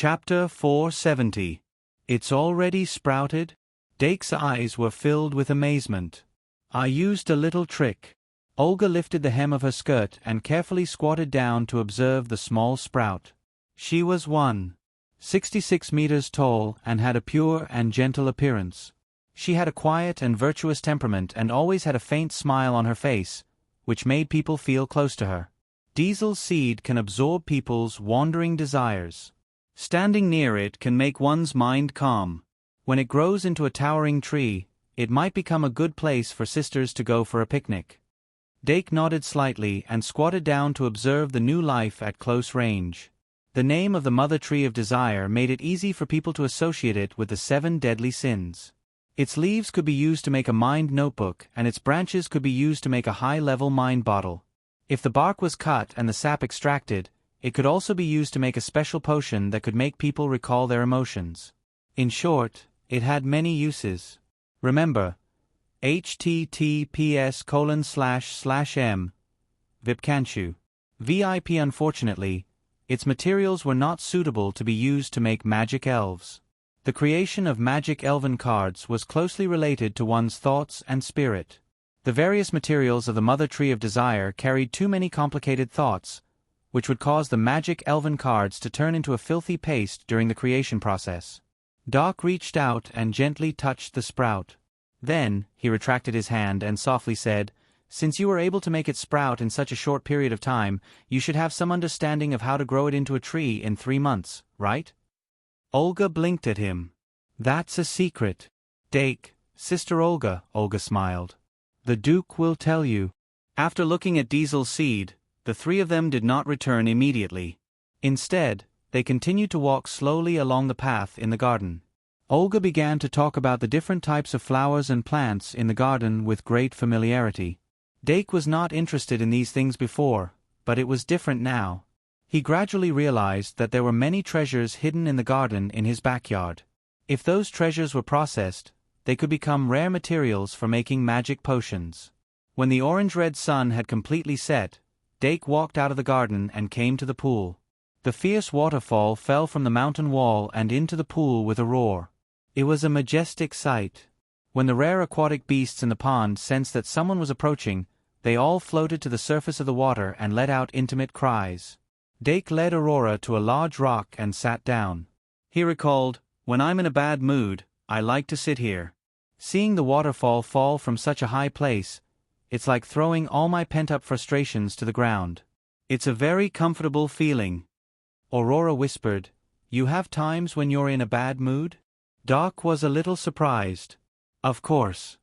Chapter 470. It's already sprouted? Dake's eyes were filled with amazement. I used a little trick. Olga lifted the hem of her skirt and carefully squatted down to observe the small sprout. She was 1.66 meters tall and had a pure and gentle appearance. She had a quiet and virtuous temperament and always had a faint smile on her face, which made people feel close to her. Diesel's seed can absorb people's wandering desires. Standing near it can make one's mind calm. When it grows into a towering tree, it might become a good place for sisters to go for a picnic. Dake nodded slightly and squatted down to observe the new life at close range. The name of the Mother Tree of Desire made it easy for people to associate it with the 7 deadly sins. Its leaves could be used to make a mind notebook, and its branches could be used to make a high-level mind bottle. If the bark was cut and the sap extracted, it could also be used to make a special potion that could make people recall their emotions. In short, it had many uses. Remember, https://m. Vipkanchu. VIP. Unfortunately, its materials were not suitable to be used to make magic elves. The creation of magic elven cards was closely related to one's thoughts and spirit. The various materials of the Mother Tree of Desire carried too many complicated thoughts, which would cause the magic elven cards to turn into a filthy paste during the creation process. Doc reached out and gently touched the sprout. Then, he retracted his hand and softly said, "Since you were able to make it sprout in such a short period of time, you should have some understanding of how to grow it into a tree in 3 months, right?" Olga blinked at him. "That's a secret." "Dake, Sister Olga," Olga smiled. "The Duke will tell you." After looking at Diesel's seed, the 3 of them did not return immediately. Instead, they continued to walk slowly along the path in the garden. Olga began to talk about the different types of flowers and plants in the garden with great familiarity. Dake was not interested in these things before, but it was different now. He gradually realized that there were many treasures hidden in the garden in his backyard. If those treasures were processed, they could become rare materials for making magic potions. When the orange-red sun had completely set, Dake walked out of the garden and came to the pool. The fierce waterfall fell from the mountain wall and into the pool with a roar. It was a majestic sight. When the rare aquatic beasts in the pond sensed that someone was approaching, they all floated to the surface of the water and let out intimate cries. Dake led Aurora to a large rock and sat down. He recalled, "When I'm in a bad mood, I like to sit here. Seeing the waterfall fall from such a high place, it's like throwing all my pent-up frustrations to the ground. It's a very comfortable feeling." Aurora whispered, "You have times when you're in a bad mood?" Doc was a little surprised. "Of course."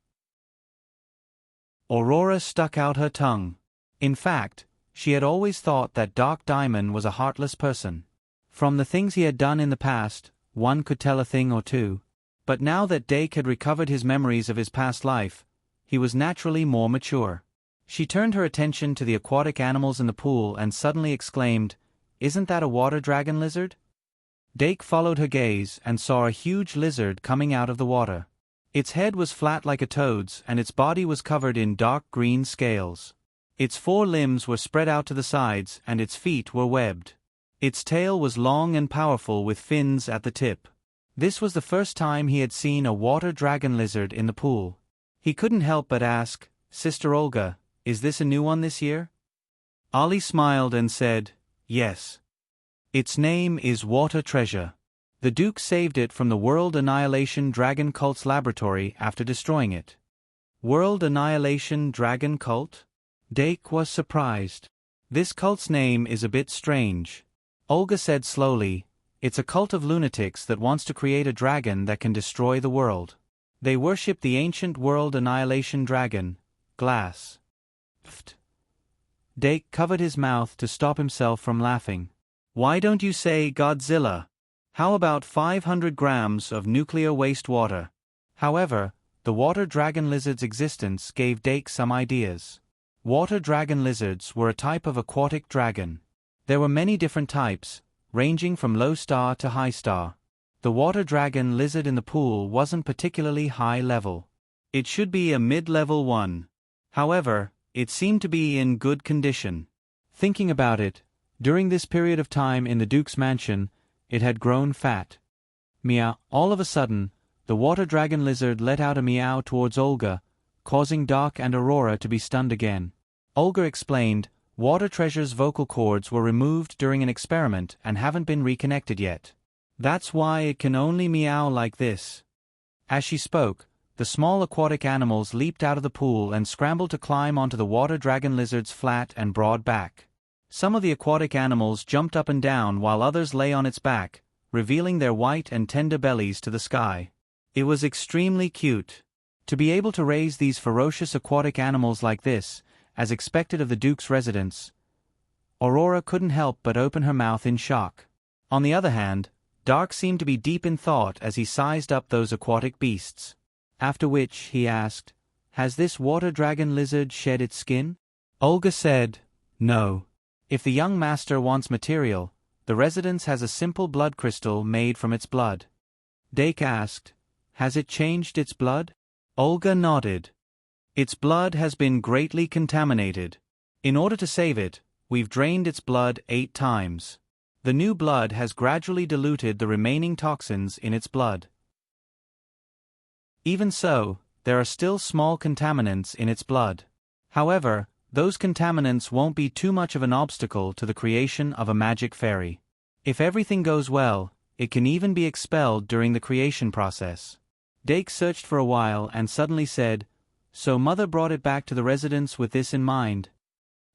Aurora stuck out her tongue. In fact, she had always thought that Doc Diamond was a heartless person. From the things he had done in the past, one could tell a thing or two. But now that Dake had recovered his memories of his past life, he was naturally more mature. She turned her attention to the aquatic animals in the pool and suddenly exclaimed, "Isn't that a water dragon lizard?" Dake followed her gaze and saw a huge lizard coming out of the water. Its head was flat like a toad's and its body was covered in dark green scales. Its 4 limbs were spread out to the sides and its feet were webbed. Its tail was long and powerful with fins at the tip. This was the first time he had seen a water dragon lizard in the pool. He couldn't help but ask, "Sister Olga, is this a new one this year?" Ollie smiled and said, "Yes. Its name is Water Treasure. The Duke saved it from the World Annihilation Dragon Cult's laboratory after destroying it." World Annihilation Dragon Cult? Dake was surprised. "This cult's name is a bit strange." Olga said slowly, "It's a cult of lunatics that wants to create a dragon that can destroy the world. They worship the ancient World Annihilation Dragon, Glass." Pfft. Dake covered his mouth to stop himself from laughing. "Why don't you say Godzilla? How about 500 grams of nuclear waste water?" However, the water dragon lizard's existence gave Dake some ideas. Water dragon lizards were a type of aquatic dragon. There were many different types, ranging from low star to high star. The water dragon lizard in the pool wasn't particularly high level. It should be a mid-level one. However, it seemed to be in good condition. Thinking about it, during this period of time in the Duke's mansion, it had grown fat. Meow. All of a sudden, the water dragon lizard let out a meow towards Olga, causing Dark and Aurora to be stunned again. Olga explained, Water Treasure's vocal cords were removed during an experiment and haven't been reconnected yet. That's why it can only meow like this. As she spoke, the small aquatic animals leaped out of the pool and scrambled to climb onto the water dragon lizard's flat and broad back. Some of the aquatic animals jumped up and down while others lay on its back, revealing their white and tender bellies to the sky. It was extremely cute. To be able to raise these ferocious aquatic animals like this, as expected of the Duke's residence, Aurora couldn't help but open her mouth in shock. On the other hand, Dark seemed to be deep in thought as he sized up those aquatic beasts. After which, he asked, Has this water dragon lizard shed its skin? Olga said, No. If the young master wants material, the residence has a simple blood crystal made from its blood. Dake asked, Has it changed its blood? Olga nodded. Its blood has been greatly contaminated. In order to save it, we've drained its blood 8 times. The new blood has gradually diluted the remaining toxins in its blood. Even so, there are still small contaminants in its blood. However, those contaminants won't be too much of an obstacle to the creation of a magic fairy. If everything goes well, it can even be expelled during the creation process. Dake searched for a while and suddenly said, So Mother brought it back to the residence with this in mind?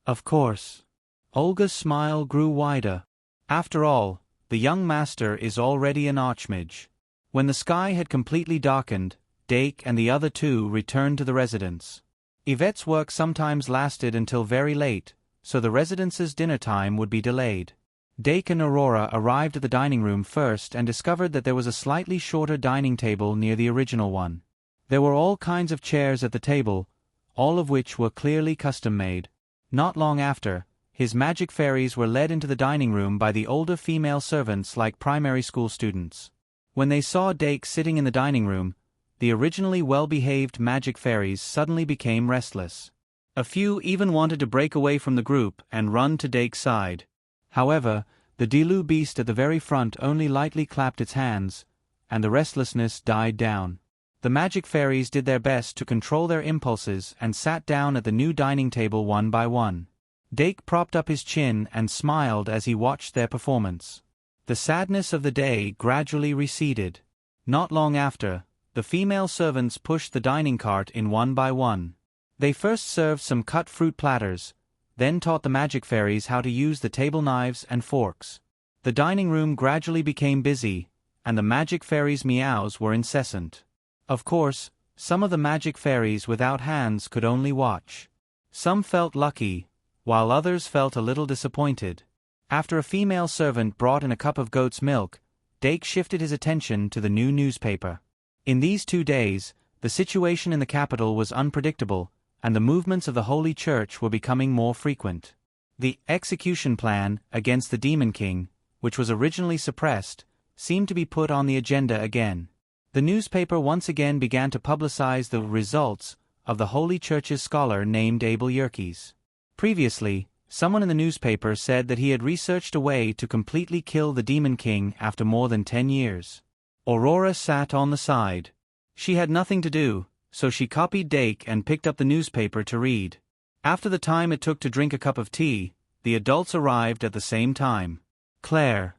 Of course. Olga's smile grew wider. After all, the young master is already an archmage. When the sky had completely darkened, Dake and the other two returned to the residence. Yvette's work sometimes lasted until very late, so the residence's dinner time would be delayed. Dake and Aurora arrived at the dining room first and discovered that there was a slightly shorter dining table near the original one. There were all kinds of chairs at the table, all of which were clearly custom-made. Not long after, his magic fairies were led into the dining room by the older female servants like primary school students. When they saw Dake sitting in the dining room, the originally well-behaved magic fairies suddenly became restless. A few even wanted to break away from the group and run to Dake's side. However, the Dilu beast at the very front only lightly clapped its hands, and the restlessness died down. The magic fairies did their best to control their impulses and sat down at the new dining table one by one. Dake propped up his chin and smiled as he watched their performance. The sadness of the day gradually receded. Not long after, the female servants pushed the dining cart in one by one. They first served some cut fruit platters, then taught the magic fairies how to use the table knives and forks. The dining room gradually became busy, and the magic fairies' meows were incessant. Of course, some of the magic fairies without hands could only watch. Some felt lucky, while others felt a little disappointed. After a female servant brought in a cup of goat's milk, Dake shifted his attention to the new newspaper. In these 2 days, the situation in the capital was unpredictable, and the movements of the Holy Church were becoming more frequent. The execution plan against the Demon King, which was originally suppressed, seemed to be put on the agenda again. The newspaper once again began to publicize the results of the Holy Church's scholar named Abel Yerkes. Previously, someone in the newspaper said that he had researched a way to completely kill the Demon King after more than 10 years. Aurora sat on the side. She had nothing to do, so she copied Dake and picked up the newspaper to read. After the time it took to drink a cup of tea, the adults arrived at the same time. Claire,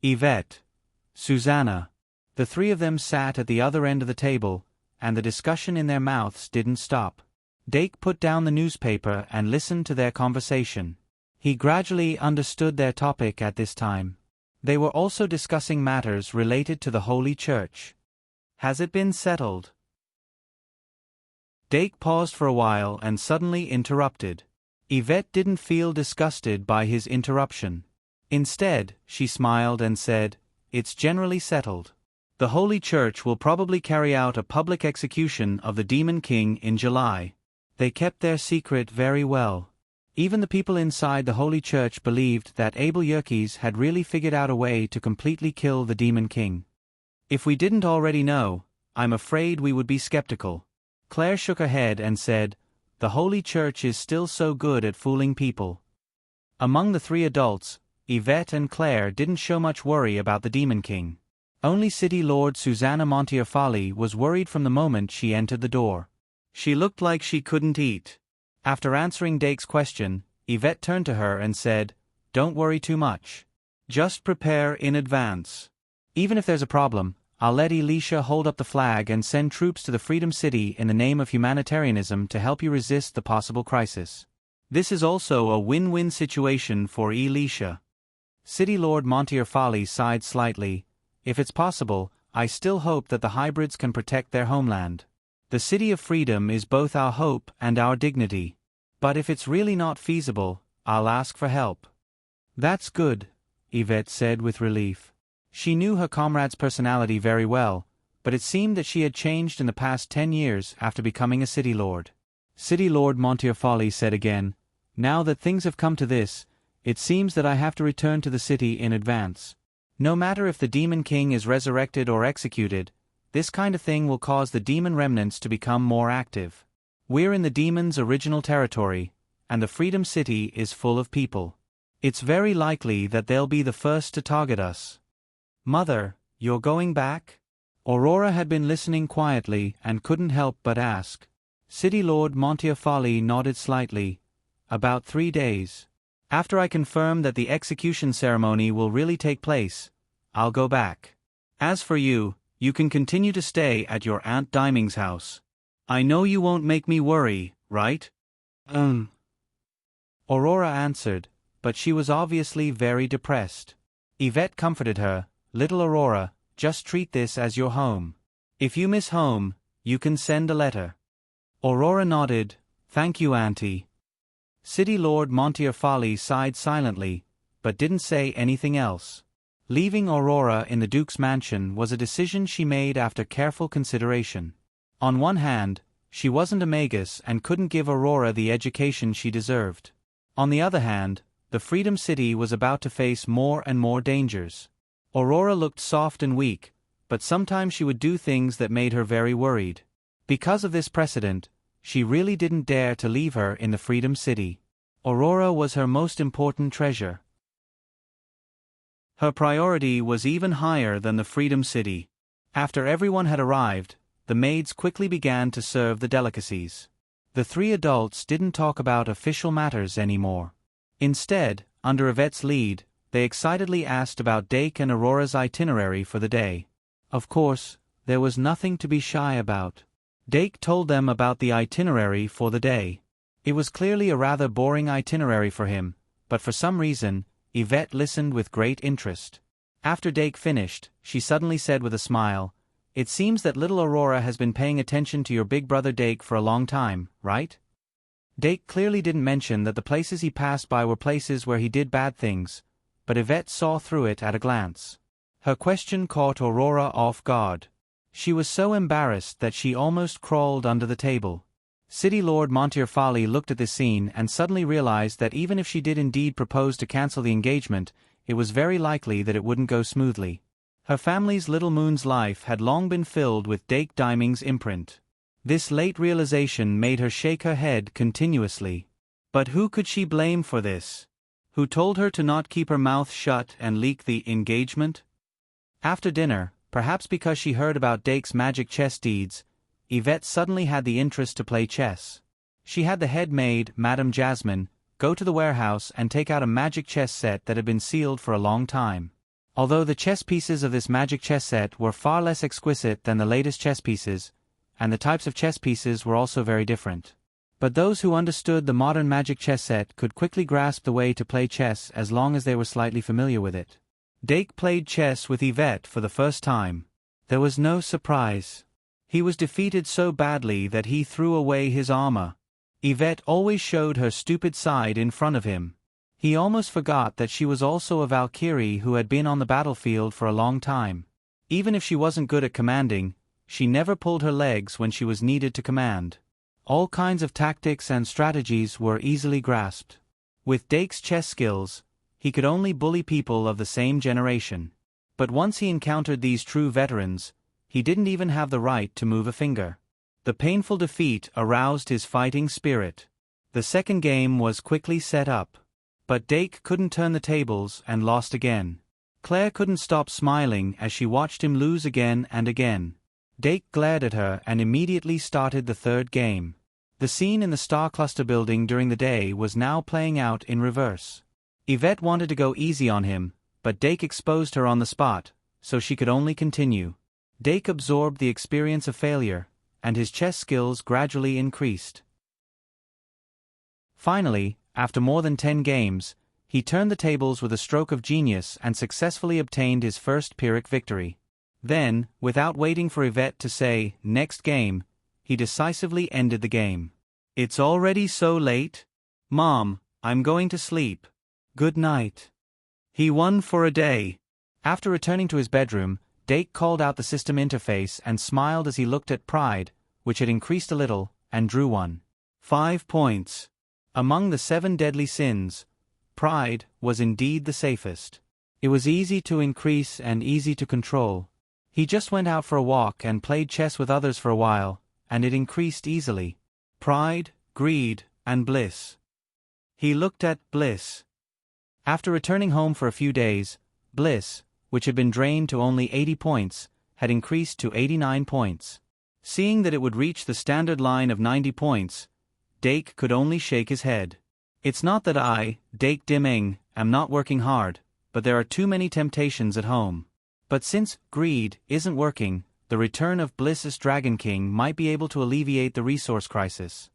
Yvette, Susanna. The 3 of them sat at the other end of the table, and the discussion in their mouths didn't stop. Dake put down the newspaper and listened to their conversation. He gradually understood their topic at this time. They were also discussing matters related to the Holy Church. Has it been settled? Dake paused for a while and suddenly interrupted. Yvette didn't feel disgusted by his interruption. Instead, she smiled and said, It's generally settled. The Holy Church will probably carry out a public execution of the Demon King in July. They kept their secret very well. Even the people inside the Holy Church believed that Abel Yerkes had really figured out a way to completely kill the Demon King. If we didn't already know, I'm afraid we would be skeptical. Claire shook her head and said, The Holy Church is still so good at fooling people. Among the 3 adults, Yvette and Claire didn't show much worry about the Demon King. Only City Lord Susanna Montefiore was worried from the moment she entered the door. She looked like she couldn't eat. After answering Dake's question, Yvette turned to her and said, "Don't worry too much. Just prepare in advance. Even if there's a problem, I'll let Elisha hold up the flag and send troops to the Freedom City in the name of humanitarianism to help you resist the possible crisis. This is also a win-win situation for Elisha." City Lord Montefiore sighed slightly. "If it's possible, I still hope that the hybrids can protect their homeland. The City of Freedom is both our hope and our dignity. But if it's really not feasible, I'll ask for help." "That's good," Yvette said with relief. She knew her comrade's personality very well, but it seemed that she had changed in the past 10 years after becoming a city lord. City Lord Montefiore said again, "Now that things have come to this, it seems that I have to return to the city in advance. No matter if the Demon King is resurrected or executed, this kind of thing will cause the demon remnants to become more active. We're in the demon's original territory, and the Freedom City is full of people. It's very likely that they'll be the first to target us." "Mother, you're going back?" Aurora had been listening quietly and couldn't help but ask. City Lord Montefiore nodded slightly. "About 3 days. After I confirm that the execution ceremony will really take place, I'll go back. As for you, you can continue to stay at your Aunt Diming's house. I know you won't make me worry, right?" Aurora answered, but she was obviously very depressed. Yvette comforted her. "Little Aurora, just treat this as your home. If you miss home, you can send a letter." Aurora nodded. "Thank you, Auntie." City Lord Montefiore sighed silently, but didn't say anything else. Leaving Aurora in the Duke's mansion was a decision she made after careful consideration. On one hand, she wasn't a magus and couldn't give Aurora the education she deserved. On the other hand, the Freedom City was about to face more and more dangers. Aurora looked soft and weak, but sometimes she would do things that made her very worried. Because of this precedent, she really didn't dare to leave her in the Freedom City. Aurora was her most important treasure. Her priority was even higher than the Freedom City. After everyone had arrived, the maids quickly began to serve the delicacies. The 3 adults didn't talk about official matters anymore. Instead, under Yvette's lead, they excitedly asked about Dake and Aurora's itinerary for the day. Of course, there was nothing to be shy about. Dake told them about the itinerary for the day. It was clearly a rather boring itinerary for him, but for some reason, Yvette listened with great interest. After Dake finished, she suddenly said with a smile, "It seems that little Aurora has been paying attention to your big brother Dake for a long time, right?" Dake clearly didn't mention that the places he passed by were places where he did bad things, but Yvette saw through it at a glance. Her question caught Aurora off guard. She was so embarrassed that she almost crawled under the table. City Lord Montefiore looked at this scene and suddenly realized that even if she did indeed propose to cancel the engagement, it was very likely that it wouldn't go smoothly. Her family's little moon's life had long been filled with Dake Diming's imprint. This late realization made her shake her head continuously. But who could she blame for this? Who told her to not keep her mouth shut and leak the engagement? After dinner, perhaps because she heard about Dake's magic chess deeds, Yvette suddenly had the interest to play chess. She had the head maid, Madame Jasmine, go to the warehouse and take out a magic chess set that had been sealed for a long time. Although the chess pieces of this magic chess set were far less exquisite than the latest chess pieces, and the types of chess pieces were also very different. But those who understood the modern magic chess set could quickly grasp the way to play chess as long as they were slightly familiar with it. Dake played chess with Yvette for the first time. There was no surprise. He was defeated so badly that he threw away his armor. Yvette always showed her stupid side in front of him. He almost forgot that she was also a Valkyrie who had been on the battlefield for a long time. Even if she wasn't good at commanding, she never pulled her legs when she was needed to command. All kinds of tactics and strategies were easily grasped. With Dake's chess skills, he could only bully people of the same generation. But once he encountered these true veterans, he didn't even have the right to move a finger. The painful defeat aroused his fighting spirit. The second game was quickly set up. But Dake couldn't turn the tables and lost again. Claire couldn't stop smiling as she watched him lose again and again. Dake glared at her and immediately started the third game. The scene in the Star Cluster building during the day was now playing out in reverse. Yvette wanted to go easy on him, but Dake exposed her on the spot, so she could only continue. Dake absorbed the experience of failure, and his chess skills gradually increased. Finally, after more than 10 games, he turned the tables with a stroke of genius and successfully obtained his first Pyrrhic victory. Then, without waiting for Yvette to say, "Next game," he decisively ended the game. "It's already so late? Mom, I'm going to sleep. Good night." He won for a day. After returning to his bedroom, Dake called out the system interface and smiled as he looked at Pride, which had increased a little, and drew 5 points. Among the 7 deadly sins, Pride was indeed the safest. It was easy to increase and easy to control. He just went out for a walk and played chess with others for a while, and it increased easily. Pride, greed, and bliss. He looked at bliss. After returning home for a few days, bliss, which had been drained to only 80 points, had increased to 89 points. Seeing that it would reach the standard line of 90 points, Dake could only shake his head. "It's not that I, Dake Dimming, am not working hard, but there are too many temptations at home. But since greed isn't working, the return of Bliss's Dragon King might be able to alleviate the resource crisis."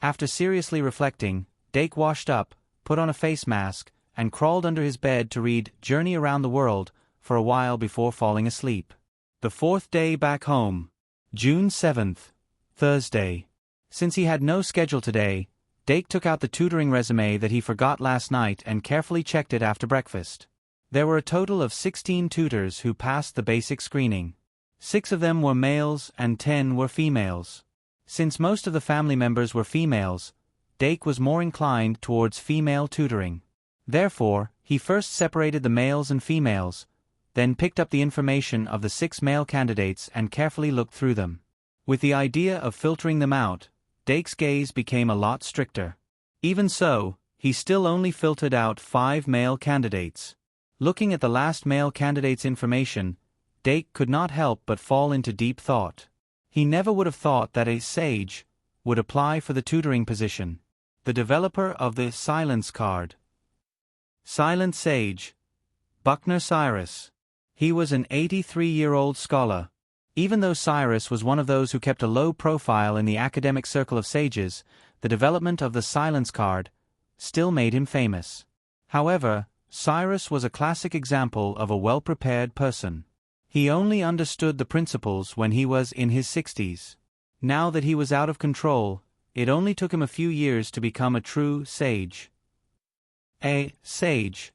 After seriously reflecting, Dake washed up, put on a face mask, and crawled under his bed to read Journey Around the World for a while before falling asleep. The 4th day back home. June 7th, Thursday. Since he had no schedule today, Dake took out the tutoring resume that he forgot last night and carefully checked it after breakfast. There were a total of 16 tutors who passed the basic screening. 6 of them were males and 10 were females. Since most of the family members were females, Dake was more inclined towards female tutoring. Therefore, he first separated the males and females, then picked up the information of the 6 male candidates and carefully looked through them. With the idea of filtering them out, Dake's gaze became a lot stricter. Even so, he still only filtered out 5 male candidates. Looking at the last male candidate's information, Dake could not help but fall into deep thought. He never would have thought that a sage would apply for the tutoring position. The developer of the Silence card. Silent Sage. Buckner Cyrus. He was an 83-year-old scholar. Even though Cyrus was one of those who kept a low profile in the academic circle of sages, the development of the Silence card still made him famous. However, Cyrus was a classic example of a well-prepared person. He only understood the principles when he was in his 60s. Now that he was out of control, it only took him a few years to become a true sage. A sage,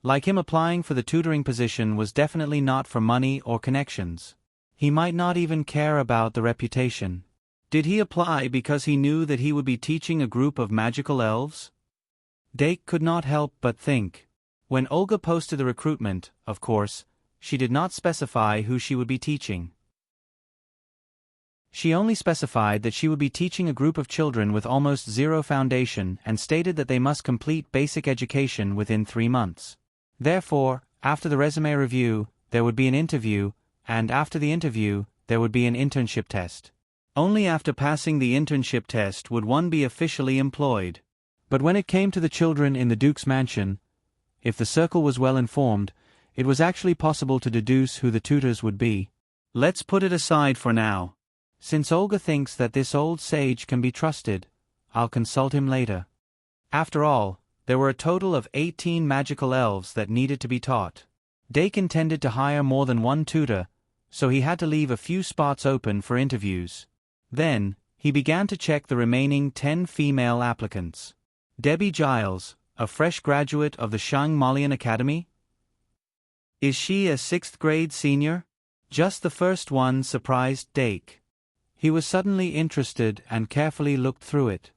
like him, applying for the tutoring position was definitely not for money or connections. He might not even care about the reputation. Did he apply because he knew that he would be teaching a group of magical elves? Dake could not help but think. When Olga posted the recruitment, of course, she did not specify who she would be teaching. She only specified that she would be teaching a group of children with almost zero foundation and stated that they must complete basic education within 3 months. Therefore, after the resume review, there would be an interview, and after the interview, there would be an internship test. Only after passing the internship test would one be officially employed. But when it came to the children in the Duke's mansion, if the circle was well informed, it was actually possible to deduce who the tutors would be. Let's put it aside for now. Since Olga thinks that this old sage can be trusted, I'll consult him later. After all, there were a total of 18 magical elves that needed to be taught. Dake intended to hire more than one tutor, so he had to leave a few spots open for interviews. Then, he began to check the remaining 10 female applicants. Debbie Giles, a fresh graduate of the Shang Malian Academy? Is she a 6th grade senior? Just the first one surprised Dake. He was suddenly interested and carefully looked through it.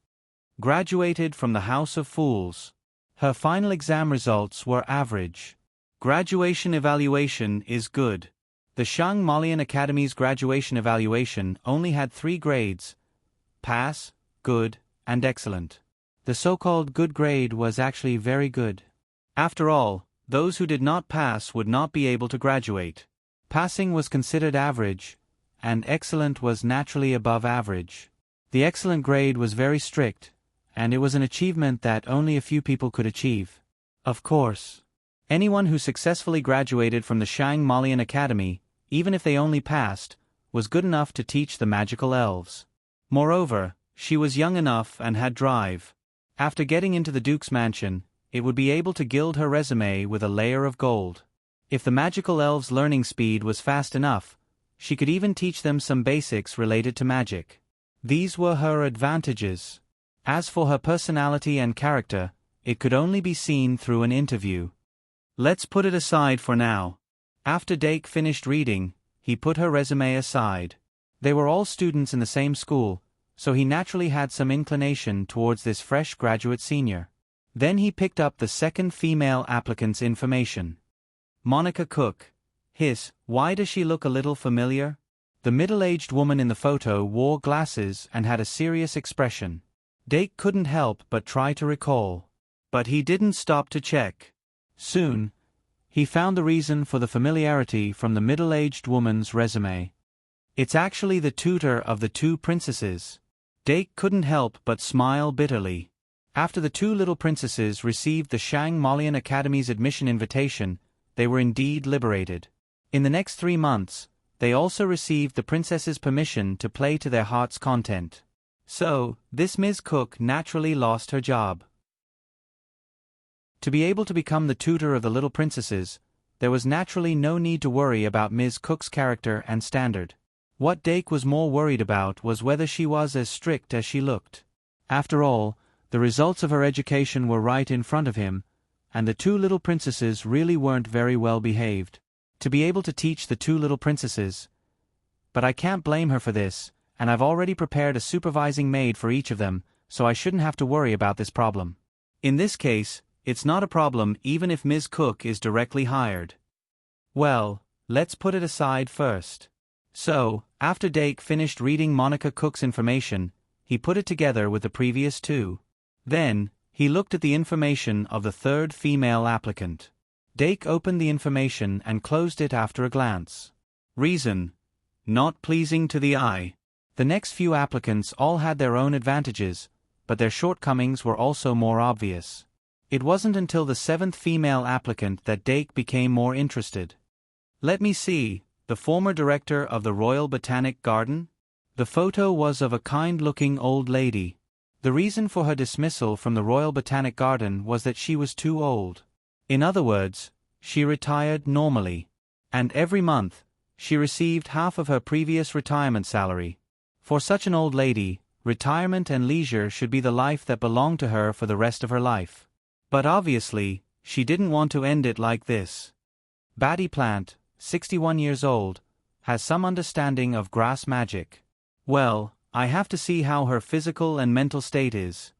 Graduated from the House of Fools. Her final exam results were average. Graduation evaluation is good. The Shang Malian Academy's graduation evaluation only had 3 grades: pass, good, and excellent. The so-called good grade was actually very good. After all, those who did not pass would not be able to graduate. Passing was considered average, and excellent was naturally above average. The excellent grade was very strict, and it was an achievement that only a few people could achieve. Of course, anyone who successfully graduated from the Shang Malian Academy, even if they only passed, was good enough to teach the magical elves. Moreover, she was young enough and had drive. After getting into the Duke's mansion, it would be able to gild her resume with a layer of gold. If the magical elves' learning speed was fast enough, she could even teach them some basics related to magic. These were her advantages. As for her personality and character, it could only be seen through an interview. Let's put it aside for now. After Dake finished reading, he put her resume aside. They were all students in the same school, so he naturally had some inclination towards this fresh graduate senior. Then he picked up the second female applicant's information. Monica Cook. Why does she look a little familiar? The middle-aged woman in the photo wore glasses and had a serious expression. Dake couldn't help but try to recall. But he didn't stop to check. Soon, he found the reason for the familiarity from the middle-aged woman's resume. It's actually the tutor of the two princesses. Dake couldn't help but smile bitterly. After the two little princesses received the Shang Malian Academy's admission invitation, they were indeed liberated. In the next 3 months, they also received the princess's permission to play to their heart's content. So, this Ms. Cook naturally lost her job. To be able to become the tutor of the little princesses, there was naturally no need to worry about Ms. Cook's character and standard. What Dake was more worried about was whether she was as strict as she looked. After all, the results of her education were right in front of him, and the two little princesses really weren't very well behaved. To be able to teach the two little princesses. But I can't blame her for this, and I've already prepared a supervising maid for each of them, so I shouldn't have to worry about this problem. In this case, it's not a problem even if Ms. Cook is directly hired. Well, let's put it aside first. So, after Dake finished reading Monica Cook's information, he put it together with the previous two. Then, he looked at the information of the third female applicant. Dake opened the information and closed it after a glance. Reason: not pleasing to the eye. The next few applicants all had their own advantages, but their shortcomings were also more obvious. It wasn't until the seventh female applicant that Dake became more interested. Let me see, the former director of the Royal Botanic Garden? The photo was of a kind-looking old lady. The reason for her dismissal from the Royal Botanic Garden was that she was too old. In other words, she retired normally. And every month, she received half of her previous retirement salary. For such an old lady, retirement and leisure should be the life that belonged to her for the rest of her life. But obviously, she didn't want to end it like this. Batty Plant, 61 years old, has some understanding of grass magic. Well, I have to see how her physical and mental state is.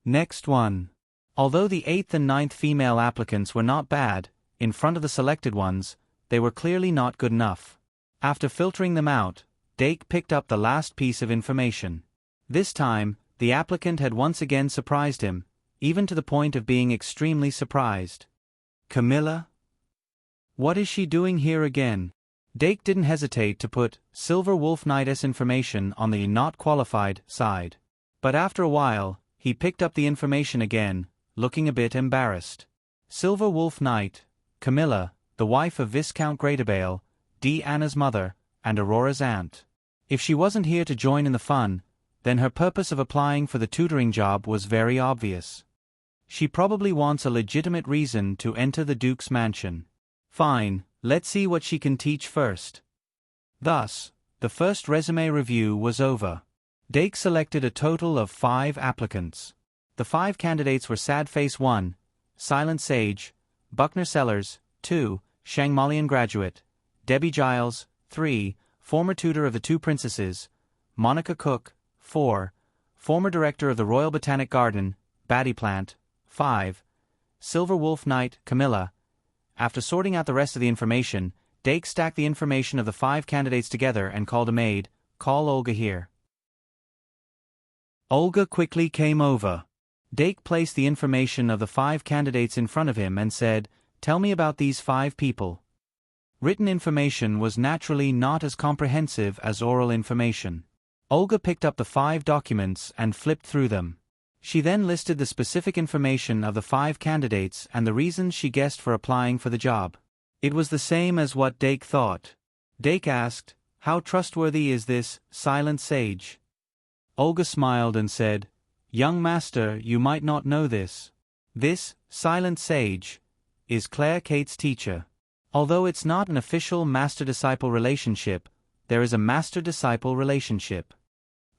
Next one. Although the 8th and 9th female applicants were not bad, in front of the selected ones, they were clearly not good enough. After filtering them out, Dake picked up the last piece of information. This time, the applicant had once again surprised him, even to the point of being extremely surprised. Camilla? What is she doing here again? Dake didn't hesitate to put Silver Wolf Knight's information on the not qualified side. But after a while, he picked up the information again, looking a bit embarrassed. Silver Wolf Knight, Camilla, the wife of Viscount Greatabale, Anna's mother, and Aurora's aunt. If she wasn't here to join in the fun, then her purpose of applying for the tutoring job was very obvious. She probably wants a legitimate reason to enter the Duke's mansion. Fine, let's see what she can teach first. Thus, the first resume review was over. Dake selected a total of 5 applicants. The 5 candidates were Sadface 1, Silent Sage, Buckner Sellers, 2, Shang Malian graduate, Debbie Giles, 3, former tutor of the two princesses, Monica Cook, 4, former director of the Royal Botanic Garden, Batty Plant, 5, Silver Wolf Knight, Camilla. After sorting out the rest of the information, Dake stacked the information of the 5 candidates together and called a maid. Call Olga here. Olga quickly came over. Dake placed the information of the 5 candidates in front of him and said, "Tell me about these 5 people." Written information was naturally not as comprehensive as oral information. Olga picked up the 5 documents and flipped through them. She then listed the specific information of the 5 candidates and the reasons she guessed for applying for the job. It was the same as what Dake thought. Dake asked, "How trustworthy is this silent sage?" Olga smiled and said, "Young master, you might not know this. This silent sage is Claire Kate's teacher. Although it's not an official master-disciple relationship, there is a master-disciple relationship."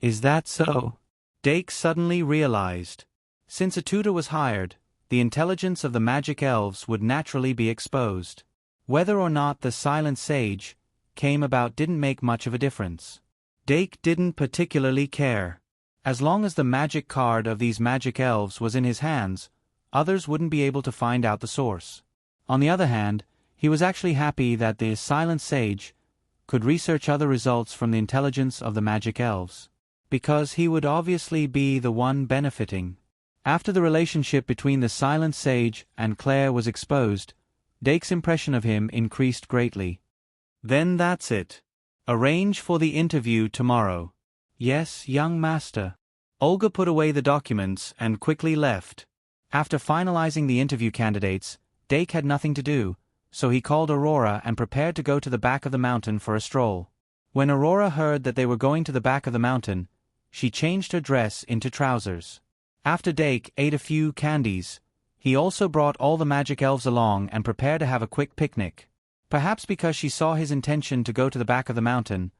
"Is that so?" Dake suddenly realized. Since a tutor was hired, the intelligence of the magic elves would naturally be exposed. Whether or not the silent sage came about didn't make much of a difference. Dake didn't particularly care. As long as the magic card of these magic elves was in his hands, others wouldn't be able to find out the source. On the other hand, he was actually happy that the silent sage could research other results from the intelligence of the magic elves, because he would obviously be the one benefiting. After the relationship between the silent sage and Claire was exposed, Dake's impression of him increased greatly. "Then that's it. Arrange for the interview tomorrow." "Yes, young master." Olga put away the documents and quickly left. After finalizing the interview candidates, Dake had nothing to do, so he called Aurora and prepared to go to the back of the mountain for a stroll. When Aurora heard that they were going to the back of the mountain, she changed her dress into trousers. After Dake ate a few candies, he also brought all the magic elves along and prepared to have a quick picnic. Perhaps because she saw his intention to go to the back of the mountain,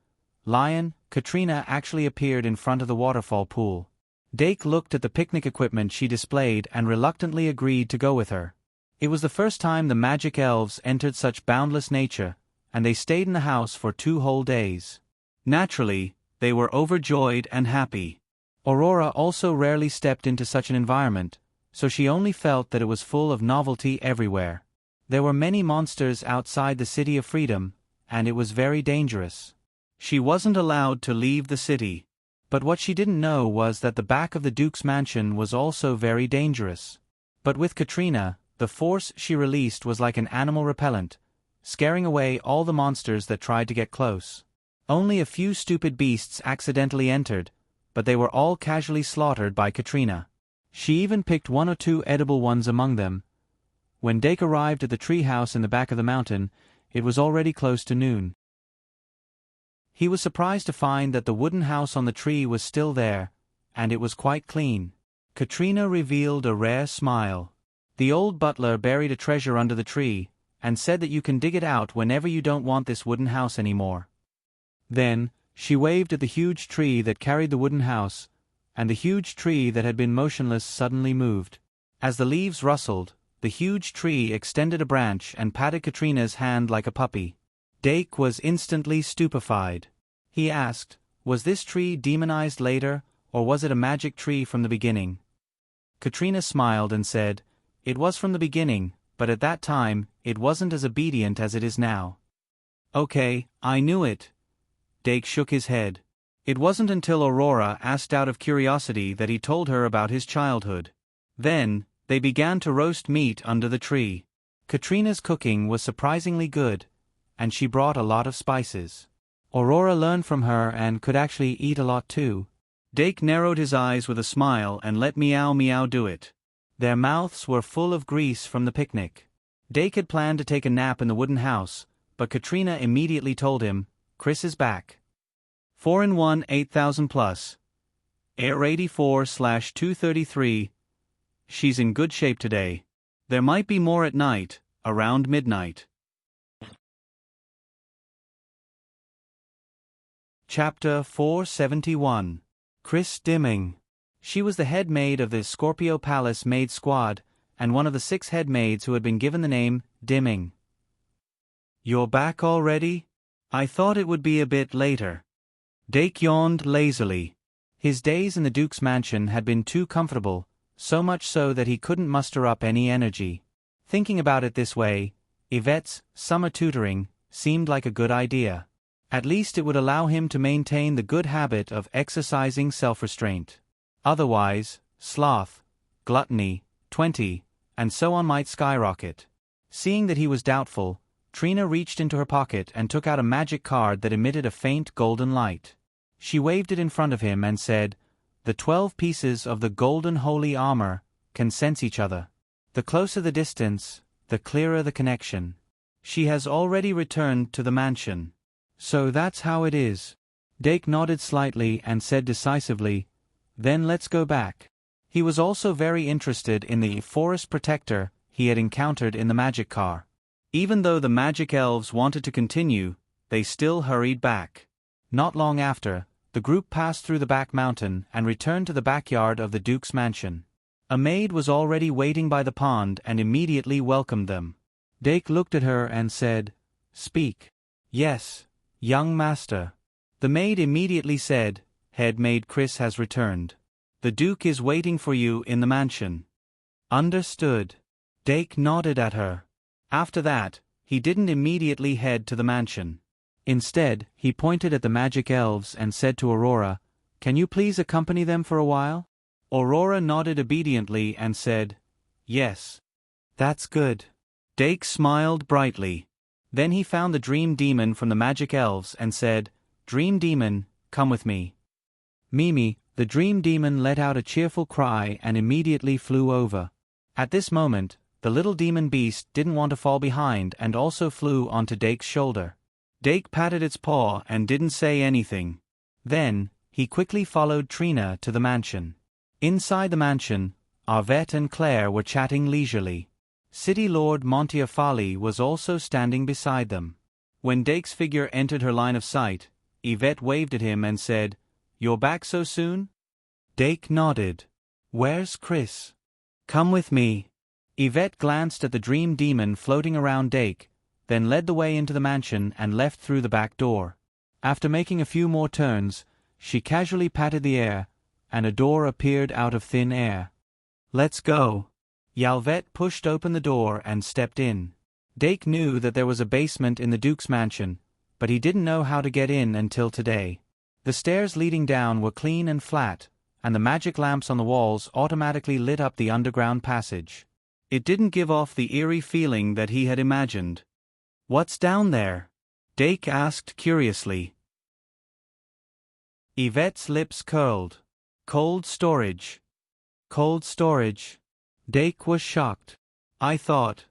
Lion, Katrina actually appeared in front of the waterfall pool. Dake looked at the picnic equipment she displayed and reluctantly agreed to go with her. It was the first time the magic elves entered such boundless nature, and they stayed in the house for 2 whole days. Naturally, they were overjoyed and happy. Aurora also rarely stepped into such an environment, so she only felt that it was full of novelty everywhere. There were many monsters outside the City of Freedom, and it was very dangerous. She wasn't allowed to leave the city. But what she didn't know was that the back of the Duke's mansion was also very dangerous. But with Katrina, the force she released was like an animal repellent, scaring away all the monsters that tried to get close. Only a few stupid beasts accidentally entered, but they were all casually slaughtered by Katrina. She even picked 1 or 2 edible ones among them. When Dake arrived at the tree house in the back of the mountain, it was already close to noon. He was surprised to find that the wooden house on the tree was still there, and it was quite clean. Katrina revealed a rare smile. The old butler buried a treasure under the tree, and said that you can dig it out whenever you don't want this wooden house anymore. Then, she waved at the huge tree that carried the wooden house, and the huge tree that had been motionless suddenly moved. As the leaves rustled, the huge tree extended a branch and patted Katrina's hand like a puppy. Dake was instantly stupefied. He asked, was this tree demonized later, or was it a magic tree from the beginning? Katrina smiled and said, "It was from the beginning, but at that time, it wasn't as obedient as it is now." "Okay, I knew it." Dake shook his head. It wasn't until Aurora asked out of curiosity that he told her about his childhood. Then, they began to roast meat under the tree. Katrina's cooking was surprisingly good, and she brought a lot of spices. Aurora learned from her and could actually eat a lot too. Dake narrowed his eyes with a smile and let Meow Meow do it. Their mouths were full of grease from the picnic. Dake had planned to take a nap in the wooden house, but Katrina immediately told him, "Chris is back. 4-in-1 8,000 plus. Air 84/233. She's in good shape today. There might be more at night, around midnight." Chapter 471. Chris Dimming. She was the head maid of the Scorpio Palace maid squad, and one of the 6 head maids who had been given the name Dimming. "You're back already? I thought it would be a bit later." Dake yawned lazily. His days in the Duke's mansion had been too comfortable, so much so that he couldn't muster up any energy. Thinking about it this way, Yvette's summer tutoring seemed like a good idea. At least it would allow him to maintain the good habit of exercising self-restraint. Otherwise, sloth, gluttony, 20, and so on might skyrocket. Seeing that he was doubtful, Trina reached into her pocket and took out a magic card that emitted a faint golden light. She waved it in front of him and said, "The 12 pieces of the golden holy armor can sense each other. The closer the distance, the clearer the connection. She has already returned to the mansion." "So that's how it is." Dake nodded slightly and said decisively, "Then let's go back." He was also very interested in the forest protector he had encountered in the magic car. Even though the magic elves wanted to continue, they still hurried back. Not long after, the group passed through the back mountain and returned to the backyard of the Duke's mansion. A maid was already waiting by the pond and immediately welcomed them. Dake looked at her and said, "Speak." "Yes, young master." The maid immediately said, "Head maid Chris has returned. The Duke is waiting for you in the mansion." "Understood." Dake nodded at her. After that, he didn't immediately head to the mansion. Instead, he pointed at the magic elves and said to Aurora, "Can you please accompany them for a while?" Aurora nodded obediently and said, "Yes." "That's good." Dake smiled brightly. Then he found the Dream Demon from the magic elves and said, "Dream Demon, come with me." Mimi, the Dream Demon, let out a cheerful cry and immediately flew over. At this moment, the little demon beast didn't want to fall behind and also flew onto Dake's shoulder. Dake patted its paw and didn't say anything. Then, he quickly followed Trina to the mansion. Inside the mansion, Arvette and Claire were chatting leisurely. City Lord Monteafali was also standing beside them. When Dake's figure entered her line of sight, Yvette waved at him and said, "You're back so soon?" Dake nodded. "Where's Chris?" "Come with me." Yvette glanced at the Dream Demon floating around Dake, then led the way into the mansion and left through the back door. After making a few more turns, she casually patted the air, and a door appeared out of thin air. "Let's go." Yalvette pushed open the door and stepped in. Dake knew that there was a basement in the Duke's mansion, but he didn't know how to get in until today. The stairs leading down were clean and flat, and the magic lamps on the walls automatically lit up the underground passage. It didn't give off the eerie feeling that he had imagined. "What's down there?" Dake asked curiously. Yvette's lips curled. "Cold storage." "Cold storage." Dake was shocked. "I thought...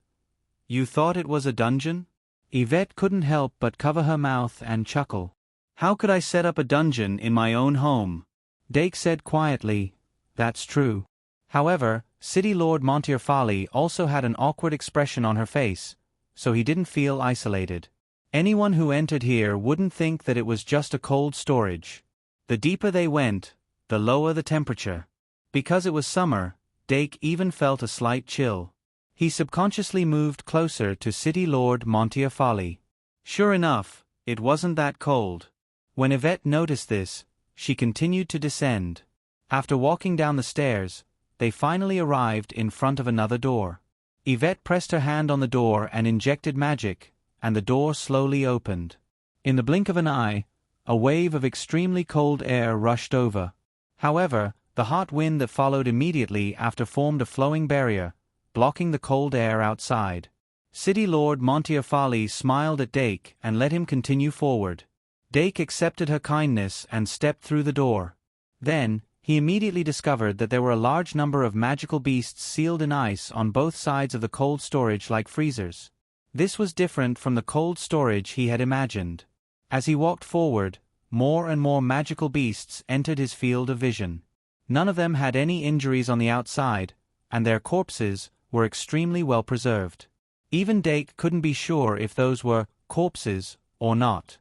You thought it was a dungeon?" Yvette couldn't help but cover her mouth and chuckle. "How could I set up a dungeon in my own home?" Dake said quietly, "That's true." However, City Lord Monteafali also had an awkward expression on her face, so he didn't feel isolated. Anyone who entered here wouldn't think that it was just a cold storage. The deeper they went, the lower the temperature. Because it was summer, Dake even felt a slight chill. He subconsciously moved closer to City Lord Monteafali. Sure enough, it wasn't that cold. When Yvette noticed this, she continued to descend. After walking down the stairs, they finally arrived in front of another door. Yvette pressed her hand on the door and injected magic, and the door slowly opened. In the blink of an eye, a wave of extremely cold air rushed over. However, the hot wind that followed immediately after formed a flowing barrier, blocking the cold air outside. City Lord Monteafali smiled at Dake and let him continue forward. Dake accepted her kindness and stepped through the door. Then, he immediately discovered that there were a large number of magical beasts sealed in ice on both sides of the cold storage like freezers. This was different from the cold storage he had imagined. As he walked forward, more and more magical beasts entered his field of vision. None of them had any injuries on the outside, and their corpses were extremely well preserved. Even Dake couldn't be sure if those were corpses or not.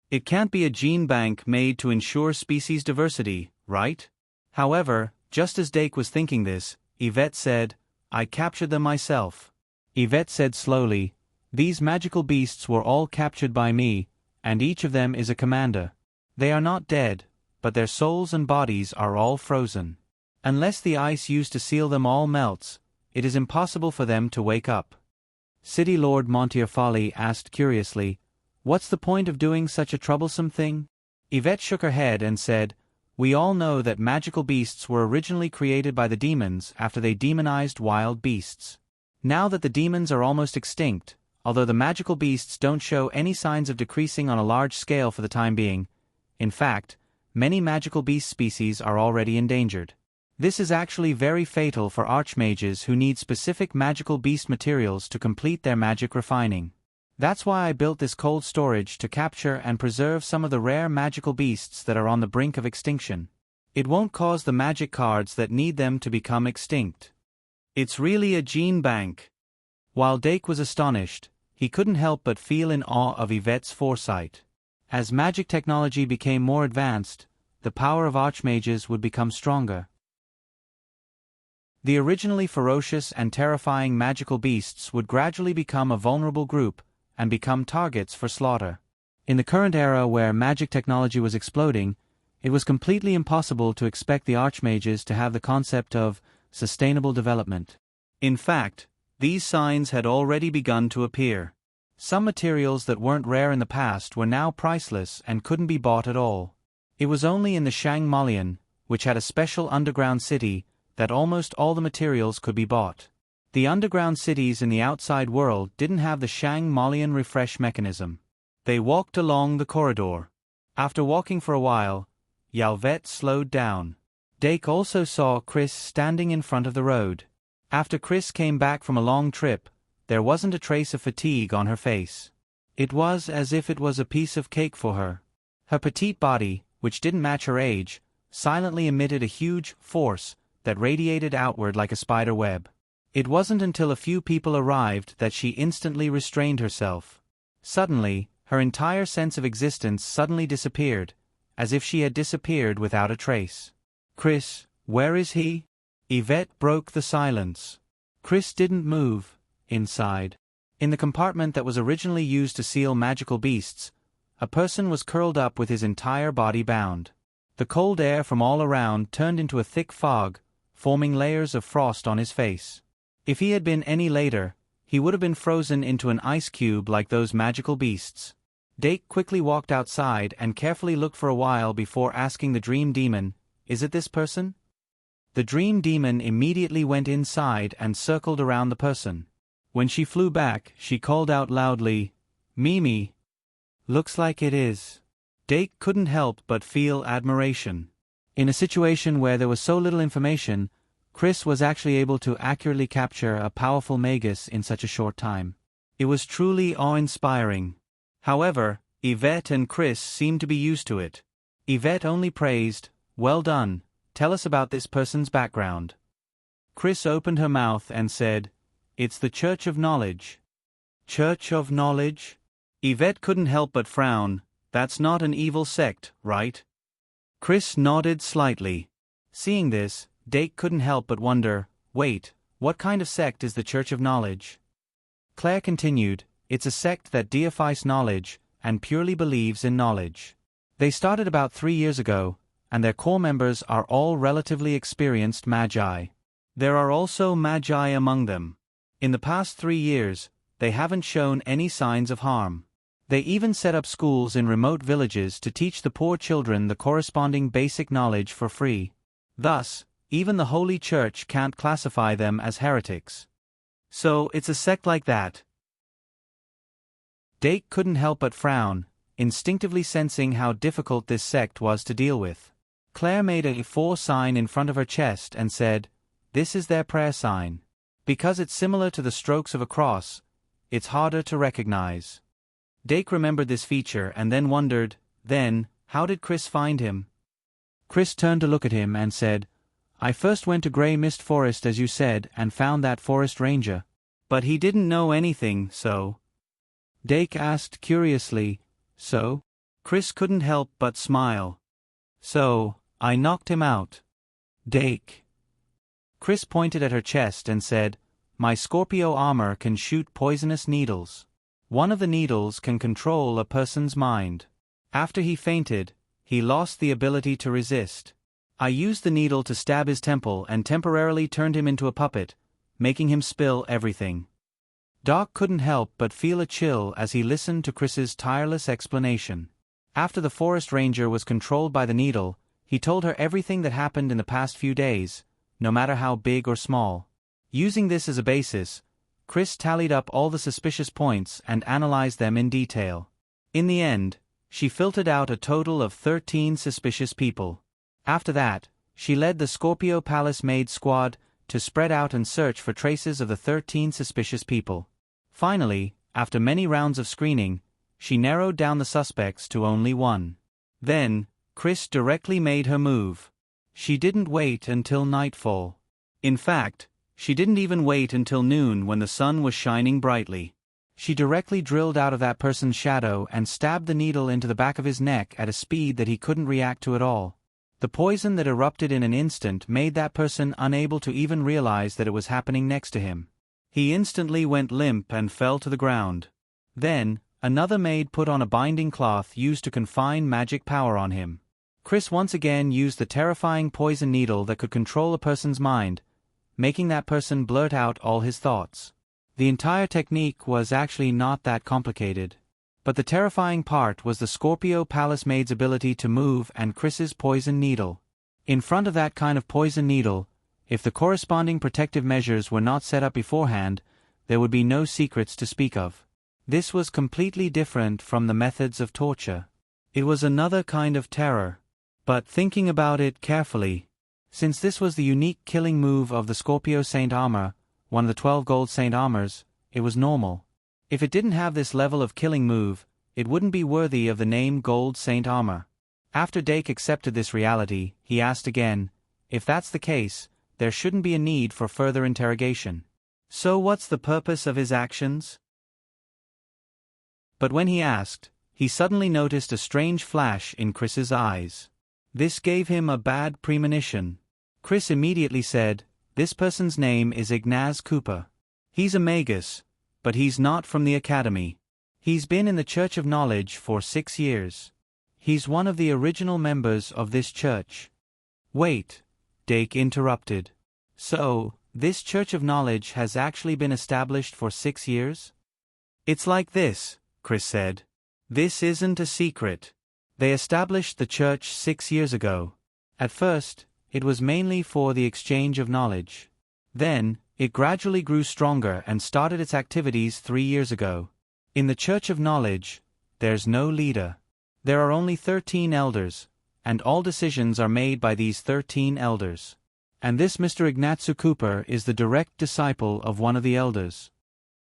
It can't be a gene bank made to ensure species diversity, right? However, just as Dake was thinking this, Yvette said, "I captured them myself." Yvette said slowly, "These magical beasts were all captured by me, and each of them is a commander. They are not dead, but their souls and bodies are all frozen. Unless the ice used to seal them all melts, it is impossible for them to wake up." City Lord Monteafali asked curiously, "What's the point of doing such a troublesome thing?" Yvette shook her head and said, We all know that magical beasts were originally created by the demons after they demonized wild beasts. Now that the demons are almost extinct, although the magical beasts don't show any signs of decreasing on a large scale for the time being, in fact, many magical beast species are already endangered. This is actually very fatal for archmages who need specific magical beast materials to complete their magic refining. That's why I built this cold storage to capture and preserve some of the rare magical beasts that are on the brink of extinction. It won't cause the magic cards that need them to become extinct. It's really a gene bank. While Dake was astonished, he couldn't help but feel in awe of Yvette's foresight. As magic technology became more advanced, the power of archmages would become stronger. The originally ferocious and terrifying magical beasts would gradually become a vulnerable group and become targets for slaughter. In the current era where magic technology was exploding, it was completely impossible to expect the archmages to have the concept of sustainable development. In fact, these signs had already begun to appear. Some materials that weren't rare in the past were now priceless and couldn't be bought at all. It was only in the Shang Malian, which had a special underground city, that almost all the materials could be bought. The underground cities in the outside world didn't have the Shang Malian refresh mechanism. They walked along the corridor. After walking for a while, Yvet slowed down. Dake also saw Chris standing in front of the road. After Chris came back from a long trip, there wasn't a trace of fatigue on her face. It was as if it was a piece of cake for her. Her petite body, which didn't match her age, silently emitted a huge force that radiated outward like a spider web. It wasn't until a few people arrived that she instantly restrained herself. Suddenly, her entire sense of existence suddenly disappeared, as if she had disappeared without a trace. "Chris, where is he?" Yvette broke the silence. Chris didn't move. Inside, in the compartment that was originally used to seal magical beasts, a person was curled up with his entire body bound. The cold air from all around turned into a thick fog, forming layers of frost on his face. If he had been any later, he would have been frozen into an ice cube like those magical beasts. Dake quickly walked outside and carefully looked for a while before asking the dream demon, "Is it this person?" The dream demon immediately went inside and circled around the person. When she flew back, she called out loudly, "Mimi." "Looks like it is." Dake couldn't help but feel admiration. In a situation where there was so little information, Chris was actually able to accurately capture a powerful magus in such a short time. It was truly awe-inspiring. However, Yvette and Chris seemed to be used to it. Yvette only praised, "Well done, tell us about this person's background." Chris opened her mouth and said, "It's the Church of Knowledge." "Church of Knowledge?" Yvette couldn't help but frown. "That's not an evil sect, right?" Chris nodded slightly. Seeing this, Dake couldn't help but wonder, wait, what kind of sect is the Church of Knowledge? Claire continued, "It's a sect that deifies knowledge, and purely believes in knowledge. They started about 3 years ago, and their core members are all relatively experienced magi. There are also magi among them. In the past 3 years, they haven't shown any signs of harm. They even set up schools in remote villages to teach the poor children the corresponding basic knowledge for free. Thus, even the Holy Church can't classify them as heretics. So it's a sect like that." Dake couldn't help but frown, instinctively sensing how difficult this sect was to deal with. Claire made a 4 sign in front of her chest and said, "This is their prayer sign. Because it's similar to the strokes of a cross, it's harder to recognize." Dake remembered this feature and then wondered, how did Chris find him? Chris turned to look at him and said, "I first went to Grey Mist Forest as you said and found that forest ranger." "But he didn't know anything, so?" Dake asked curiously, "So?" Chris couldn't help but smile. "So, I knocked him out." "Dake." Chris pointed at her chest and said, "My Scorpio armor can shoot poisonous needles. One of the needles can control a person's mind. After he fainted, he lost the ability to resist. I used the needle to stab his temple and temporarily turned him into a puppet, making him spill everything." Doc couldn't help but feel a chill as he listened to Chris's tireless explanation. After the forest ranger was controlled by the needle, He told her everything that happened in the past few days, no matter how big or small. Using this as a basis, Chris tallied up all the suspicious points and analyzed them in detail. In the end, she filtered out a total of 13 suspicious people. After that, she led the Scorpio Palace maid squad to spread out and search for traces of the 13 suspicious people. Finally, after many rounds of screening, she narrowed down the suspects to only one. Then, Chris directly made her move. She didn't wait until nightfall. In fact, she didn't even wait until noon when the sun was shining brightly. She directly drilled out of that person's shadow and stabbed the needle into the back of his neck at a speed that he couldn't react to at all. The poison that erupted in an instant made that person unable to even realize that it was happening next to him. He instantly went limp and fell to the ground. Then, another maid put on a binding cloth used to confine magic power on him. Chris once again used the terrifying poison needle that could control a person's mind, making that person blurt out all his thoughts. The entire technique was actually not that complicated. But the terrifying part was the Scorpio Palace maid's ability to move and Chris's poison needle. In front of that kind of poison needle, if the corresponding protective measures were not set up beforehand, there would be no secrets to speak of. This was completely different from the methods of torture. It was another kind of terror. But thinking about it carefully, since this was the unique killing move of the Scorpio Saint Armor, one of the 12 gold Saint Armors, it was normal. If it didn't have this level of killing move, it wouldn't be worthy of the name Gold Saint Armor. After Dake accepted this reality, he asked again, if that's the case, there shouldn't be a need for further interrogation. So what's the purpose of his actions? But when he asked, he suddenly noticed a strange flash in Chris's eyes. This gave him a bad premonition. Chris immediately said, this person's name is Ignaz Cooper. He's a magus, but he's not from the academy. He's been in the Church of Knowledge for 6 years. He's one of the original members of this church. Wait, Dake interrupted. So, this Church of Knowledge has actually been established for 6 years? It's like this, Chris said. This isn't a secret. They established the church 6 years ago. At first, it was mainly for the exchange of knowledge. Then, it gradually grew stronger and started its activities 3 years ago. In the Church of Knowledge, there's no leader. There are only 13 elders, and all decisions are made by these 13 elders. And this Mr. Ignatzu Cooper is the direct disciple of one of the elders.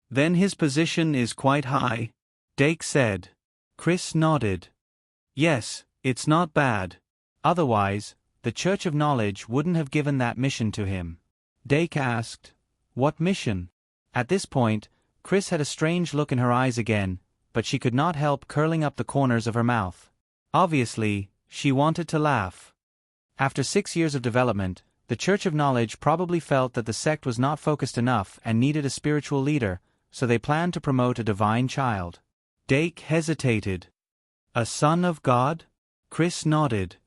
Then his position is quite high, Dake said. Chris nodded. Yes, it's not bad. Otherwise, the Church of Knowledge wouldn't have given that mission to him. Dake asked, what mission? At this point, Chris had a strange look in her eyes again, but she could not help curling up the corners of her mouth. Obviously, she wanted to laugh. After 6 years of development, the Church of Knowledge probably felt that the sect was not focused enough and needed a spiritual leader, so they planned to promote a divine child. Dake hesitated. A son of God? Chris nodded.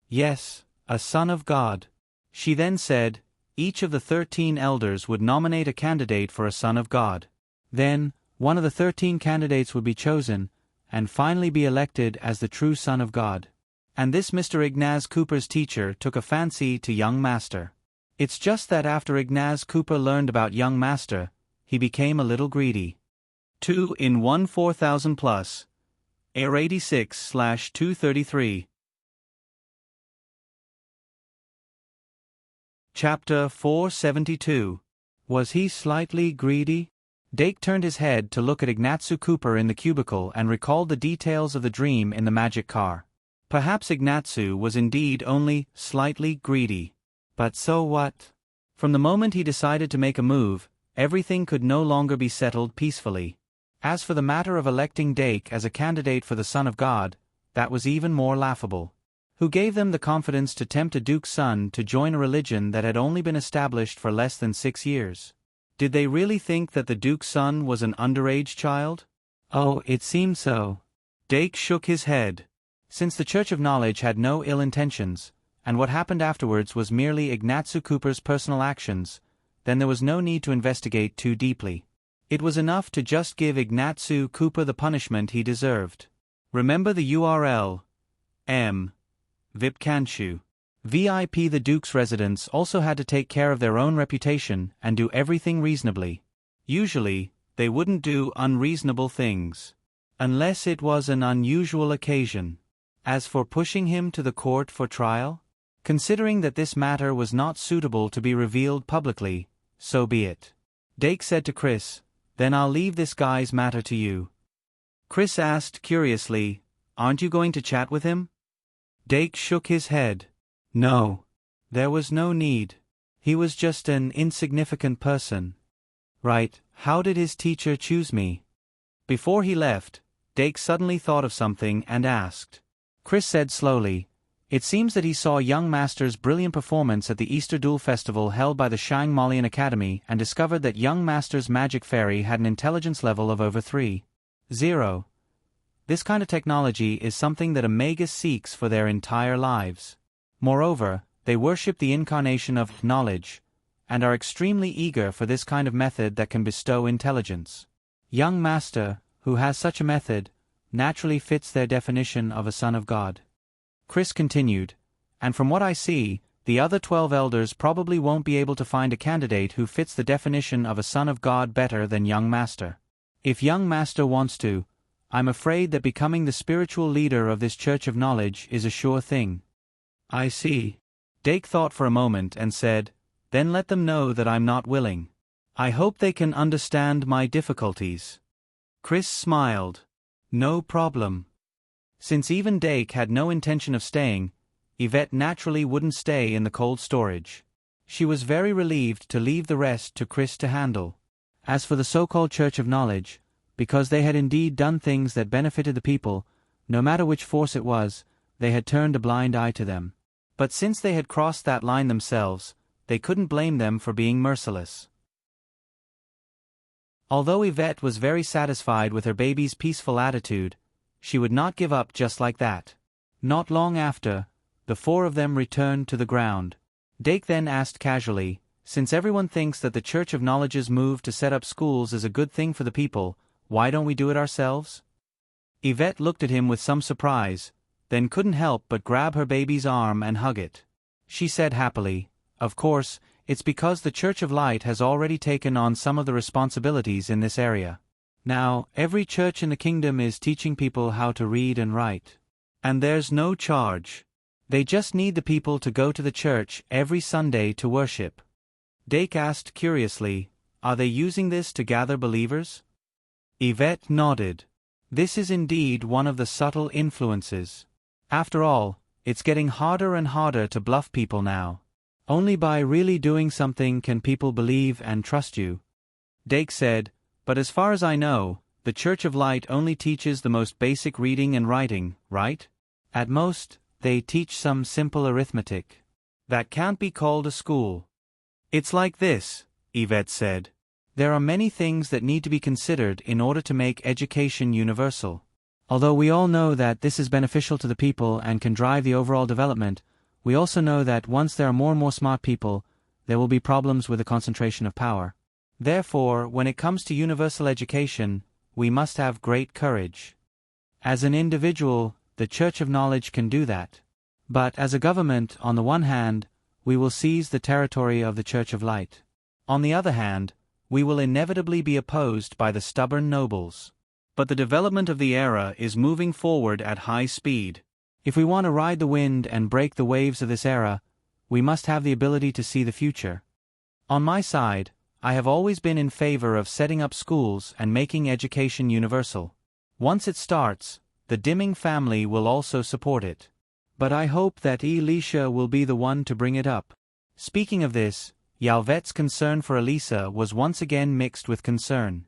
Yes, a son of God. She then said, each of the 13 elders would nominate a candidate for a son of God. Then, one of the 13 candidates would be chosen, and finally be elected as the true son of God. And this Mr. Ignaz Cooper's teacher took a fancy to young Master. It's just that after Ignaz Cooper learned about young Master, he became a little greedy. 2 in 1 4000 plus. Air 86/233. Chapter 472. Was he slightly greedy? Dake turned his head to look at Ignatzu Cooper in the cubicle and recalled the details of the dream in the magic car. Perhaps Ignatzu was indeed only slightly greedy. But so what? From the moment he decided to make a move, everything could no longer be settled peacefully. As for the matter of electing Dake as a candidate for the Son of God, that was even more laughable. Who gave them the confidence to tempt a duke's son to join a religion that had only been established for less than 6 years? Did they really think that the duke's son was an underage child? Oh, it seemed so. Dake shook his head. Since the Church of Knowledge had no ill intentions, and what happened afterwards was merely Ignatzu Cooper's personal actions, then there was no need to investigate too deeply. It was enough to just give Ignatzu Cooper the punishment he deserved. Remember the URL, M. Vipkanshu. VIP. The Duke's residents also had to take care of their own reputation and do everything reasonably. Usually, they wouldn't do unreasonable things. Unless it was an unusual occasion. As for pushing him to the court for trial? Considering that this matter was not suitable to be revealed publicly, so be it. Dake said to Chris, "Then I'll leave this guy's matter to you." Chris asked curiously, "Aren't you going to chat with him?" Dake shook his head. No. There was no need. He was just an insignificant person. Right, how did his teacher choose me? Before he left, Dake suddenly thought of something and asked. Chris said slowly, "It seems that he saw young Master's brilliant performance at the Easter Duel Festival held by the Shang Malian Academy and discovered that young Master's magic fairy had an intelligence level of over 3.0. This kind of technology is something that a magus seeks for their entire lives. Moreover, they worship the incarnation of knowledge, and are extremely eager for this kind of method that can bestow intelligence. Young Master, who has such a method, naturally fits their definition of a son of God." Chris continued, "And from what I see, the other 12 elders probably won't be able to find a candidate who fits the definition of a son of God better than young Master. If young Master wants to, I'm afraid that becoming the spiritual leader of this Church of Knowledge is a sure thing." "I see." Dake thought for a moment and said, "Then let them know that I'm not willing. I hope they can understand my difficulties." Chris smiled. "No problem." Since even Dake had no intention of staying, Yvette naturally wouldn't stay in the cold storage. She was very relieved to leave the rest to Chris to handle. As for the so-called Church of Knowledge, because they had indeed done things that benefited the people, no matter which force it was, they had turned a blind eye to them. But since they had crossed that line themselves, they couldn't blame them for being merciless. Although Yvette was very satisfied with her baby's peaceful attitude, she would not give up just like that. Not long after, the 4 of them returned to the ground. Dake then asked casually, "Since everyone thinks that the Church of Knowledge's move to set up schools is a good thing for the people, why don't we do it ourselves?" Yvette looked at him with some surprise, then couldn't help but grab her baby's arm and hug it. She said happily, "Of course, it's because the Church of Light has already taken on some of the responsibilities in this area. Now, every church in the kingdom is teaching people how to read and write. And there's no charge. They just need the people to go to the church every Sunday to worship." Dake asked curiously, "Are they using this to gather believers?" Yvette nodded. "This is indeed one of the subtle influences. After all, it's getting harder and harder to bluff people now. Only by really doing something can people believe and trust you." Dake said, "But as far as I know, the Church of Light only teaches the most basic reading and writing, right? At most, they teach some simple arithmetic. That can't be called a school." "It's like this," Yvette said. "There are many things that need to be considered in order to make education universal. Although we all know that this is beneficial to the people and can drive the overall development, we also know that once there are more and more smart people, there will be problems with the concentration of power. Therefore, when it comes to universal education, we must have great courage. As an individual, the Church of Knowledge can do that. But as a government, on the one hand, we will seize the territory of the Church of Light. On the other hand, we will inevitably be opposed by the stubborn nobles. But the development of the era is moving forward at high speed. If we want to ride the wind and break the waves of this era, we must have the ability to see the future. On my side, I have always been in favor of setting up schools and making education universal. Once it starts, the Dimming family will also support it. But I hope that Elisha will be the one to bring it up." Speaking of this, Yalvet's concern for Elisa was once again mixed with concern.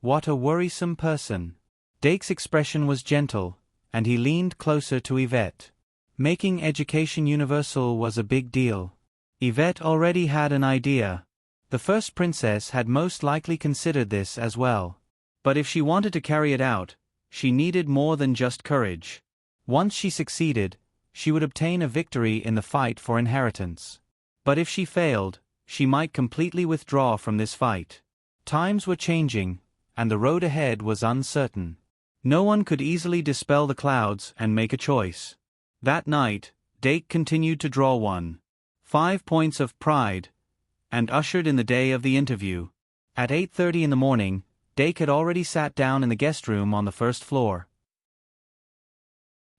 What a worrisome person. Dake's expression was gentle, and he leaned closer to Yvette. Making education universal was a big deal. Yvette already had an idea. The first princess had most likely considered this as well. But if she wanted to carry it out, she needed more than just courage. Once she succeeded, she would obtain a victory in the fight for inheritance. But if she failed, she might completely withdraw from this fight. Times were changing, and the road ahead was uncertain. No one could easily dispel the clouds and make a choice. That night, Dake continued to draw 5 points of pride, and ushered in the day of the interview. At 8:30 in the morning, Dake had already sat down in the guest room on the first floor.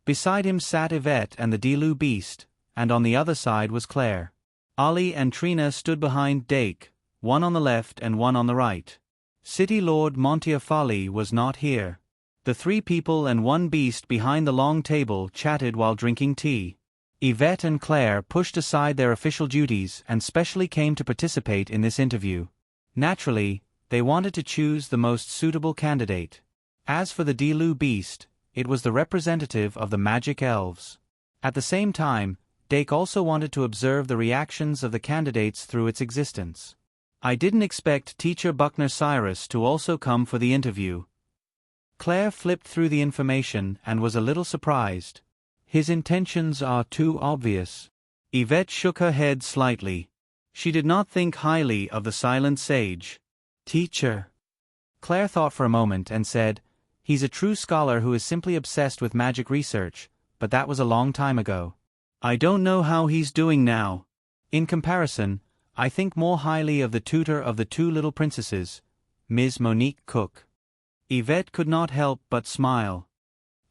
Beside him sat Yvette and the Delu beast, and on the other side was Claire. Ali and Trina stood behind Dake, one on the left and one on the right. City Lord Montefiore was not here. The 3 people and 1 beast behind the long table chatted while drinking tea. Yvette and Claire pushed aside their official duties and specially came to participate in this interview. Naturally, they wanted to choose the most suitable candidate. As for the Delu beast, it was the representative of the magic elves. At the same time, Dake also wanted to observe the reactions of the candidates through its existence. I didn't expect Teacher Buckner Cyrus to also come for the interview. Claire flipped through the information and was a little surprised. His intentions are too obvious. Yvette shook her head slightly. She did not think highly of the silent sage. Teacher. Claire thought for a moment and said, "He's a true scholar who is simply obsessed with magic research, but that was a long time ago. I don't know how he's doing now. In comparison, I think more highly of the tutor of the 2 little princesses, Ms. Monique Cook." Yvette could not help but smile.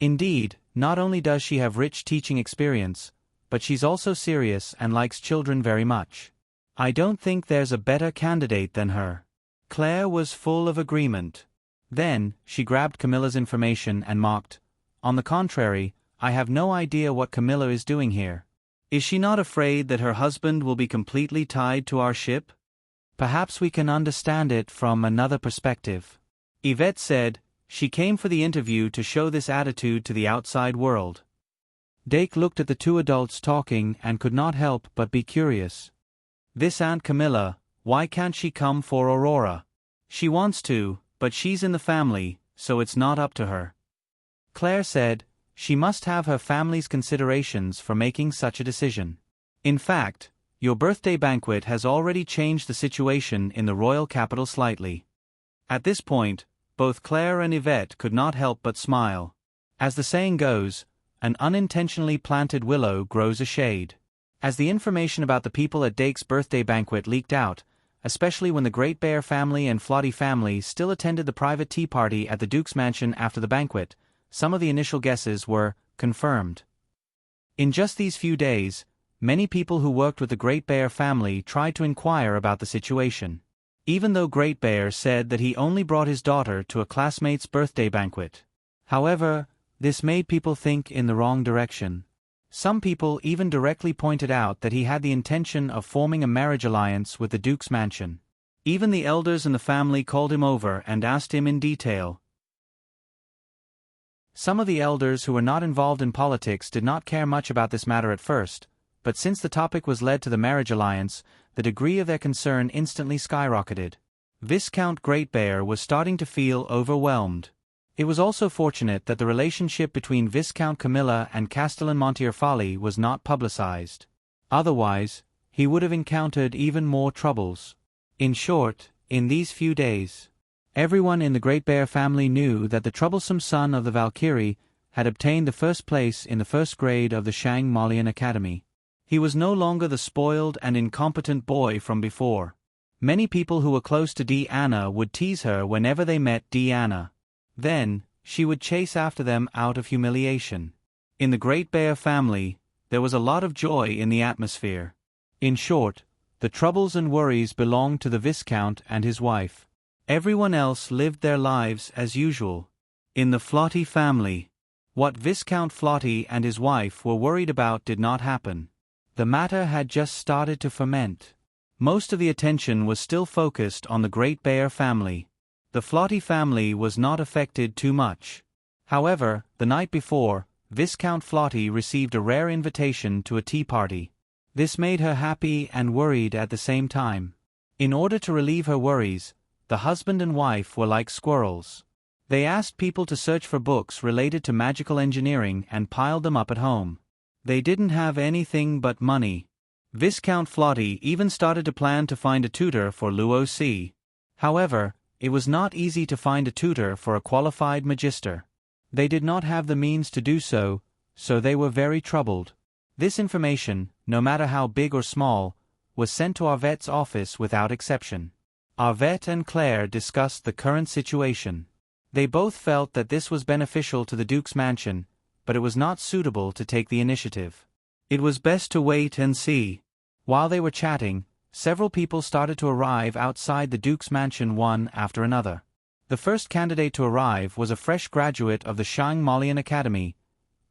Indeed, not only does she have rich teaching experience, but she's also serious and likes children very much. I don't think there's a better candidate than her. Claire was full of agreement. Then, she grabbed Camilla's information and mocked, "On the contrary, I have no idea what Camilla is doing here. Is she not afraid that her husband will be completely tied to our ship? Perhaps we can understand it from another perspective." Yvette said, she came for the interview to show this attitude to the outside world. Dake looked at the 2 adults talking and could not help but be curious. This Aunt Camilla, why can't she come for Aurora? She wants to, but she's in the family, so it's not up to her. Claire said, she must have her family's considerations for making such a decision. In fact, your birthday banquet has already changed the situation in the royal capital slightly. At this point, both Claire and Yvette could not help but smile. As the saying goes, an unintentionally planted willow grows a shade. As the information about the people at Dake's birthday banquet leaked out, especially when the Great Bear family and Flotty family still attended the private tea party at the Duke's mansion after the banquet, some of the initial guesses were confirmed. In just these few days, many people who worked with the Great Bear family tried to inquire about the situation. Even though Great Bear said that he only brought his daughter to a classmate's birthday banquet. However, this made people think in the wrong direction. Some people even directly pointed out that he had the intention of forming a marriage alliance with the Duke's mansion. Even the elders in the family called him over and asked him in detail. Some of the elders who were not involved in politics did not care much about this matter at first, but since the topic was led to the marriage alliance, the degree of their concern instantly skyrocketed. Viscount Great Bear was starting to feel overwhelmed. It was also fortunate that the relationship between Viscount Camilla and Castellan Montefiore was not publicized. Otherwise, he would have encountered even more troubles. In short, in these few days, everyone in the Great Bear family knew that the troublesome son of the Valkyrie had obtained the first place in the first grade of the Shang Malian Academy. He was no longer the spoiled and incompetent boy from before. Many people who were close to Deanna would tease her whenever they met Deanna. Then, she would chase after them out of humiliation. In the Great Bear family, there was a lot of joy in the atmosphere. In short, the troubles and worries belonged to the Viscount and his wife. Everyone else lived their lives as usual. In the Flotty family, what Viscount Flotty and his wife were worried about did not happen. The matter had just started to ferment. Most of the attention was still focused on the Great Bear family. The Flotty family was not affected too much. However, the night before, Viscount Flotty received a rare invitation to a tea party. This made her happy and worried at the same time. In order to relieve her worries, the husband and wife were like squirrels. They asked people to search for books related to magical engineering and piled them up at home. They didn't have anything but money. Viscount Flotty even started to plan to find a tutor for Luo C. However, it was not easy to find a tutor for a qualified magister. They did not have the means to do so, so they were very troubled. This information, no matter how big or small, was sent to Arvette's office without exception. Arvette and Claire discussed the current situation. They both felt that this was beneficial to the Duke's mansion, but it was not suitable to take the initiative. It was best to wait and see. While they were chatting, several people started to arrive outside the Duke's mansion one after another. The first candidate to arrive was a fresh graduate of the Shangmalian Academy,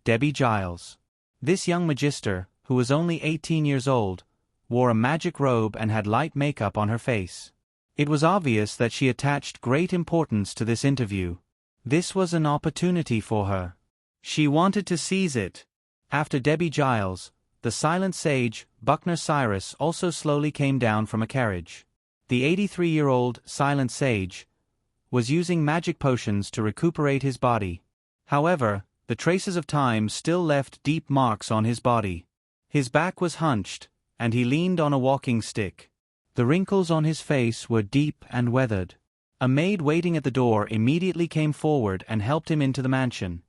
Debbie Giles. This young magister, who was only 18 years old, wore a magic robe and had light makeup on her face. It was obvious that she attached great importance to this interview. This was an opportunity for her. She wanted to seize it. After Debbie Giles, the silent sage, Buckner Cyrus, also slowly came down from a carriage. The 83-year-old silent sage was using magic potions to recuperate his body. However, the traces of time still left deep marks on his body. His back was hunched, and he leaned on a walking stick. The wrinkles on his face were deep and weathered. A maid waiting at the door immediately came forward and helped him into the mansion.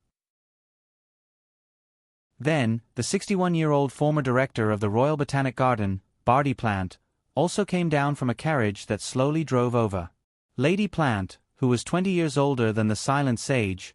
Then, the 61-year-old former director of the Royal Botanic Garden, Barty Plant, also came down from a carriage that slowly drove over. Lady Plant, who was 20 years older than the silent sage,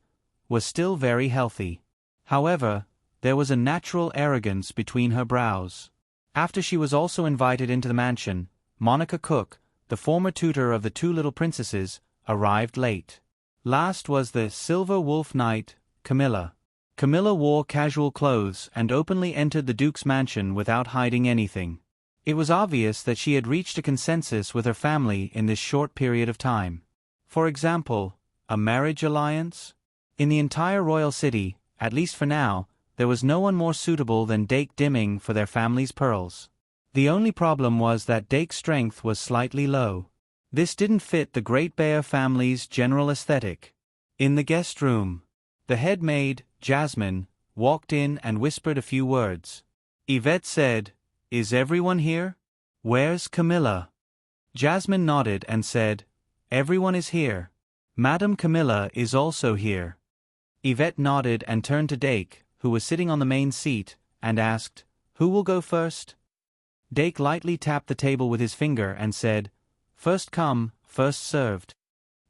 was still very healthy. However, there was a natural arrogance between her brows. After she was also invited into the mansion, Monica Cook, the former tutor of the two little princesses, arrived late. Last was the Silver Wolf Knight, Camilla. Camilla wore casual clothes and openly entered the Duke's mansion without hiding anything. It was obvious that she had reached a consensus with her family in this short period of time. For example, a marriage alliance? In the entire royal city, at least for now, there was no one more suitable than Dake Dimming for their family's pearls. The only problem was that Dake's strength was slightly low. This didn't fit the Great Bear family's general aesthetic. In the guest room, the head maid, Jasmine, walked in and whispered a few words. Yvette said, "Is everyone here? Where's Camilla?" Jasmine nodded and said, "Everyone is here. Madame Camilla is also here." Yvette nodded and turned to Dake, who was sitting on the main seat, and asked, "Who will go first?" Dake lightly tapped the table with his finger and said, "First come, first served."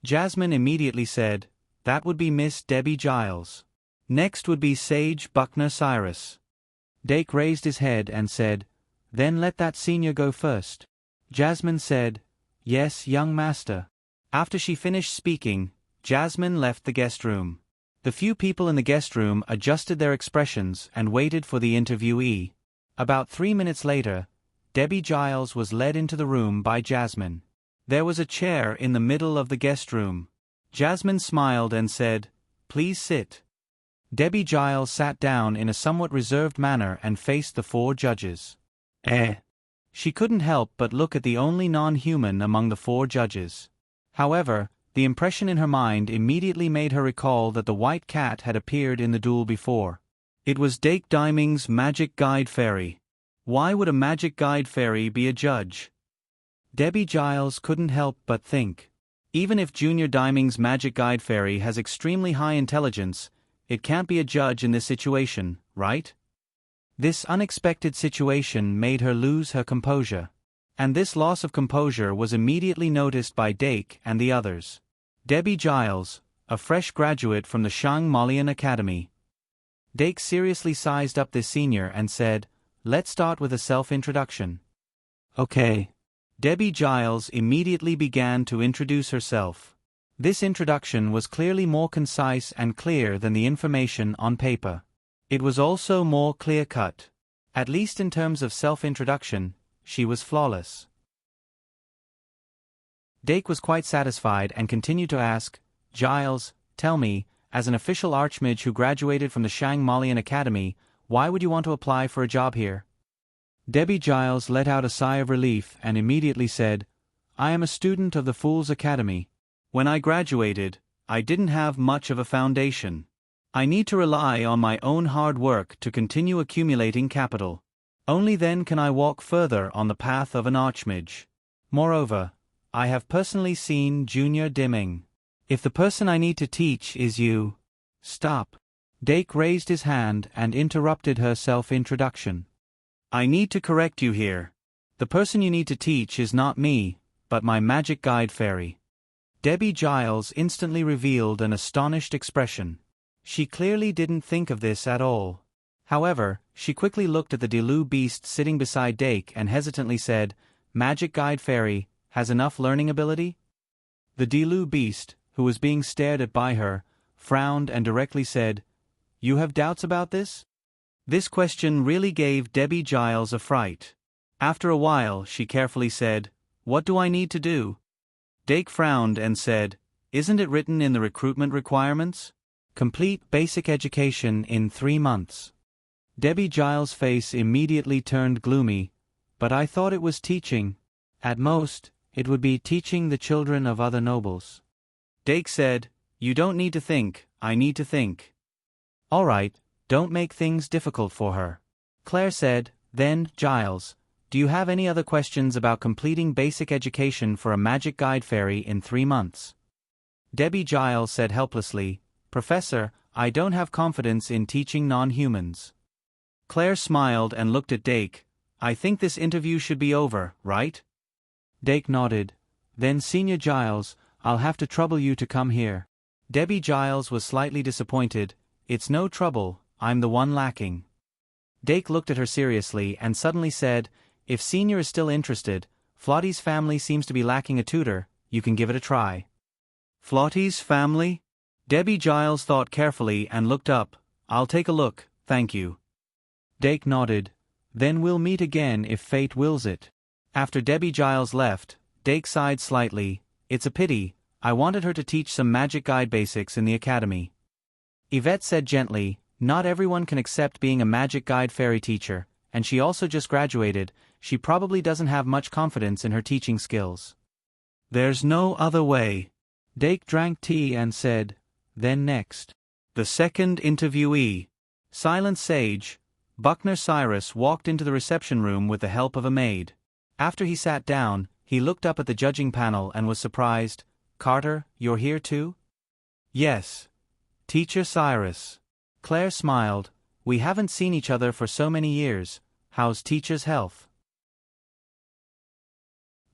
Jasmine immediately said, "That would be Miss Debbie Giles. Next would be Sage Buckner Cyrus." Dake raised his head and said, "Then let that senior go first." Jasmine said, "Yes, young master." After she finished speaking, Jasmine left the guest room. The few people in the guest room adjusted their expressions and waited for the interviewee. About 3 minutes later, Debbie Giles was led into the room by Jasmine. There was a chair in the middle of the guest room. Jasmine smiled and said, "Please sit." Debbie Giles sat down in a somewhat reserved manner and faced the 4 judges. She couldn't help but look at the only non-human among the 4 judges. However, the impression in her mind immediately made her recall that the white cat had appeared in the duel before. It was Dake Diming's magic guide fairy. Why would a magic guide fairy be a judge? Debbie Giles couldn't help but think. Even if Junior Diming's magic guide fairy has extremely high intelligence, it can't be a judge in this situation, right? This unexpected situation made her lose her composure. And this loss of composure was immediately noticed by Dake and the others. Debbie Giles, a fresh graduate from the Shangmalian Academy. Dake seriously sized up this senior and said, "Let's start with a self-introduction." "Okay." Debbie Giles immediately began to introduce herself. This introduction was clearly more concise and clear than the information on paper. It was also more clear-cut. At least in terms of self-introduction, she was flawless. Dake was quite satisfied and continued to ask, "Giles, tell me, as an official archmage who graduated from the Shangmalian Academy, why would you want to apply for a job here?" Debbie Giles let out a sigh of relief and immediately said, "I am a student of the Fool's Academy. When I graduated, I didn't have much of a foundation. I need to rely on my own hard work to continue accumulating capital. Only then can I walk further on the path of an archmage. Moreover, I have personally seen Junior Dimming. If the person I need to teach is you..." "Stop." Dake raised his hand and interrupted her self-introduction. I need to correct you here. The person you need to teach is not me, but my magic guide fairy. Debbie Giles instantly revealed an astonished expression. She clearly didn't think of this at all. However, she quickly looked at the Delu beast sitting beside Dake and hesitantly said, Magic guide fairy, has enough learning ability? The Delu beast, who was being stared at by her, frowned and directly said, You have doubts about this? This question really gave Debbie Giles a fright. After a while, she carefully said, What do I need to do? Dake frowned and said, Isn't it written in the recruitment requirements? Complete basic education in 3 months. Debbie Giles' face immediately turned gloomy, but I thought it was teaching. At most, it would be teaching the children of other nobles. Dake said, You don't need to think, I need to think. All right, don't make things difficult for her. Claire said, Then, Giles, do you have any other questions about completing basic education for a magic guide fairy in 3 months? Debbie Giles said helplessly, Professor, I don't have confidence in teaching non-humans. Claire smiled and looked at Dake. I think this interview should be over, right? Dake nodded. Then Senior Giles, I'll have to trouble you to come here. Debbie Giles was slightly disappointed. It's no trouble, I'm the one lacking. Dake looked at her seriously and suddenly said, If Senior is still interested, Flottie's family seems to be lacking a tutor, you can give it a try. Flottie's family? Debbie Giles thought carefully and looked up. I'll take a look, thank you. Dake nodded. Then we'll meet again if fate wills it. After Debbie Giles left, Dake sighed slightly. It's a pity, I wanted her to teach some magic guide basics in the academy. Yvette said gently, Not everyone can accept being a magic guide fairy teacher, and she also just graduated, she probably doesn't have much confidence in her teaching skills. There's no other way. Dake drank tea and said, Then next. The second interviewee. Silent Sage, Buckner Cyrus walked into the reception room with the help of a maid. After he sat down, he looked up at the judging panel and was surprised. Carter, you're here too? Yes. Teacher Cyrus. Claire smiled. We haven't seen each other for so many years. How's teacher's health?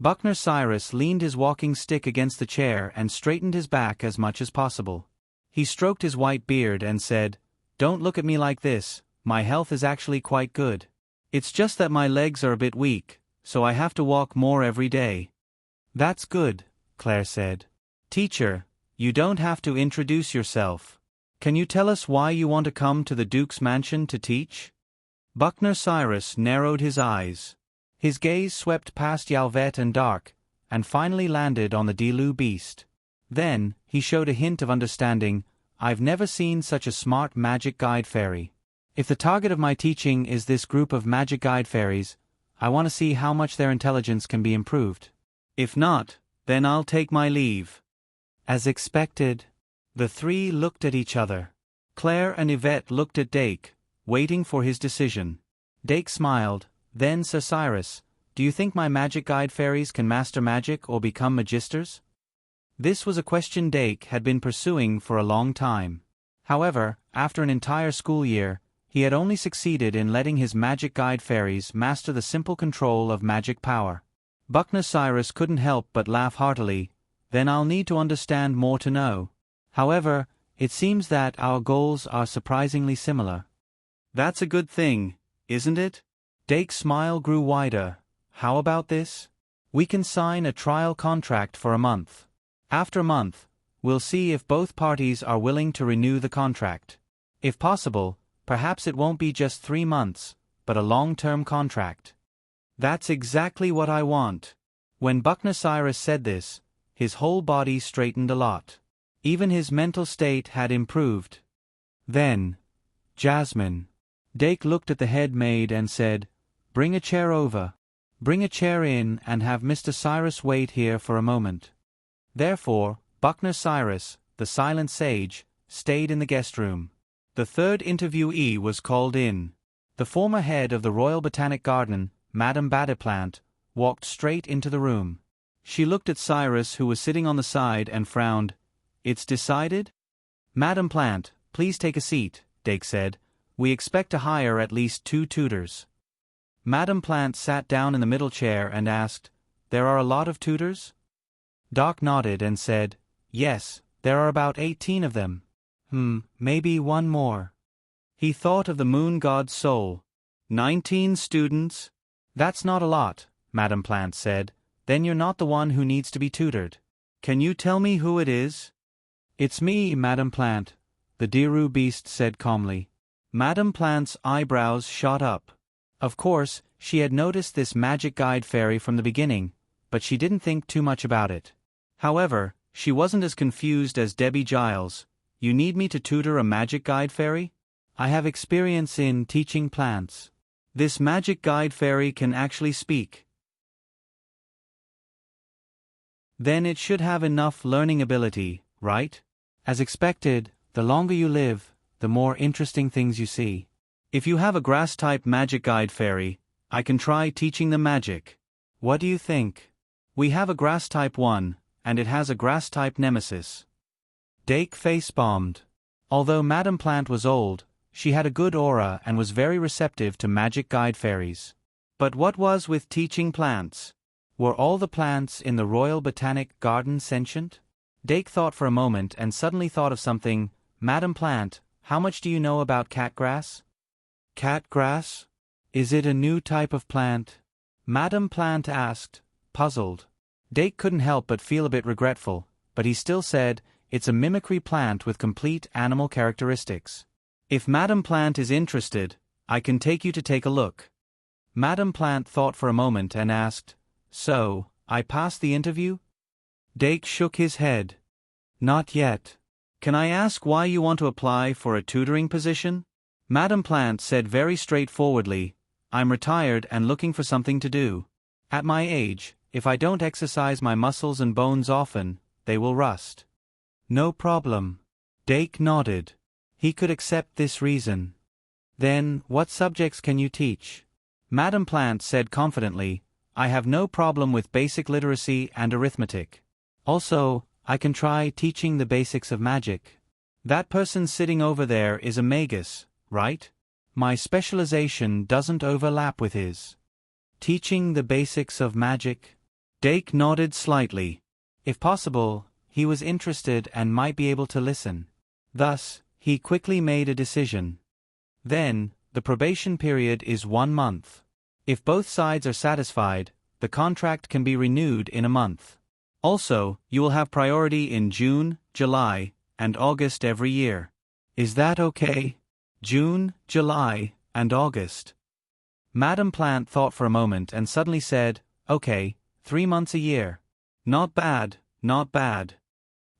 Buckner Cyrus leaned his walking stick against the chair and straightened his back as much as possible. He stroked his white beard and said, Don't look at me like this, my health is actually quite good. It's just that my legs are a bit weak, so I have to walk more every day. That's good, Claire said. Teacher, you don't have to introduce yourself. Can you tell us why you want to come to the Duke's mansion to teach? Buckner Cyrus narrowed his eyes. His gaze swept past Yalvet and Dark, and finally landed on the Delu beast. Then, he showed a hint of understanding. I've never seen such a smart magic guide fairy. If the target of my teaching is this group of magic guide fairies, I want to see how much their intelligence can be improved. If not, then I'll take my leave. As expected, the three looked at each other. Claire and Yvette looked at Dake, waiting for his decision. Dake smiled. Then, Sir Cyrus, do you think my magic guide fairies can master magic or become magisters? This was a question Dake had been pursuing for a long time. However, after an entire school year, he had only succeeded in letting his magic guide fairies master the simple control of magic power. Buckner Cyrus couldn't help but laugh heartily. Then I'll need to understand more to know. However, it seems that our goals are surprisingly similar. That's a good thing, isn't it? Dake's smile grew wider. How about this? We can sign a trial contract for a month. After a month, we'll see if both parties are willing to renew the contract. If possible, perhaps it won't be just 3 months, but a long-term contract. That's exactly what I want. When Buckner Cyrus said this, his whole body straightened a lot. Even his mental state had improved. Then, Jasmine. Dake looked at the head maid and said, Bring a chair over. Bring a chair in and have Mr. Cyrus wait here for a moment. Therefore, Buckner Cyrus, the silent sage, stayed in the guest room. The third interviewee was called in. The former head of the Royal Botanic Garden, Madame Badiplant, walked straight into the room. She looked at Cyrus, who was sitting on the side, and frowned. It's decided? Madame Plant, please take a seat. Dake said. "We expect to hire at least 2 tutors." Madame Plant sat down in the middle chair and asked, "There are a lot of tutors?" Doc nodded and said, "Yes, there are about 18 of them. Maybe one more." He thought of the moon god's soul. 19 students? "That's not a lot," Madame Plant said. "Then you're not the one who needs to be tutored. Can you tell me who it is?" "It's me, Madame Plant," the Diru beast said calmly. Madame Plant's eyebrows shot up. Of course, she had noticed this magic guide fairy from the beginning, but she didn't think too much about it. However, she wasn't as confused as Debbie Giles. "You need me to tutor a magic guide fairy? I have experience in teaching plants. This magic guide fairy can actually speak. Then it should have enough learning ability, right? As expected, the longer you live, the more interesting things you see. If you have a grass-type magic guide fairy, I can try teaching them magic. What do you think? We have a grass-type one, and it has a grass-type nemesis." Dake face-bombed. Although Madame Plant was old, she had a good aura and was very receptive to magic guide fairies. But what was with teaching plants? Were all the plants in the Royal Botanic Garden sentient? Dake thought for a moment and suddenly thought of something. "Madame Plant, how much do you know about catgrass?" "Catgrass? Is it a new type of plant?" Madame Plant asked, puzzled. Dake couldn't help but feel a bit regretful, but he still said, "It's a mimicry plant with complete animal characteristics. If Madame Plant is interested, I can take you to take a look." Madame Plant thought for a moment and asked, "So, I passed the interview?" Dake shook his head. "Not yet. Can I ask why you want to apply for a tutoring position?" Madame Plant said very straightforwardly, "I'm retired and looking for something to do. At my age, if I don't exercise my muscles and bones often, they will rust." "No problem." Dake nodded. He could accept this reason. "Then, what subjects can you teach?" Madame Plant said confidently, "I have no problem with basic literacy and arithmetic. Also, I can try teaching the basics of magic." "That person sitting over there is a magus, right? My specialization doesn't overlap with his." "Teaching the basics of magic?" Dake nodded slightly. If possible, he was interested and might be able to listen. Thus, he quickly made a decision. "Then, the probation period is 1 month. If both sides are satisfied, the contract can be renewed in a month. Also, you will have priority in June, July, and August every year. Is that okay?" June, July, and August. Madame Plant thought for a moment and suddenly said, "Okay, 3 months a year. Not bad, not bad.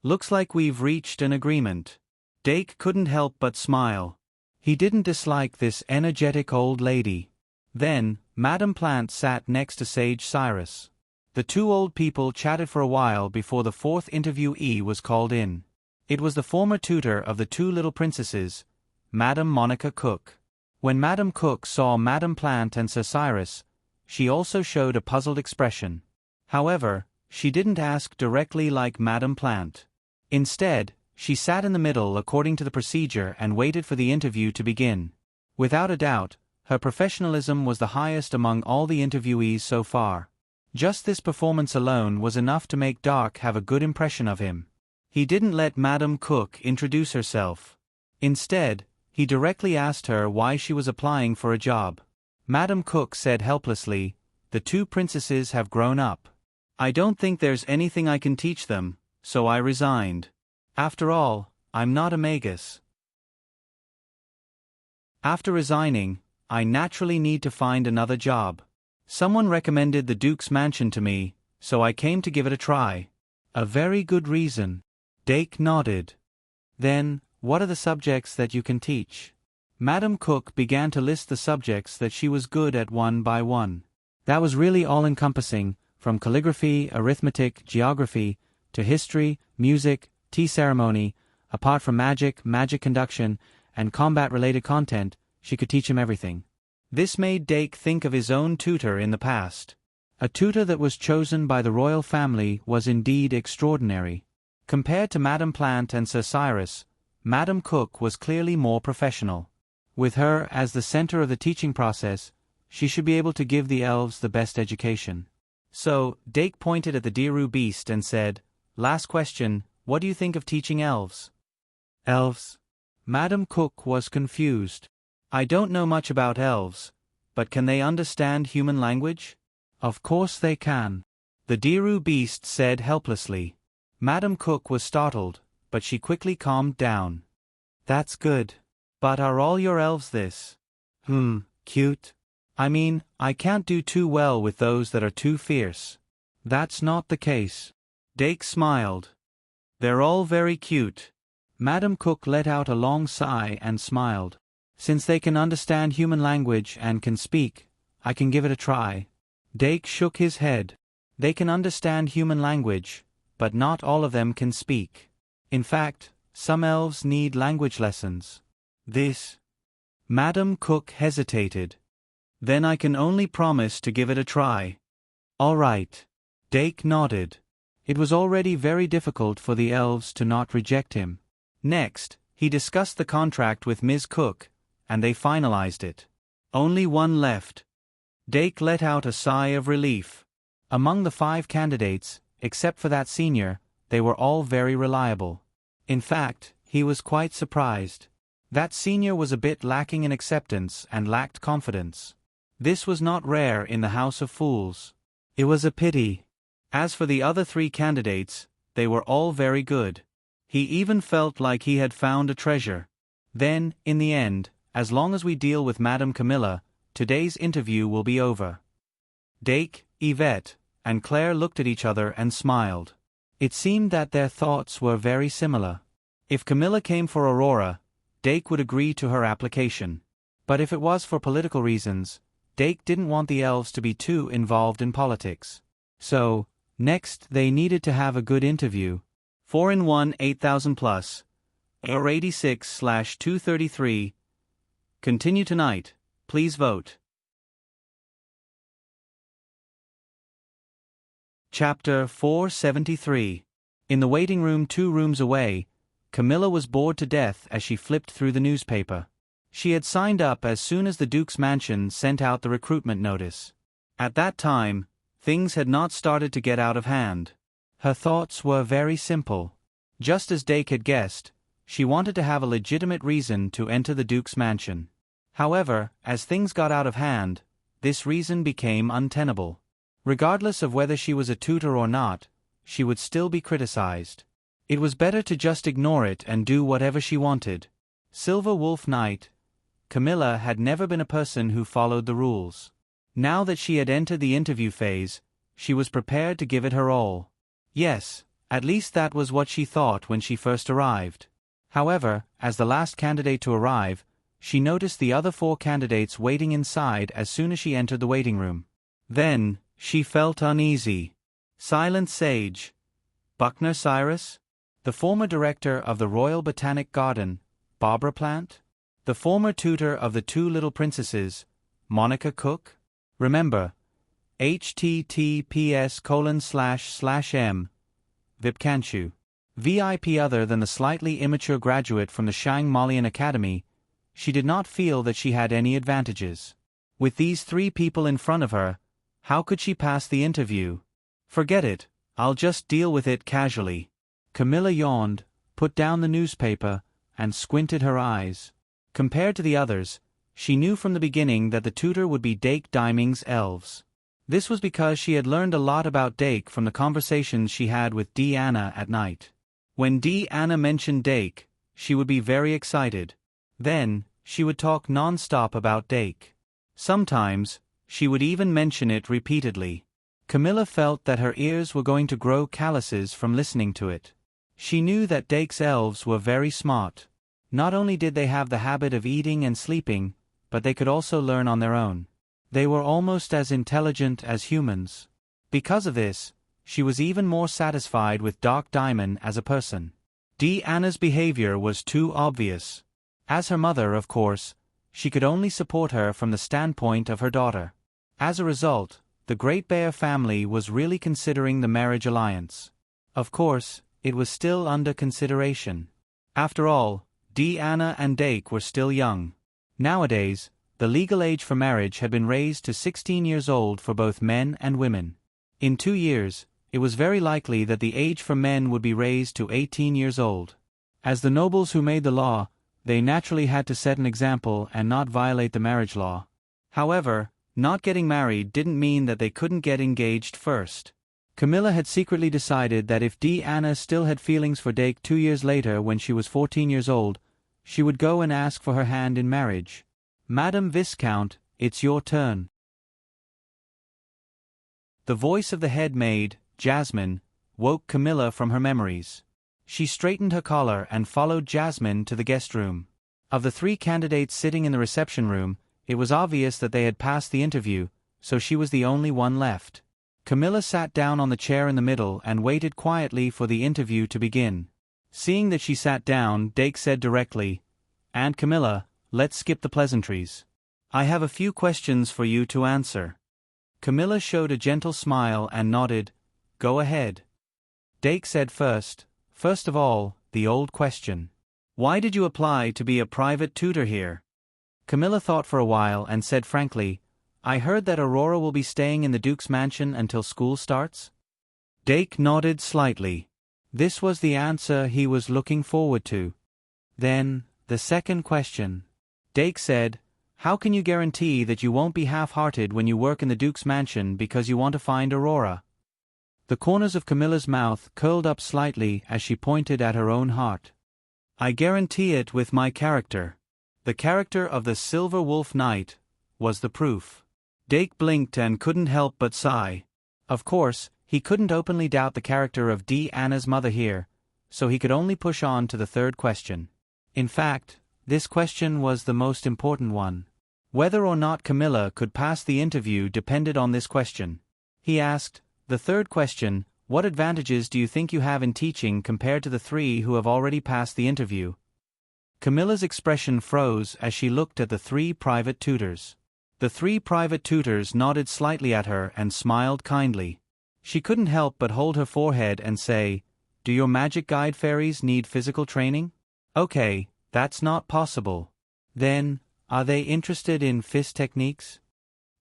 Looks like we've reached an agreement." Dake couldn't help but smile. He didn't dislike this energetic old lady. Then, Madame Plant sat next to Sage Cyrus. The 2 old people chatted for a while before the 4th interviewee was called in. It was the former tutor of the 2 little princesses, Madame Monica Cook. When Madame Cook saw Madame Plant and Sir Cyrus, she also showed a puzzled expression. However, she didn't ask directly like Madame Plant. Instead, she sat in the middle according to the procedure and waited for the interview to begin. Without a doubt, her professionalism was the highest among all the interviewees so far. Just this performance alone was enough to make Dark have a good impression of him. He didn't let Madame Cook introduce herself. Instead, he directly asked her why she was applying for a job. Madame Cook said helplessly, "The 2 princesses have grown up. I don't think there's anything I can teach them, so I resigned. After all, I'm not a magus. After resigning, I naturally need to find another job. Someone recommended the Duke's mansion to me, so I came to give it a try." "A very good reason." Dake nodded. "Then, what are the subjects that you can teach?" Madame Cook began to list the subjects that she was good at one by one. That was really all-encompassing, from calligraphy, arithmetic, geography, to history, music, tea ceremony. Apart from magic, magic conduction, and combat-related content, she could teach him everything. This made Dake think of his own tutor in the past. A tutor that was chosen by the royal family was indeed extraordinary. Compared to Madame Plant and Sir Cyrus, Madam Cook was clearly more professional. With her as the center of the teaching process, she should be able to give the elves the best education. So, Dake pointed at the Diru beast and said, "Last question, what do you think of teaching elves?" Elves? Madam Cook was confused. "I don't know much about elves, but can they understand human language?" "Of course they can," the Diru beast said helplessly. Madam Cook was startled, but she quickly calmed down. "That's good. But are all your elves this? Cute? I mean, I can't do too well with those that are too fierce." "That's not the case." Dake smiled. "They're all very cute." Madam Cook let out a long sigh and smiled. "Since they can understand human language and can speak, I can give it a try." Dake shook his head. "They can understand human language, but not all of them can speak. In fact, some elves need language lessons." "This?" Madam Cook hesitated. "Then I can only promise to give it a try." "All right." Dake nodded. It was already very difficult for the elves to not reject him. Next, he discussed the contract with Ms. Cook, and they finalized it. Only one left. Dake let out a sigh of relief. Among the 5 candidates, except for that senior, they were all very reliable. In fact, he was quite surprised. That senior was a bit lacking in acceptance and lacked confidence. This was not rare in the House of Fools. It was a pity. As for the other 3 candidates, they were all very good. He even felt like he had found a treasure. Then, in the end, as long as we deal with Madame Camilla, today's interview will be over. Dake, Yvette, and Claire looked at each other and smiled. It seemed that their thoughts were very similar. If Camilla came for Aurora, Dake would agree to her application. But if it was for political reasons, Dake didn't want the elves to be too involved in politics. So, next they needed to have a good interview. 4-in-1 8000 plus. Or 86/233. Continue tonight. Please vote. Chapter 473. In the waiting room 2 rooms away, Camilla was bored to death as she flipped through the newspaper. She had signed up as soon as the Duke's mansion sent out the recruitment notice. At that time, things had not started to get out of hand. Her thoughts were very simple. Just as Dake had guessed, she wanted to have a legitimate reason to enter the Duke's mansion. However, as things got out of hand, this reason became untenable. Regardless of whether she was a tutor or not, she would still be criticized. It was better to just ignore it and do whatever she wanted. Silver Wolf Knight. Camilla had never been a person who followed the rules. Now that she had entered the interview phase, she was prepared to give it her all. Yes, at least that was what she thought when she first arrived. However, as the last candidate to arrive, she noticed the other 4 candidates waiting inside as soon as she entered the waiting room. Then, she felt uneasy. Silent Sage. Buckner Cyrus? The former director of the Royal Botanic Garden, Barbara Plant? The former tutor of the 2 little princesses, Monica Cook? Remember, https://m. Vipkanchu. VIP. Other than the slightly immature graduate from the Shang Malian Academy, she did not feel that she had any advantages. With these 3 people in front of her, how could she pass the interview? Forget it, I'll just deal with it casually. Camilla yawned, put down the newspaper, and squinted her eyes. Compared to the others, she knew from the beginning that the tutor would be Dake Diming's elves. This was because she had learned a lot about Dake from the conversations she had with Deanna at night. When Deanna mentioned Dake, she would be very excited. Then, she would talk non-stop about Dake. Sometimes, she would even mention it repeatedly. Camilla felt that her ears were going to grow calluses from listening to it. She knew that Dake's elves were very smart. Not only did they have the habit of eating and sleeping, but they could also learn on their own. They were almost as intelligent as humans. Because of this, she was even more satisfied with Dark Diamond as a person. Deanna's behavior was too obvious. As her mother, of course, she could only support her from the standpoint of her daughter. As a result, the Great Bear family was really considering the marriage alliance. Of course, it was still under consideration. After all, Deanna and Dake were still young. Nowadays, the legal age for marriage had been raised to 16 years old for both men and women. In 2 years, it was very likely that the age for men would be raised to 18 years old. As the nobles who made the law, they naturally had to set an example and not violate the marriage law. However, not getting married didn't mean that they couldn't get engaged first. Camilla had secretly decided that if Deanna still had feelings for Dake 2 years later when she was 14 years old, she would go and ask for her hand in marriage. "Madam Viscount, it's your turn." The voice of the head maid, Jasmine, woke Camilla from her memories. She straightened her collar and followed Jasmine to the guest room. Of the 3 candidates sitting in the reception room, it was obvious that they had passed the interview, so she was the only one left. Camilla sat down on the chair in the middle and waited quietly for the interview to begin. Seeing that she sat down, Dake said directly, "Aunt Camilla, let's skip the pleasantries. I have a few questions for you to answer." Camilla showed a gentle smile and nodded. "Go ahead." Dake said first of all, the old question. "Why did you apply to be a private tutor here?" Camilla thought for a while and said frankly, "I heard that Aurora will be staying in the Duke's mansion until school starts." Dake nodded slightly. This was the answer he was looking forward to. Then, the second question. Dake said, "How can you guarantee that you won't be half-hearted when you work in the Duke's mansion because you want to find Aurora?" The corners of Camilla's mouth curled up slightly as she pointed at her own heart. "I guarantee it with my character." The character of the Silver Wolf Knight was the proof. Dake blinked and couldn't help but sigh. Of course, he couldn't openly doubt the character of Deanna's mother here, so he could only push on to the third question. In fact, this question was the most important one. Whether or not Camilla could pass the interview depended on this question. He asked, "The third question, what advantages do you think you have in teaching compared to the 3 who have already passed the interview?" Camilla's expression froze as she looked at the 3 private tutors. The 3 private tutors nodded slightly at her and smiled kindly. She couldn't help but hold her forehead and say, "Do your magic guide fairies need physical training?" "Okay, that's not possible." "Then, are they interested in fist techniques?"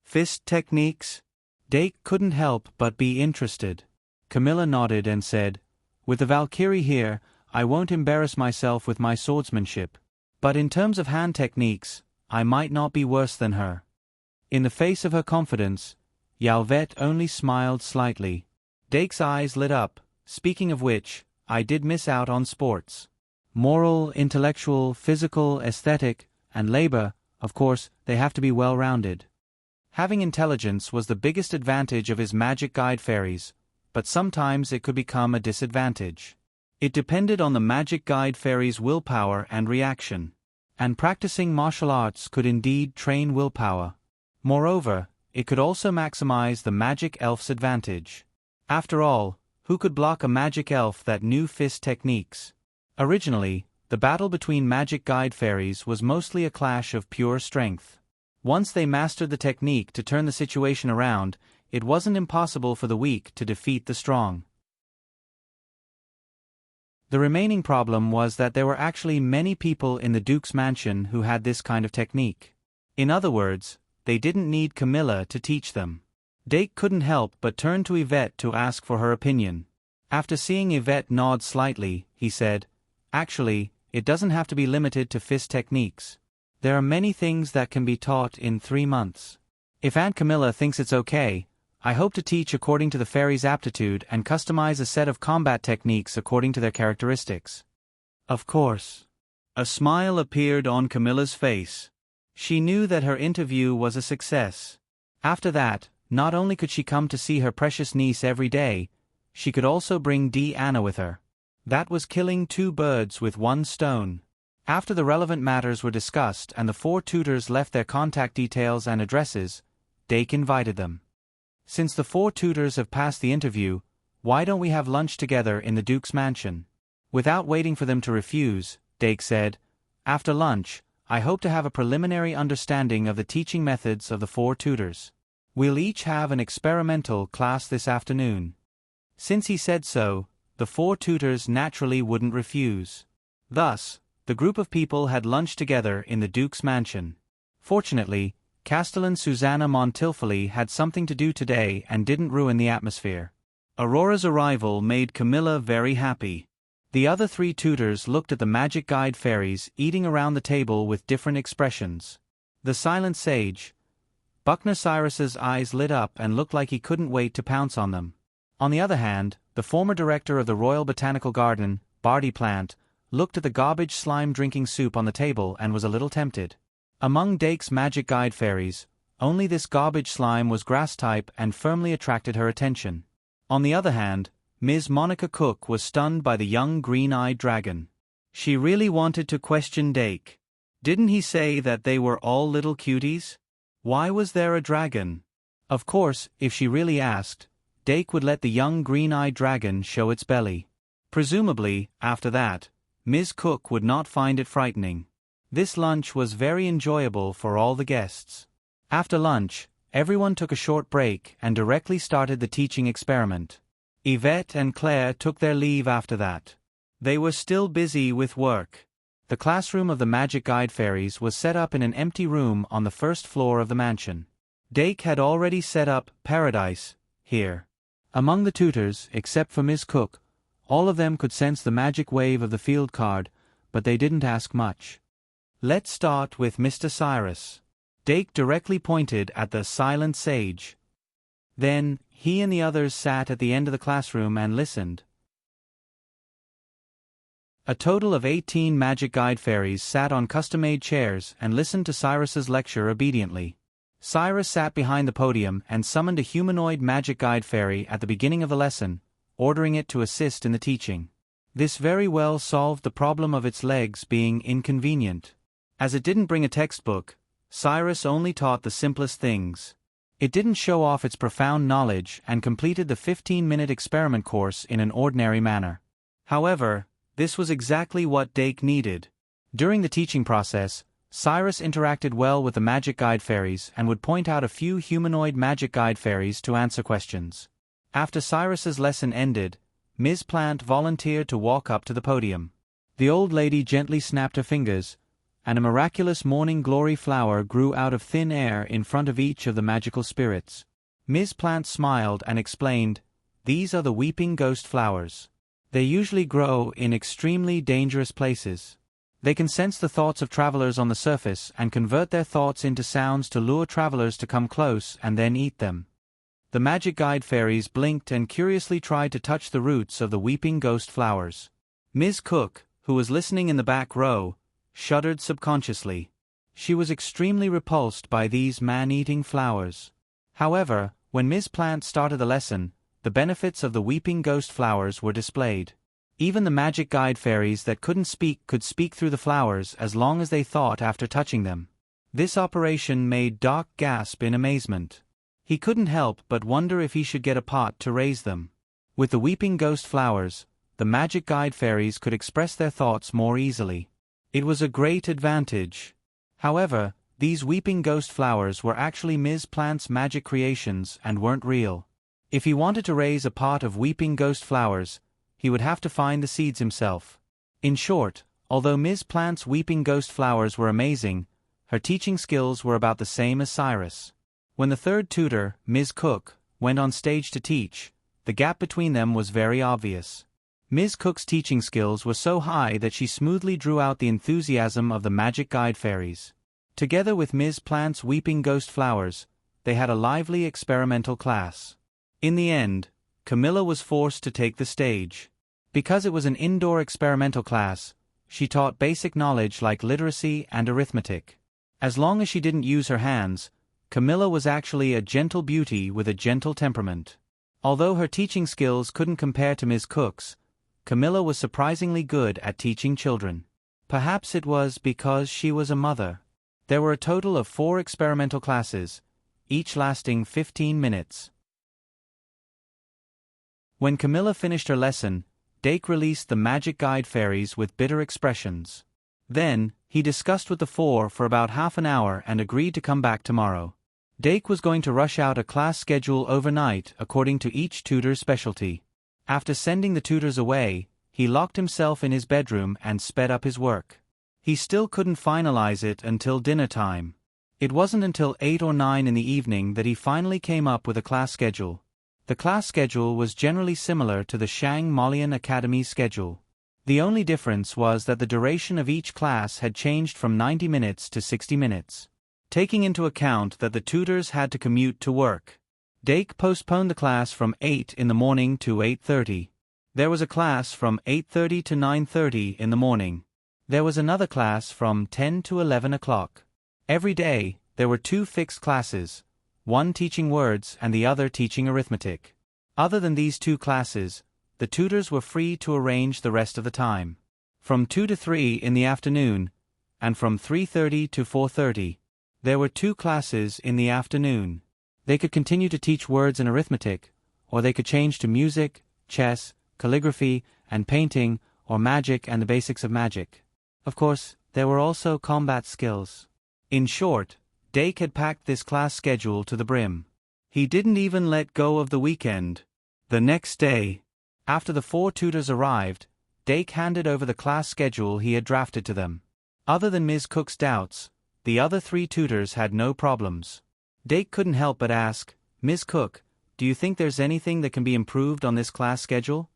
"Fist techniques?" Dake couldn't help but be interested. Camilla nodded and said, "With the Valkyrie here, I won't embarrass myself with my swordsmanship. But in terms of hand techniques, I might not be worse than her." In the face of her confidence, Yalvet only smiled slightly. Dake's eyes lit up. "Speaking of which, I did miss out on sports. Moral, intellectual, physical, aesthetic, and labor, of course, they have to be well-rounded." Having intelligence was the biggest advantage of his magic guide fairies, but sometimes it could become a disadvantage. It depended on the magic guide fairy's willpower and reaction. And practicing martial arts could indeed train willpower. Moreover, it could also maximize the magic elf's advantage. After all, who could block a magic elf that knew fist techniques? Originally, the battle between magic guide fairies was mostly a clash of pure strength. Once they mastered the technique to turn the situation around, it wasn't impossible for the weak to defeat the strong. The remaining problem was that there were actually many people in the Duke's mansion who had this kind of technique. In other words, they didn't need Camilla to teach them. Dake couldn't help but turn to Yvette to ask for her opinion. After seeing Yvette nod slightly, he said, "Actually, it doesn't have to be limited to fist techniques. There are many things that can be taught in 3 months. If Aunt Camilla thinks it's okay, I hope to teach according to the fairy's aptitude and customize a set of combat techniques according to their characteristics." Of course. A smile appeared on Camilla's face. She knew that her interview was a success. After that, not only could she come to see her precious niece every day, she could also bring Deanna with her. That was killing 2 birds with 1 stone. After the relevant matters were discussed and the 4 tutors left their contact details and addresses, Dake invited them. "Since the 4 tutors have passed the interview, why don't we have lunch together in the Duke's mansion?" Without waiting for them to refuse, Dake said, "After lunch, I hope to have a preliminary understanding of the teaching methods of the 4 tutors. We'll each have an experimental class this afternoon." Since he said so, the 4 tutors naturally wouldn't refuse. Thus, the group of people had lunch together in the Duke's mansion. Fortunately, Castellan Susanna Montilfilli had something to do today and didn't ruin the atmosphere. Aurora's arrival made Camilla very happy. The other 3 tutors looked at the magic guide fairies eating around the table with different expressions. The silent sage, Buckner Cyrus's eyes lit up and looked like he couldn't wait to pounce on them. On the other hand, the former director of the Royal Botanical Garden, Barty Plant, looked at the garbage slime-drinking soup on the table and was a little tempted. Among Dake's magic guide fairies, only this garbage slime was grass-type and firmly attracted her attention. On the other hand, Ms. Monica Cook was stunned by the young green-eyed dragon. She really wanted to question Dake. Didn't he say that they were all little cuties? Why was there a dragon? Of course, if she really asked, Dake would let the young green-eyed dragon show its belly. Presumably, after that, Ms. Cook would not find it frightening. This lunch was very enjoyable for all the guests. After lunch, everyone took a short break and directly started the teaching experiment. Yvette and Claire took their leave after that. They were still busy with work. The classroom of the Magic Guide Fairies was set up in an empty room on the first floor of the mansion. Dake had already set up Paradise here. Among the tutors, except for Miss Cook, all of them could sense the magic wave of the field card, but they didn't ask much. Let's start with Mr. Cyrus. Dake directly pointed at the silent sage. Then, he and the others sat at the end of the classroom and listened. A total of 18 Magic Guide Fairies sat on custom-made chairs and listened to Cyrus's lecture obediently. Cyrus sat behind the podium and summoned a humanoid Magic Guide Fairy at the beginning of the lesson, ordering it to assist in the teaching. This very well solved the problem of its legs being inconvenient. As it didn't bring a textbook, Cyrus only taught the simplest things. It didn't show off its profound knowledge and completed the 15-minute experiment course in an ordinary manner. However, this was exactly what Dake needed. During the teaching process, Cyrus interacted well with the Magic Guide Fairies and would point out a few humanoid Magic Guide Fairies to answer questions. After Cyrus's lesson ended, Ms. Plant volunteered to walk up to the podium. The old lady gently snapped her fingers, and a miraculous morning glory flower grew out of thin air in front of each of the magical spirits. Ms. Plant smiled and explained, "These are the weeping ghost flowers. They usually grow in extremely dangerous places. They can sense the thoughts of travelers on the surface and convert their thoughts into sounds to lure travelers to come close and then eat them." The Magic Guide Fairies blinked and curiously tried to touch the roots of the weeping ghost flowers. Ms. Cook, who was listening in the back row, shuddered subconsciously. She was extremely repulsed by these man-eating flowers. However, when Ms. Plant started the lesson, the benefits of the weeping ghost flowers were displayed. Even the Magic Guide Fairies that couldn't speak could speak through the flowers as long as they thought after touching them. This operation made Doc gasp in amazement. He couldn't help but wonder if he should get a pot to raise them. With the weeping ghost flowers, the Magic Guide Fairies could express their thoughts more easily. It was a great advantage. However, these weeping ghost flowers were actually Ms. Plant's magic creations and weren't real. If he wanted to raise a pot of weeping ghost flowers, he would have to find the seeds himself. In short, although Ms. Plant's weeping ghost flowers were amazing, her teaching skills were about the same as Cyrus. When the third tutor, Ms. Cook, went on stage to teach, the gap between them was very obvious. Ms. Cook's teaching skills were so high that she smoothly drew out the enthusiasm of the Magic Guide Fairies. Together with Ms. Plant's weeping ghost flowers, they had a lively experimental class. In the end, Camilla was forced to take the stage. Because it was an indoor experimental class, she taught basic knowledge like literacy and arithmetic. As long as she didn't use her hands, Camilla was actually a gentle beauty with a gentle temperament. Although her teaching skills couldn't compare to Ms. Cook's, Camilla was surprisingly good at teaching children. Perhaps it was because she was a mother. There were a total of 4 experimental classes, each lasting 15 minutes. When Camilla finished her lesson, Dake released the Magic Guide Fairies with bitter expressions. Then, he discussed with the 4 for about half an hour and agreed to come back tomorrow. Dake was going to rush out a class schedule overnight according to each tutor's specialty. After sending the tutors away, he locked himself in his bedroom and sped up his work. He still couldn't finalize it until dinner time. It wasn't until 8 or 9 in the evening that he finally came up with a class schedule. The class schedule was generally similar to the Shang Molian Academy's schedule. The only difference was that the duration of each class had changed from 90 minutes to 60 minutes. Taking into account that the tutors had to commute to work, Dake postponed the class from 8 in the morning to 8:30. There was a class from 8:30 to 9:30 in the morning. There was another class from 10 to 11 o'clock. Every day, there were 2 fixed classes, one teaching words and the other teaching arithmetic. Other than these 2 classes, the tutors were free to arrange the rest of the time. From 2 to 3 in the afternoon, and from 3:30 to 4:30, there were 2 classes in the afternoon. They could continue to teach words and arithmetic, or they could change to music, chess, calligraphy, and painting, or magic and the basics of magic. Of course, there were also combat skills. In short, Dake had packed this class schedule to the brim. He didn't even let go of the weekend. The next day, after the 4 tutors arrived, Dake handed over the class schedule he had drafted to them. Other than Ms. Cook's doubts, the other 3 tutors had no problems. Dake couldn't help but ask, "Ms. Cook, do you think there's anything that can be improved on this class schedule?"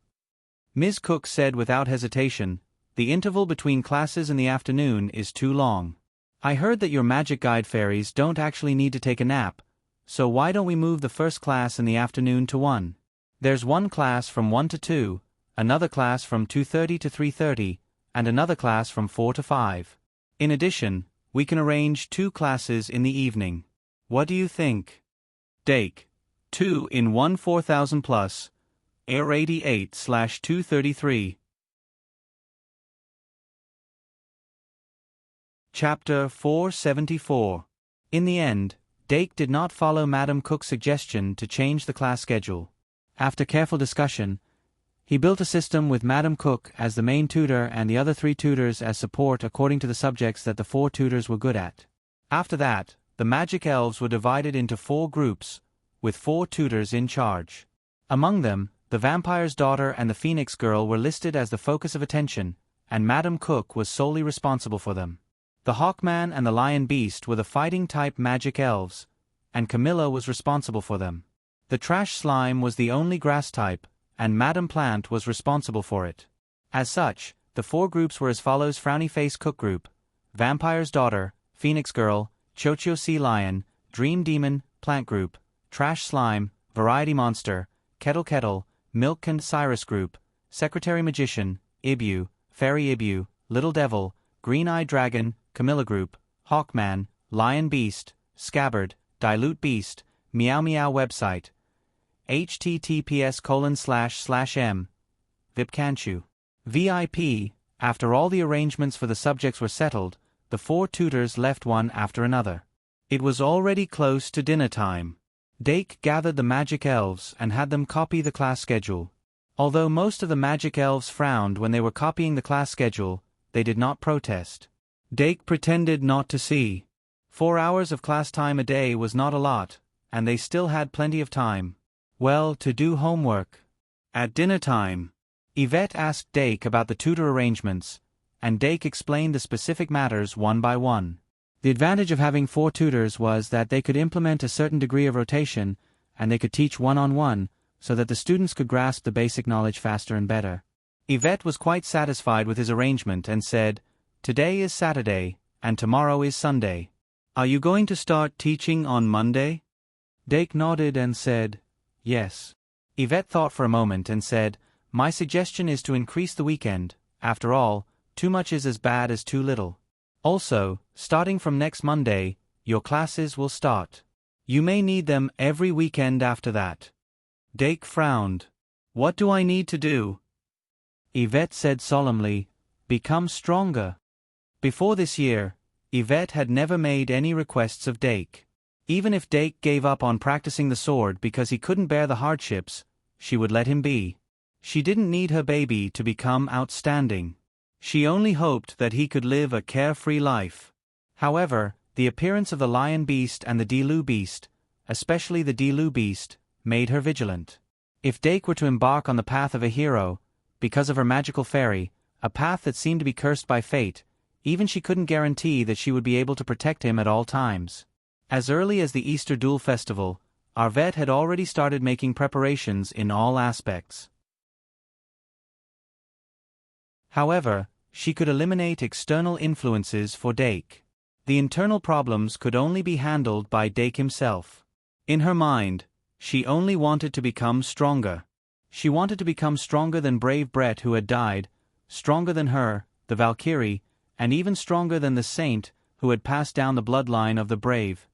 Ms. Cook said without hesitation, "The interval between classes in the afternoon is too long. I heard that your magic guide fairies don't actually need to take a nap, so why don't we move the first class in the afternoon to 1? There's one class from 1 to 2, another class from 2:30 to 3:30, and another class from 4 to 5. In addition, we can arrange 2 classes in the evening. What do you think?" Dake, 2 in 1 4000 plus, Air 88/233. Chapter 474. In the end, Dake did not follow Madam Cook's suggestion to change the class schedule. After careful discussion, he built a system with Madam Cook as the main tutor and the other 3 tutors as support according to the subjects that the 4 tutors were good at. After that, the magic elves were divided into 4 groups, with 4 tutors in charge. Among them, the vampire's daughter and the phoenix girl were listed as the focus of attention, and Madam Cook was solely responsible for them. The Hawkman and the Lion Beast were the fighting-type magic elves, and Camilla was responsible for them. The Trash Slime was the only grass type, and Madam Plant was responsible for it. As such, the 4 groups were as follows: Frowny Face Cook Group, Vampire's Daughter, Phoenix Girl, Chocho Sea Lion, Dream Demon, Plant Group, Trash Slime, Variety Monster, Kettle Kettle, Milk and Cyrus Group, Secretary Magician, Ibu, Fairy Ibu, Little Devil, Green-Eyed Dragon, Camilla Group, Hawkman, Lion Beast, Scabbard, Dilute Beast, Meow Meow Website, https://m, Vipkanchu. VIP. After all the arrangements for the subjects were settled, the 4 tutors left one after another. It was already close to dinner time. Dake gathered the magic elves and had them copy the class schedule. Although most of the magic elves frowned when they were copying the class schedule, they did not protest. Dake pretended not to see. 4 hours of class time a day was not a lot, and they still had plenty of time. Well, to do homework. At dinner time, Yvette asked Dake about the tutor arrangements, and Dake explained the specific matters one by one. The advantage of having 4 tutors was that they could implement a certain degree of rotation, and they could teach one-on-one, so that the students could grasp the basic knowledge faster and better. Yvette was quite satisfied with his arrangement and said, "Today is Saturday, and tomorrow is Sunday. Are you going to start teaching on Monday?" Dake nodded and said, "Yes." Yvette thought for a moment and said, "My suggestion is to increase the weekend. After all, too much is as bad as too little. Also, starting from next Monday, your classes will start. You may need them every weekend after that." Dake frowned. "What do I need to do?" Yvette said solemnly, "Become stronger." Before this year, Yvette had never made any requests of Dake. Even if Dake gave up on practicing the sword because he couldn't bear the hardships, she would let him be. She didn't need her baby to become outstanding. She only hoped that he could live a carefree life. However, the appearance of the Lion Beast and the Dilu Beast, especially the Dilu Beast, made her vigilant. If Dake were to embark on the path of a hero, because of her magical fairy, a path that seemed to be cursed by fate, even she couldn't guarantee that she would be able to protect him at all times. As early as the Easter Duel Festival, our vet had already started making preparations in all aspects. However, she could eliminate external influences for Dake. The internal problems could only be handled by Dake himself. In her mind, she only wanted to become stronger. She wanted to become stronger than brave Brett who had died, stronger than her, the Valkyrie, and even stronger than the saint who had passed down the bloodline of the brave.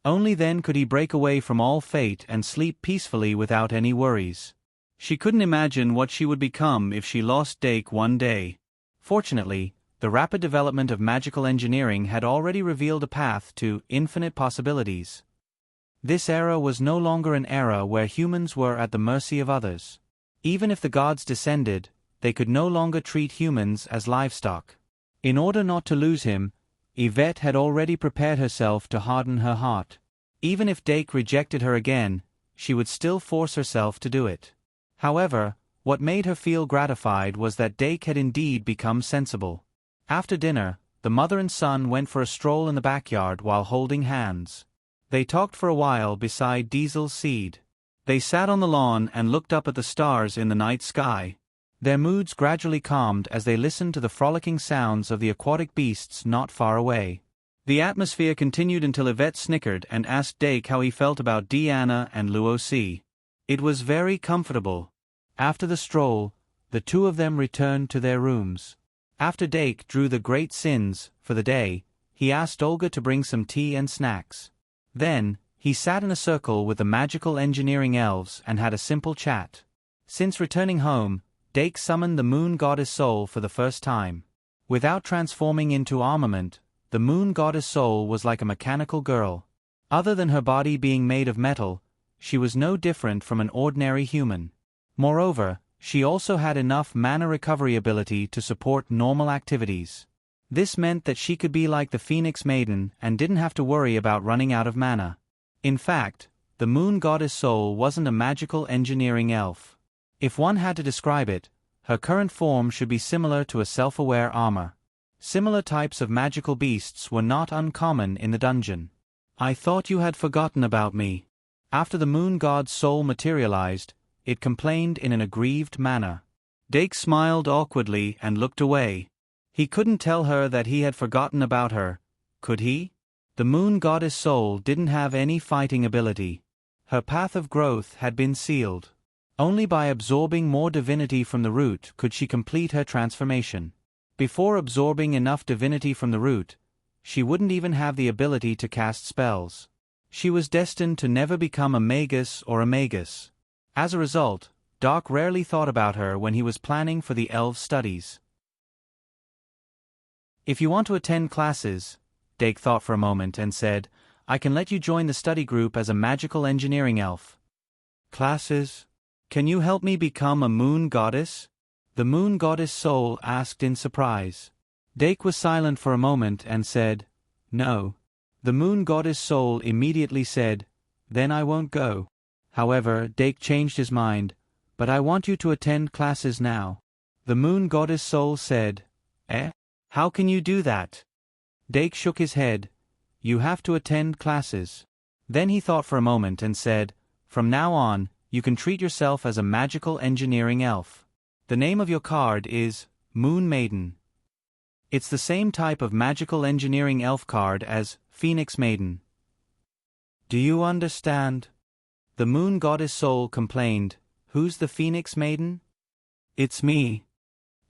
Only then could he break away from all fate and sleep peacefully without any worries. She couldn't imagine what she would become if she lost Dake one day. Fortunately, the rapid development of magical engineering had already revealed a path to infinite possibilities. This era was no longer an era where humans were at the mercy of others. Even if the gods descended, they could no longer treat humans as livestock. In order not to lose him, Yvette had already prepared herself to harden her heart. Even if Dake rejected her again, she would still force herself to do it. However, what made her feel gratified was that Dake had indeed become sensible. After dinner, the mother and son went for a stroll in the backyard while holding hands. They talked for a while beside Diesel's seed. They sat on the lawn and looked up at the stars in the night sky. Their moods gradually calmed as they listened to the frolicking sounds of the aquatic beasts not far away. The atmosphere continued until Yvette snickered and asked Dake how he felt about Deanna and Luosi. It was very comfortable. After the stroll, the two of them returned to their rooms. After Dake drew the great sins for the day, he asked Olga to bring some tea and snacks. Then, he sat in a circle with the magical engineering elves and had a simple chat. Since returning home, Dake summoned the moon goddess soul for the first time. Without transforming into armament, the moon goddess soul was like a mechanical girl. Other than her body being made of metal, she was no different from an ordinary human. Moreover, she also had enough mana recovery ability to support normal activities. This meant that she could be like the Phoenix Maiden and didn't have to worry about running out of mana. In fact, the moon goddess soul wasn't a magical engineering elf. If one had to describe it, her current form should be similar to a self-aware armor. Similar types of magical beasts were not uncommon in the dungeon. I thought you had forgotten about me. After the moon god's soul materialized, it complained in an aggrieved manner. Dake smiled awkwardly and looked away. He couldn't tell her that he had forgotten about her, could he? The moon goddess soul didn't have any fighting ability. Her path of growth had been sealed. Only by absorbing more divinity from the root could she complete her transformation. Before absorbing enough divinity from the root, she wouldn't even have the ability to cast spells. She was destined to never become a magus or a magus. As a result, Doc rarely thought about her when he was planning for the elves' studies. If you want to attend classes, Dake thought for a moment and said, I can let you join the study group as a magical engineering elf. Classes? Can you help me become a moon goddess? The moon goddess soul asked in surprise. Dake was silent for a moment and said, No. The moon goddess soul immediately said, Then I won't go. However, Dake changed his mind, But I want you to attend classes now. The moon goddess soul said, Eh? How can you do that? Dake shook his head. You have to attend classes. Then he thought for a moment and said, From now on, you can treat yourself as a magical engineering elf. The name of your card is Moon Maiden. It's the same type of magical engineering elf card as Phoenix Maiden. Do you understand? The moon goddess soul complained, Who's the Phoenix Maiden? It's me.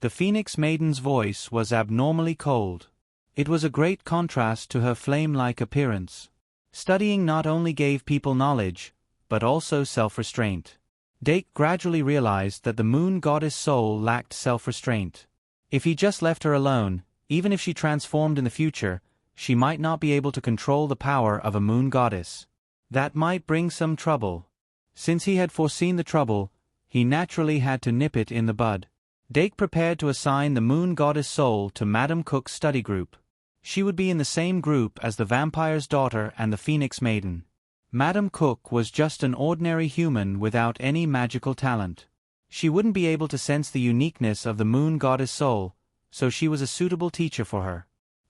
The Phoenix Maiden's voice was abnormally cold. It was a great contrast to her flame-like appearance. Studying not only gave people knowledge, but also self-restraint. Dake gradually realized that the moon goddess soul lacked self-restraint. If he just left her alone, even if she transformed in the future, she might not be able to control the power of a moon goddess. That might bring some trouble. Since he had foreseen the trouble, he naturally had to nip it in the bud. Dake prepared to assign the moon goddess soul to Madame Cook's study group. She would be in the same group as the vampire's daughter and the Phoenix Maiden. Madame Cook was just an ordinary human without any magical talent. She wouldn't be able to sense the uniqueness of the moon goddess soul, so she was a suitable teacher for her.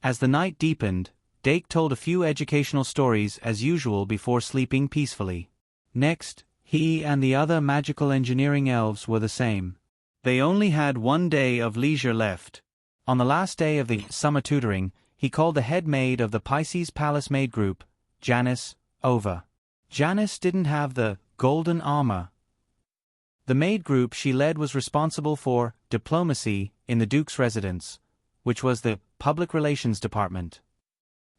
As the night deepened, Dake told a few educational stories as usual before sleeping peacefully. Next, he and the other magical engineering elves were the same. They only had 1 day of leisure left. On the last day of the summer tutoring, he called the head maid of the Pisces Palace maid group, Janice, over. Janice didn't have the golden armor. The maid group she led was responsible for diplomacy in the Duke's residence, which was the public relations department.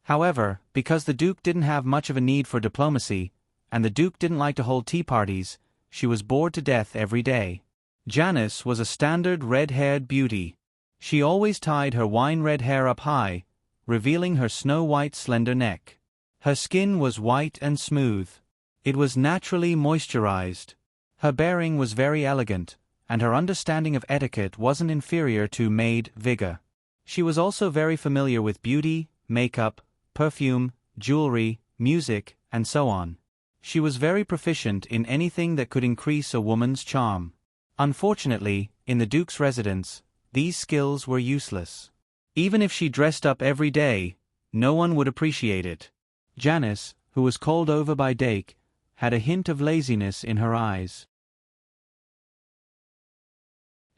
However, because the Duke didn't have much of a need for diplomacy, and the Duke didn't like to hold tea parties, she was bored to death every day. Janice was a standard red-haired beauty. She always tied her wine-red hair up high, revealing her snow-white slender neck. Her skin was white and smooth. It was naturally moisturized. Her bearing was very elegant, and her understanding of etiquette wasn't inferior to maid Vigor. She was also very familiar with beauty, makeup, perfume, jewelry, music, and so on. She was very proficient in anything that could increase a woman's charm. Unfortunately, in the Duke's residence, these skills were useless. Even if she dressed up every day, no one would appreciate it. Janice, who was called over by Dake, had a hint of laziness in her eyes.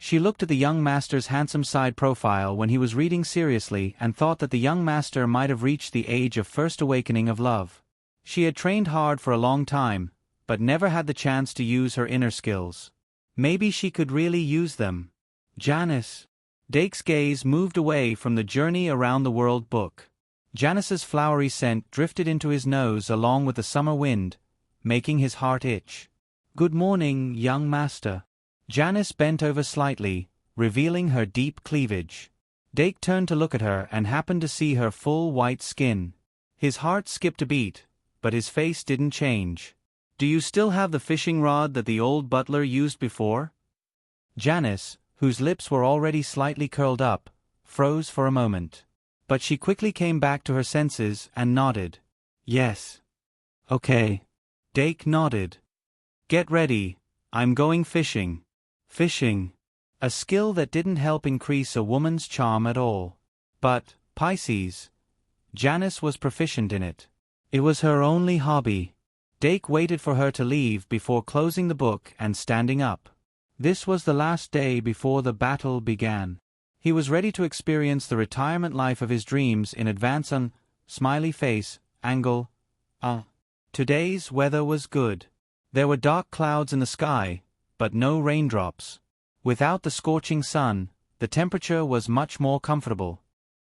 She looked at the young master's handsome side profile when he was reading seriously and thought that the young master might have reached the age of first awakening of love. She had trained hard for a long time, but never had the chance to use her inner skills. Maybe she could really use them. Janice. Dake's gaze moved away from the Journey Around the World book. Janice's flowery scent drifted into his nose along with the summer wind, making his heart itch. Good morning, young master. Janice bent over slightly, revealing her deep cleavage. Dake turned to look at her and happened to see her full white skin. His heart skipped a beat, but his face didn't change. Do you still have the fishing rod that the old butler used before? Janice, whose lips were already slightly curled up, froze for a moment. But she quickly came back to her senses and nodded. Yes. Okay. Dake nodded. Get ready, I'm going fishing. Fishing. A skill that didn't help increase a woman's charm at all. But, Pisces. Janice was proficient in it. It was her only hobby. Dake waited for her to leave before closing the book and standing up. This was the last day before the battle began. He was ready to experience the retirement life of his dreams in advance on smiley face, angle. Today's weather was good. There were dark clouds in the sky, but no raindrops. Without the scorching sun, the temperature was much more comfortable.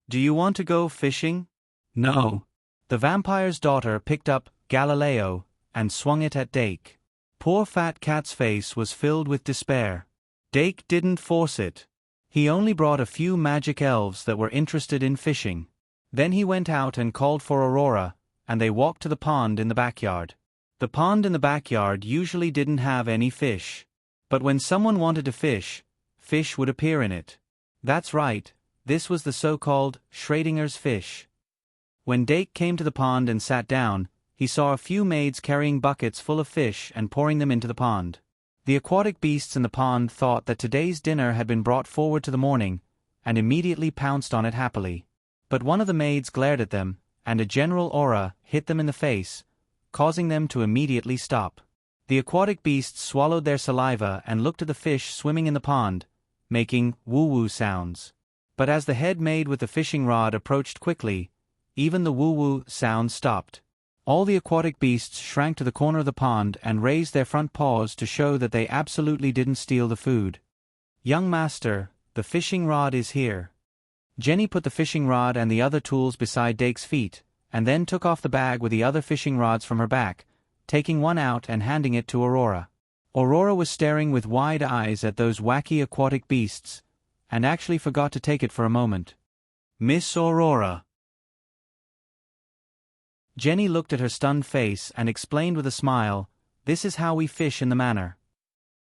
Do you want to go fishing? No. The vampire's daughter picked up Galileo and swung it at Dake. Poor fat cat's face was filled with despair. Dake didn't force it. He only brought a few magic elves that were interested in fishing. Then he went out and called for Aurora, and they walked to the pond in the backyard. The pond in the backyard usually didn't have any fish. But when someone wanted to fish, fish would appear in it. That's right, this was the so-called Schrodinger's fish. When Dake came to the pond and sat down, he saw a few maids carrying buckets full of fish and pouring them into the pond. The aquatic beasts in the pond thought that today's dinner had been brought forward to the morning, and immediately pounced on it happily. But one of the maids glared at them, and a general aura hit them in the face, causing them to immediately stop. The aquatic beasts swallowed their saliva and looked at the fish swimming in the pond, making woo-woo sounds. But as the head maid with the fishing rod approached quickly, even the woo-woo sound stopped. All the aquatic beasts shrank to the corner of the pond and raised their front paws to show that they absolutely didn't steal the food. Young master, the fishing rod is here. Jenny put the fishing rod and the other tools beside Dake's feet, and then took off the bag with the other fishing rods from her back, taking one out and handing it to Aurora. Aurora was staring with wide eyes at those wacky aquatic beasts, and actually forgot to take it for a moment. Miss Aurora. Jenny looked at her stunned face and explained with a smile, "This is how we fish in the manor."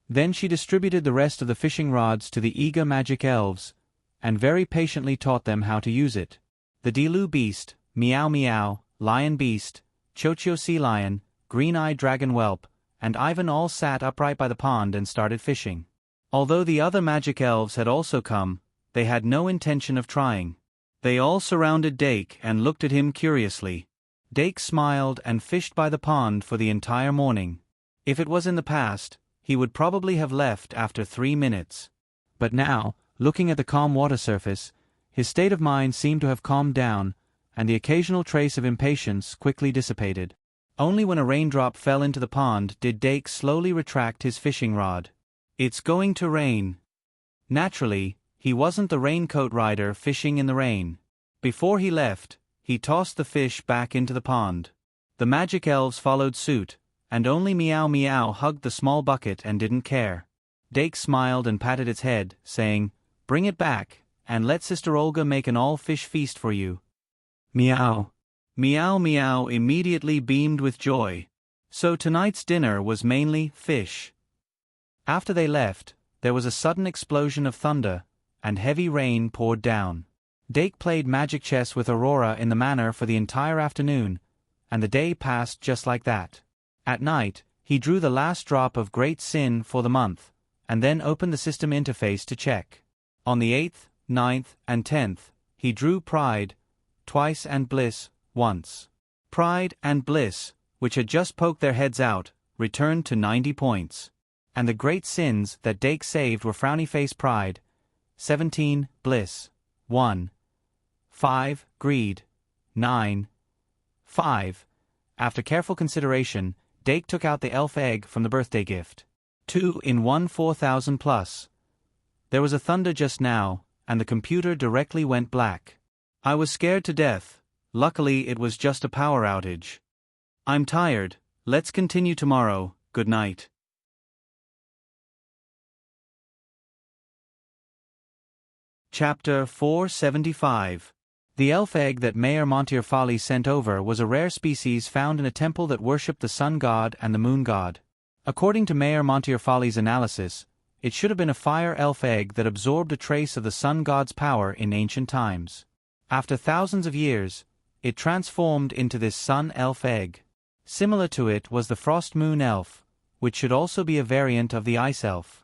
Then she distributed the rest of the fishing rods to the eager magic elves, and very patiently taught them how to use it. The Dilu beast, Meow Meow, Lion beast, Chocho sea lion, Green-eyed dragon whelp, and Ivan all sat upright by the pond and started fishing. Although the other magic elves had also come, they had no intention of trying. They all surrounded Dake and looked at him curiously. Dake smiled and fished by the pond for the entire morning. If it was in the past, he would probably have left after 3 minutes. But now, looking at the calm water surface, his state of mind seemed to have calmed down, and the occasional trace of impatience quickly dissipated. Only when a raindrop fell into the pond did Dake slowly retract his fishing rod. It's going to rain. Naturally, he wasn't the raincoat rider fishing in the rain. Before he left, he tossed the fish back into the pond. The magic elves followed suit, and only Meow Meow hugged the small bucket and didn't care. Dake smiled and patted its head, saying, "Bring it back, and let Sister Olga make an all-fish feast for you." Meow. Meow Meow immediately beamed with joy. So tonight's dinner was mainly fish. After they left, there was a sudden explosion of thunder, and heavy rain poured down. Dake played magic chess with Aurora in the manor for the entire afternoon, and the day passed just like that. At night, he drew the last drop of Great Sin for the month, and then opened the system interface to check. On the 8th, 9th, and 10th, he drew Pride twice and Bliss once. Pride and Bliss, which had just poked their heads out, returned to 90 points. And the great sins that Dake saved were Frowny Face Pride, 17, Bliss, 1, 5, Greed, 9, 5. After careful consideration, Dake took out the elf egg from the birthday gift. 2 in 1 4,000 plus. There was a thunder just now, and the computer directly went black. I was scared to death. Luckily it was just a power outage. I'm tired, let's continue tomorrow, good night. Chapter 475. The elf egg that Mayor Montearfali sent over was a rare species found in a temple that worshipped the sun god and the moon god. According to Mayor Montearfali's analysis, it should have been a fire elf egg that absorbed a trace of the sun god's power in ancient times. After thousands of years, it transformed into this sun elf egg. Similar to it was the frost moon elf, which should also be a variant of the ice elf.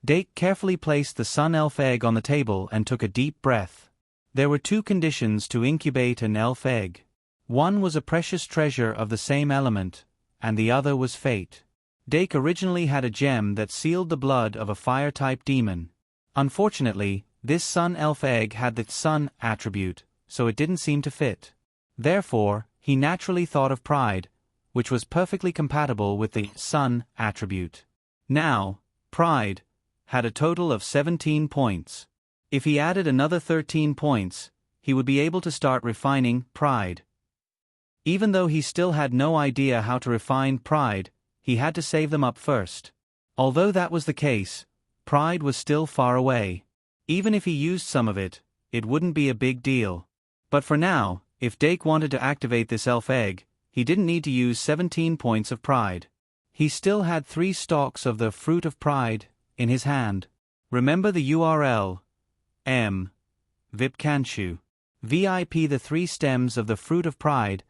Dake carefully placed the sun elf egg on the table and took a deep breath. There were 2 conditions to incubate an elf egg. One was a precious treasure of the same element, and the other was fate. Dake originally had a gem that sealed the blood of a fire-type demon. Unfortunately, this sun elf egg had the sun attribute, so it didn't seem to fit. Therefore, he naturally thought of Pride, which was perfectly compatible with the sun attribute. Now, Pride had a total of 17 points. If he added another 13 points, he would be able to start refining Pride. Even though he still had no idea how to refine Pride, he had to save them up first. Although that was the case, Pride was still far away. Even if he used some of it, it wouldn't be a big deal. But for now, if Dake wanted to activate this elf egg, he didn't need to use 17 points of Pride. He still had 3 stalks of the Fruit of Pride in his hand. Remember the URL. Vipcanshu. VIP. The 3 stems of the Fruit of Pride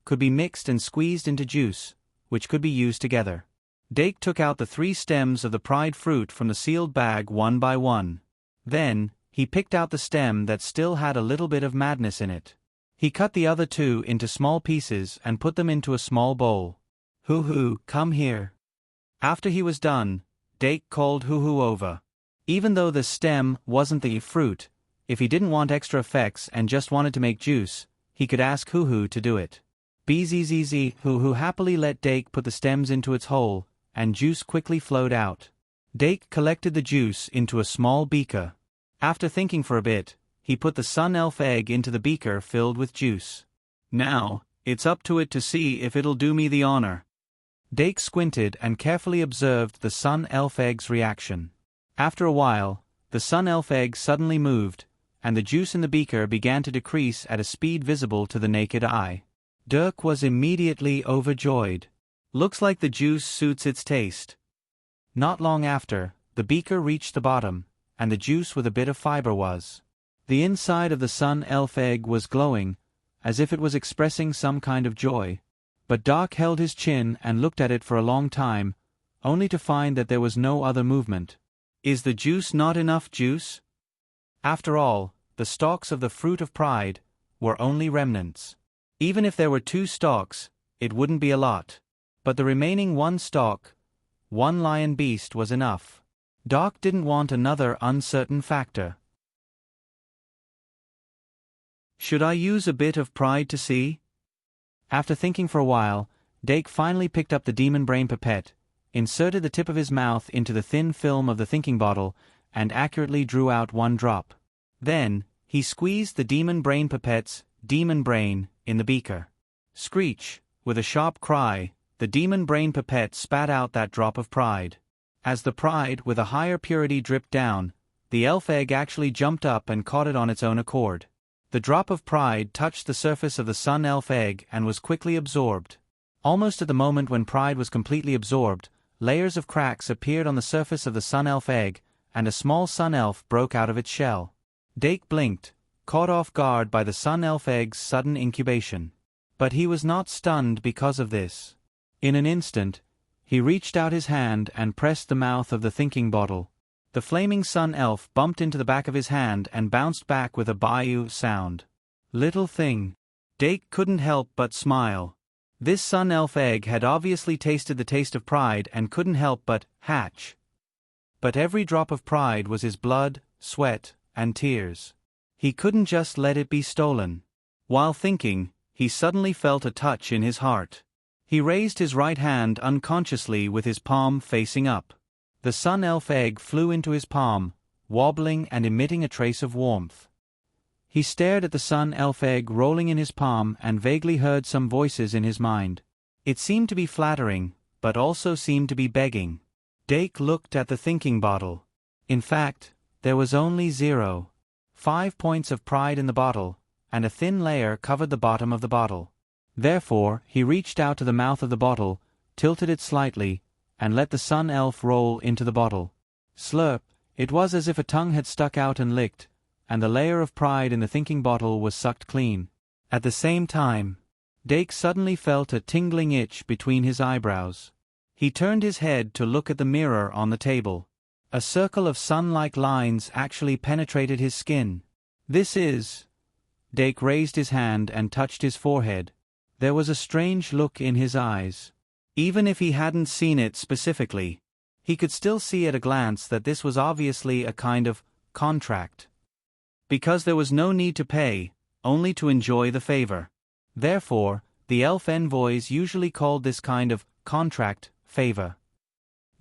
could be mixed and squeezed into juice, which could be used together. Dake took out the 3 stems of the Pride fruit from the sealed bag one by one. Then, he picked out the stem that still had a little bit of madness in it. He cut the other 2 into small pieces and put them into a small bowl. Hoo-hoo, come here. After he was done, Dake called Hoo-hoo over. Even though the stem wasn't the fruit, if he didn't want extra effects and just wanted to make juice, he could ask Hoo-hoo to do it. Bzzz. Hoo-hoo happily let Dake put the stems into its hole, and juice quickly flowed out. Dake collected the juice into a small beaker. After thinking for a bit, he put the sun elf egg into the beaker filled with juice. Now, it's up to it to see if it'll do me the honor. Dake squinted and carefully observed the sun elf egg's reaction. After a while, the sun elf egg suddenly moved, and the juice in the beaker began to decrease at a speed visible to the naked eye. Dirk was immediately overjoyed. Looks like the juice suits its taste. Not long after, the beaker reached the bottom, and the juice with a bit of fiber was. The inside of the sun elf egg was glowing, as if it was expressing some kind of joy. But Doc held his chin and looked at it for a long time, only to find that there was no other movement. Is the juice not enough juice? After all, the stalks of the fruit of pride, were only remnants. Even if there were 2 stalks, it wouldn't be a lot. But the remaining 1 stalk, 1 lion beast, was enough. Doc didn't want another uncertain factor. Should I use a bit of pride to see? After thinking for a while, Dake finally picked up the demon brain pipette, inserted the tip of his mouth into the thin film of the thinking bottle, and accurately drew out 1 drop. Then, he squeezed the demon brain pipette's demon brain in the beaker. Screech, with a sharp cry, the demon brain pipette spat out that drop of pride. As the pride with a higher purity dripped down, the elf egg actually jumped up and caught it on its own accord. The drop of pride touched the surface of the sun elf egg and was quickly absorbed. Almost at the moment when pride was completely absorbed, layers of cracks appeared on the surface of the sun elf egg, and a small sun elf broke out of its shell. Dake blinked, caught off guard by the sun elf egg's sudden incubation. But he was not stunned because of this. In an instant, he reached out his hand and pressed the mouth of the thinking bottle. The flaming sun elf bumped into the back of his hand and bounced back with a bayou sound. Little thing. Dake couldn't help but smile. This sun elf egg had obviously tasted the taste of pride and couldn't help but hatch. But every drop of pride was his blood, sweat, and tears. He couldn't just let it be stolen. While thinking, he suddenly felt a touch in his heart. He raised his right hand unconsciously with his palm facing up. The sun elf egg flew into his palm, wobbling and emitting a trace of warmth. He stared at the sun elf egg rolling in his palm and vaguely heard some voices in his mind. It seemed to be flattering, but also seemed to be begging. Dake looked at the thinking bottle. In fact, there was only 0.5 points of pride in the bottle, and a thin layer covered the bottom of the bottle. Therefore, he reached out to the mouth of the bottle, tilted it slightly, and let the sun elf roll into the bottle. Slurp, it was as if a tongue had stuck out and licked, and the layer of pride in the thinking bottle was sucked clean. At the same time, Dake suddenly felt a tingling itch between his eyebrows. He turned his head to look at the mirror on the table. A circle of sun-like lines actually penetrated his skin. This is... Dake raised his hand and touched his forehead. There was a strange look in his eyes. Even if he hadn't seen it specifically, he could still see at a glance that this was obviously a kind of contract. Because there was no need to pay, only to enjoy the favor. Therefore, the elf envoys usually called this kind of contract favor.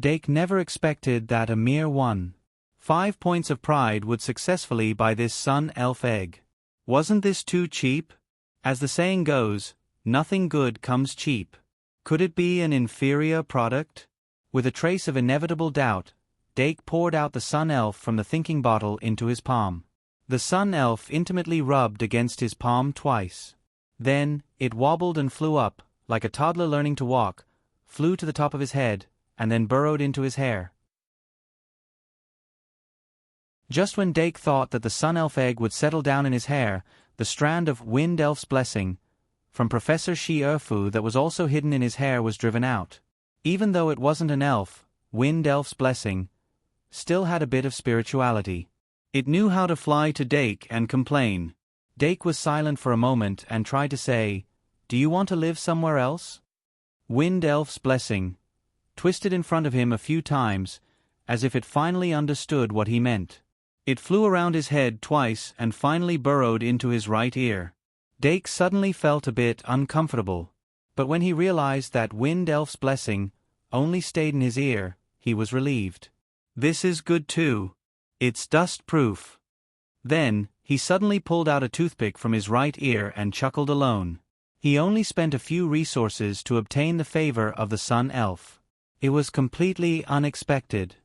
Dake never expected that a mere 1.5 points of pride would successfully buy this sun elf egg. Wasn't this too cheap? As the saying goes, nothing good comes cheap. Could it be an inferior product? With a trace of inevitable doubt, Dake poured out the sun elf from the thinking bottle into his palm. The sun elf intimately rubbed against his palm twice. Then, it wobbled and flew up, like a toddler learning to walk, flew to the top of his head, and then burrowed into his hair. Just when Dake thought that the sun elf egg would settle down in his hair, the strand of Wind Elf's blessing from Professor Shi-Erfu that was also hidden in his hair was driven out. Even though it wasn't an elf, Wind Elf's blessing still had a bit of spirituality. It knew how to fly to Dake and complain. Dake was silent for a moment and tried to say, "Do you want to live somewhere else?" Wind Elf's blessing twisted in front of him a few times, as if it finally understood what he meant. It flew around his head twice and finally burrowed into his right ear. Dake suddenly felt a bit uncomfortable, but when he realized that Wind Elf's blessing only stayed in his ear, he was relieved. This is good too. It's dust-proof. Then, he suddenly pulled out a toothpick from his right ear and chuckled alone. He only spent a few resources to obtain the favor of the Sun Elf. It was completely unexpected.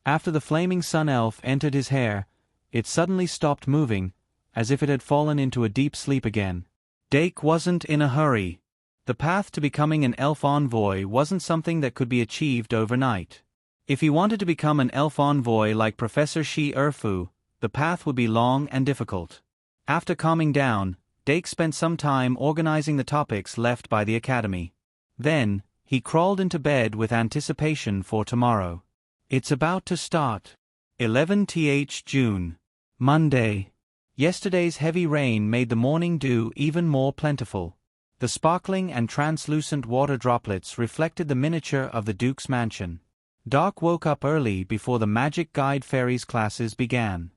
After the flaming Sun Elf entered his hair, it suddenly stopped moving, as if it had fallen into a deep sleep again. Dake wasn't in a hurry. The path to becoming an elf envoy wasn't something that could be achieved overnight. If he wanted to become an elf envoy like Professor Shi-Erfu, the path would be long and difficult. After calming down, Dake spent some time organizing the topics left by the academy. Then, he crawled into bed with anticipation for tomorrow. It's about to start. 11th June. Monday. Yesterday's heavy rain made the morning dew even more plentiful. The sparkling and translucent water droplets reflected the miniature of the Duke's mansion. Doc woke up early before the Magic Guide Fairies classes began.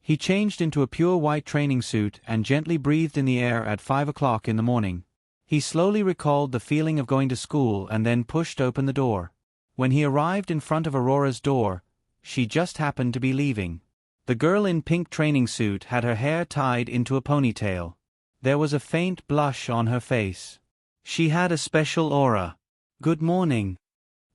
He changed into a pure white training suit and gently breathed in the air at 5 o'clock in the morning. He slowly recalled the feeling of going to school and then pushed open the door. When he arrived in front of Aurora's door, she just happened to be leaving. The girl in pink training suit had her hair tied into a ponytail. There was a faint blush on her face. She had a special aura. "Good morning."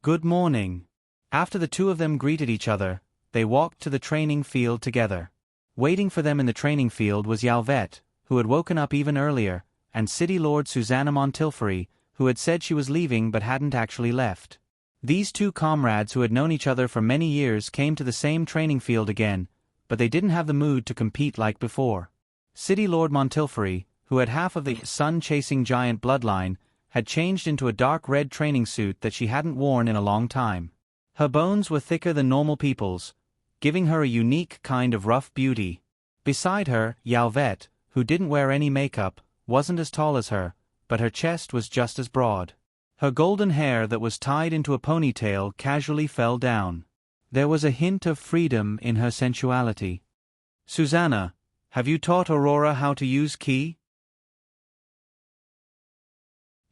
"Good morning." After the two of them greeted each other, they walked to the training field together. Waiting for them in the training field was Yalvet, who had woken up even earlier, and City Lord Susanna Montilferi, who had said she was leaving but hadn't actually left. These two comrades who had known each other for many years came to the same training field again, but they didn't have the mood to compete like before. City Lord Montilferi, who had half of the sun-chasing giant bloodline, had changed into a dark red training suit that she hadn't worn in a long time. Her bones were thicker than normal people's, giving her a unique kind of rough beauty. Beside her, Yalvet, who didn't wear any makeup, wasn't as tall as her, but her chest was just as broad. Her golden hair that was tied into a ponytail casually fell down. There was a hint of freedom in her sensuality. "Susanna, have you taught Aurora how to use ki?"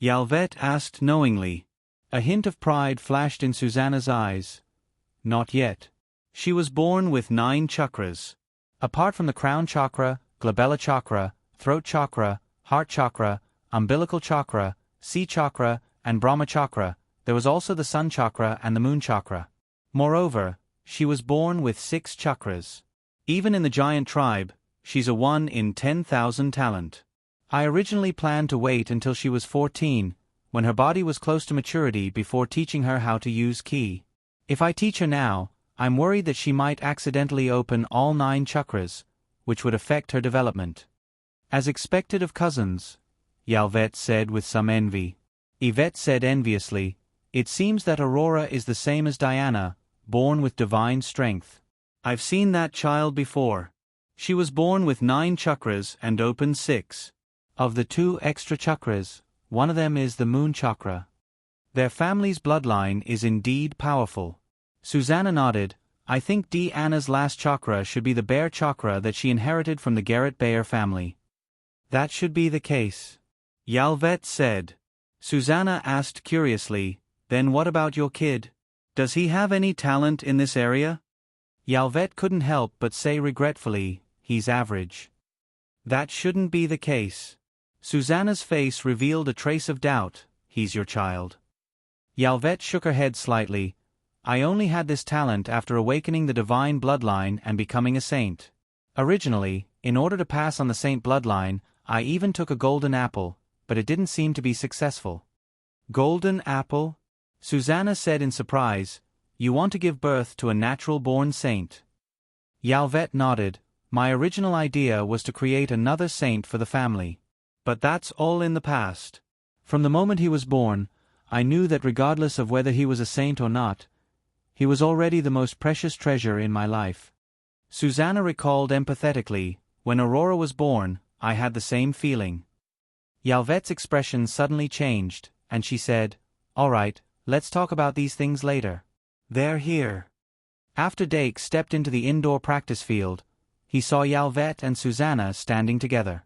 Yalvet asked knowingly. A hint of pride flashed in Susanna's eyes. Not yet. She was born with 9 chakras. Apart from the crown chakra, glabella chakra, throat chakra, heart chakra, umbilical chakra, sea chakra, and Brahma chakra, there was also the sun chakra and the moon chakra. Moreover, she was born with 6 chakras. Even in the giant tribe, she's a 1 in 10,000 talent. I originally planned to wait until she was 14, when her body was close to maturity before teaching her how to use ki. If I teach her now, I'm worried that she might accidentally open all 9 chakras, which would affect her development. As expected of cousins, Yalvet said with some envy. Yvette said enviously, "It seems that Aurora is the same as Diana, born with divine strength. I've seen that child before. She was born with 9 chakras and opened 6. Of the 2 extra chakras, one of them is the moon chakra. Their family's bloodline is indeed powerful." Susanna nodded. "I think Anna's last chakra should be the bear chakra that she inherited from the Garrett Bayer family." "That should be the case," Yalvet said. Susanna asked curiously, "Then what about your kid? Does he have any talent in this area?" Yalvet couldn't help but say regretfully, "He's average." "That shouldn't be the case." Susanna's face revealed a trace of doubt. "He's your child." Yalvet shook her head slightly. "I only had this talent after awakening the divine bloodline and becoming a saint. Originally, in order to pass on the saint bloodline, I even took a golden apple, but it didn't seem to be successful." "Golden apple?" Susanna said in surprise. "You want to give birth to a natural-born saint?" Yalvet nodded. "My original idea was to create another saint for the family. But that's all in the past. From the moment he was born, I knew that regardless of whether he was a saint or not, he was already the most precious treasure in my life." Susanna recalled empathetically, "When Aurora was born, I had the same feeling." Yalvet's expression suddenly changed, and she said, "All right, let's talk about these things later." "They're here." After Dake stepped into the indoor practice field, he saw Yalvet and Susanna standing together.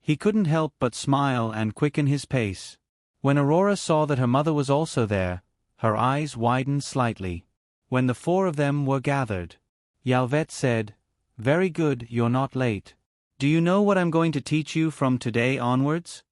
He couldn't help but smile and quicken his pace. When Aurora saw that her mother was also there, her eyes widened slightly. When the 4 of them were gathered, Yalvet said, "Very good, you're not late. Do you know what I'm going to teach you from today onwards?"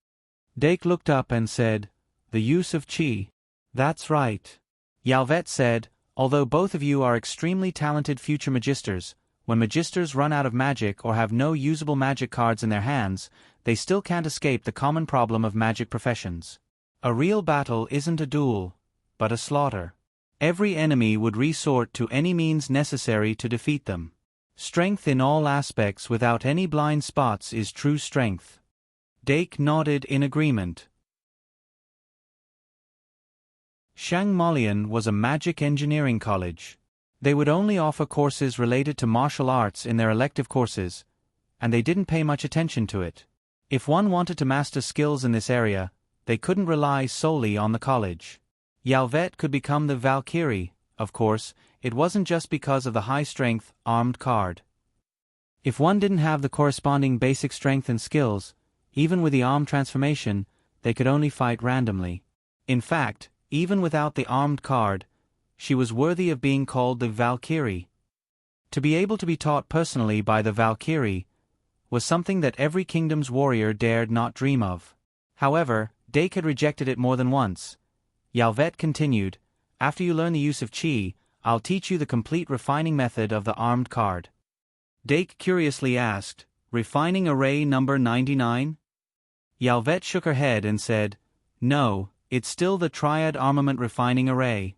Dake looked up and said, "The use of chi." "That's right." Yalvet said, "Although both of you are extremely talented future magisters, when magisters run out of magic or have no usable magic cards in their hands, they still can't escape the common problem of magic professions. A real battle isn't a duel, but a slaughter. Every enemy would resort to any means necessary to defeat them. Strength in all aspects without any blind spots is true strength." Dake nodded in agreement. Shangmolian was a magic engineering college. They would only offer courses related to martial arts in their elective courses, and they didn't pay much attention to it. If one wanted to master skills in this area, they couldn't rely solely on the college. Yalvet could become the Valkyrie. Of course, it wasn't just because of the high-strength, armed card. If one didn't have the corresponding basic strength and skills, even with the arm transformation, they could only fight randomly. In fact, even without the armed card, she was worthy of being called the Valkyrie. To be able to be taught personally by the Valkyrie was something that every kingdom's warrior dared not dream of. However, Dake had rejected it more than once. Yalvet continued, "After you learn the use of chi, I'll teach you the complete refining method of the armed card." Dake curiously asked, "Refining array number 99? Yalvet shook her head and said, "No, it's still the triad armament refining array.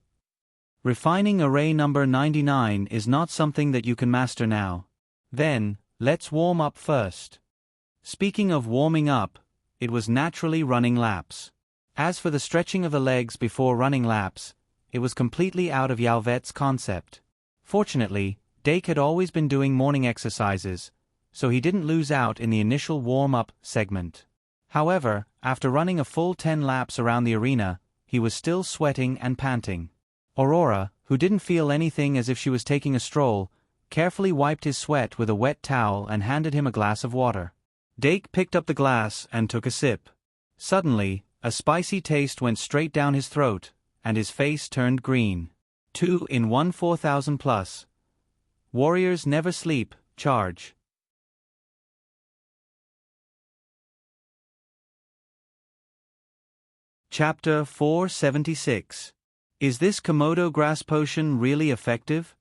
Refining array number 99 is not something that you can master now. Then, let's warm up first." Speaking of warming up, it was naturally running laps. As for the stretching of the legs before running laps, it was completely out of Yalvet's concept. Fortunately, Dake had always been doing morning exercises, so he didn't lose out in the initial warm-up segment. However, after running a full 10 laps around the arena, he was still sweating and panting. Aurora, who didn't feel anything as if she was taking a stroll, carefully wiped his sweat with a wet towel and handed him a glass of water. Dake picked up the glass and took a sip. Suddenly, a spicy taste went straight down his throat, and his face turned green. 2 in 1 4,000 plus. Warriors never sleep, charge. Chapter 476. Is this Komodo grass potion really effective?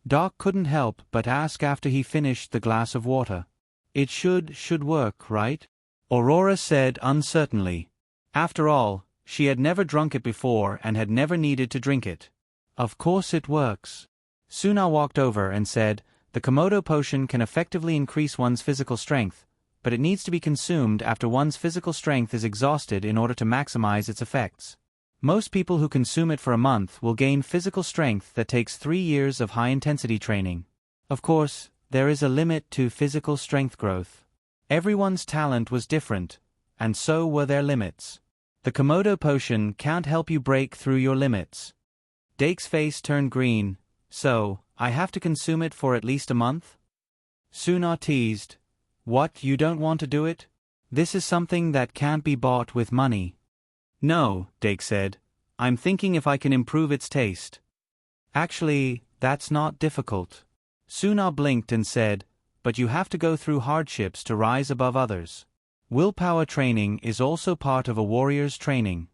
Doc couldn't help but ask after he finished the glass of water. It should work, right? Aurora said uncertainly. After all, she had never drunk it before and had never needed to drink it. Of course it works. Suna walked over and said, "The Komodo potion can effectively increase one's physical strength, but it needs to be consumed after one's physical strength is exhausted in order to maximize its effects. Most people who consume it for a month will gain physical strength that takes 3 years of high-intensity training. Of course, there is a limit to physical strength growth. Everyone's talent was different, and so were their limits. The Komodo potion can't help you break through your limits." Dake's face turned green. "So, I have to consume it for at least a month?" Suna teased. "What, you don't want to do it? This is something that can't be bought with money." "No," Dake said. "I'm thinking if I can improve its taste." "Actually, that's not difficult." Suna blinked and said, "But you have to go through hardships to rise above others. Willpower training is also part of a warrior's training."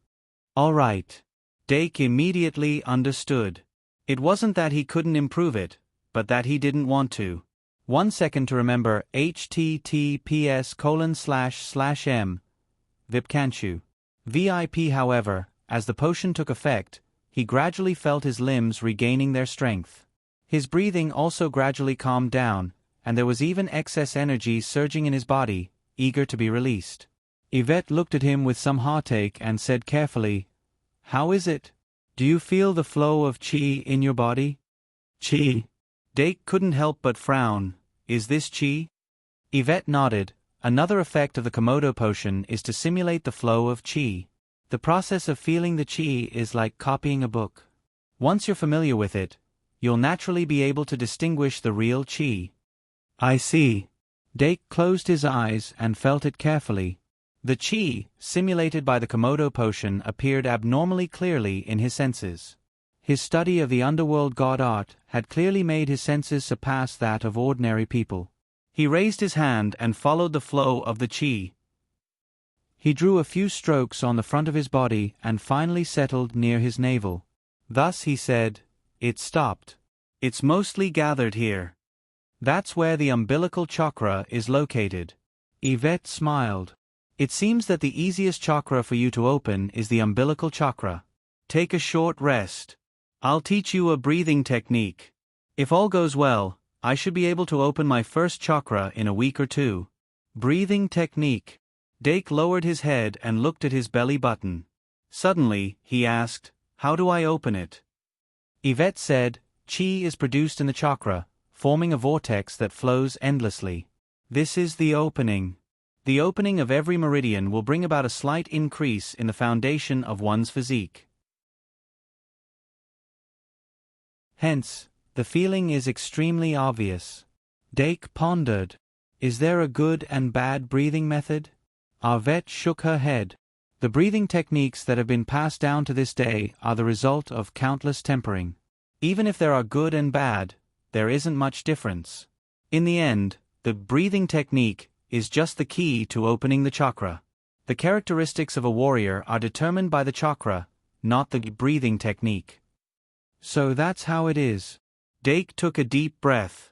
"All right." Dake immediately understood. It wasn't that he couldn't improve it, but that he didn't want to. 1 second to remember. https://m. Vipkanchu. VIP. However, as the potion took effect, he gradually felt his limbs regaining their strength. His breathing also gradually calmed down, and there was even excess energy surging in his body, eager to be released. Yvette looked at him with some heartache and said carefully, "How is it? Do you feel the flow of chi in your body?" "Chi?" Dake couldn't help but frown. "Is this chi?" Yvette nodded. Another effect of the Komodo potion is to simulate the flow of chi. The process of feeling the chi is like copying a book. Once you're familiar with it, you'll naturally be able to distinguish the real chi. "I see." Dake closed his eyes and felt it carefully. The chi, simulated by the Komodo potion, appeared abnormally clearly in his senses. His study of the underworld god art had clearly made his senses surpass that of ordinary people. He raised his hand and followed the flow of the chi. He drew a few strokes on the front of his body and finally settled near his navel. Thus he said, "It stopped. It's mostly gathered here. That's where the umbilical chakra is located." Yvette smiled. "It seems that the easiest chakra for you to open is the umbilical chakra. Take a short rest. I'll teach you a breathing technique. If all goes well, I should be able to open my first chakra in a week or 2. Breathing technique." Dake lowered his head and looked at his belly button. Suddenly, he asked, "How do I open it?" Yvette said, "Chi is produced in the chakra, forming a vortex that flows endlessly. This is the opening. The opening of every meridian will bring about a slight increase in the foundation of one's physique. Hence, the feeling is extremely obvious. Dake pondered. Is there a good and bad breathing method? Yvette shook her head. The breathing techniques that have been passed down to this day are the result of countless tempering. Even if there are good and bad, there isn't much difference. In the end, the breathing technique is just the key to opening the chakra. The characteristics of a warrior are determined by the chakra, not the breathing technique. So that's how it is. Dake took a deep breath.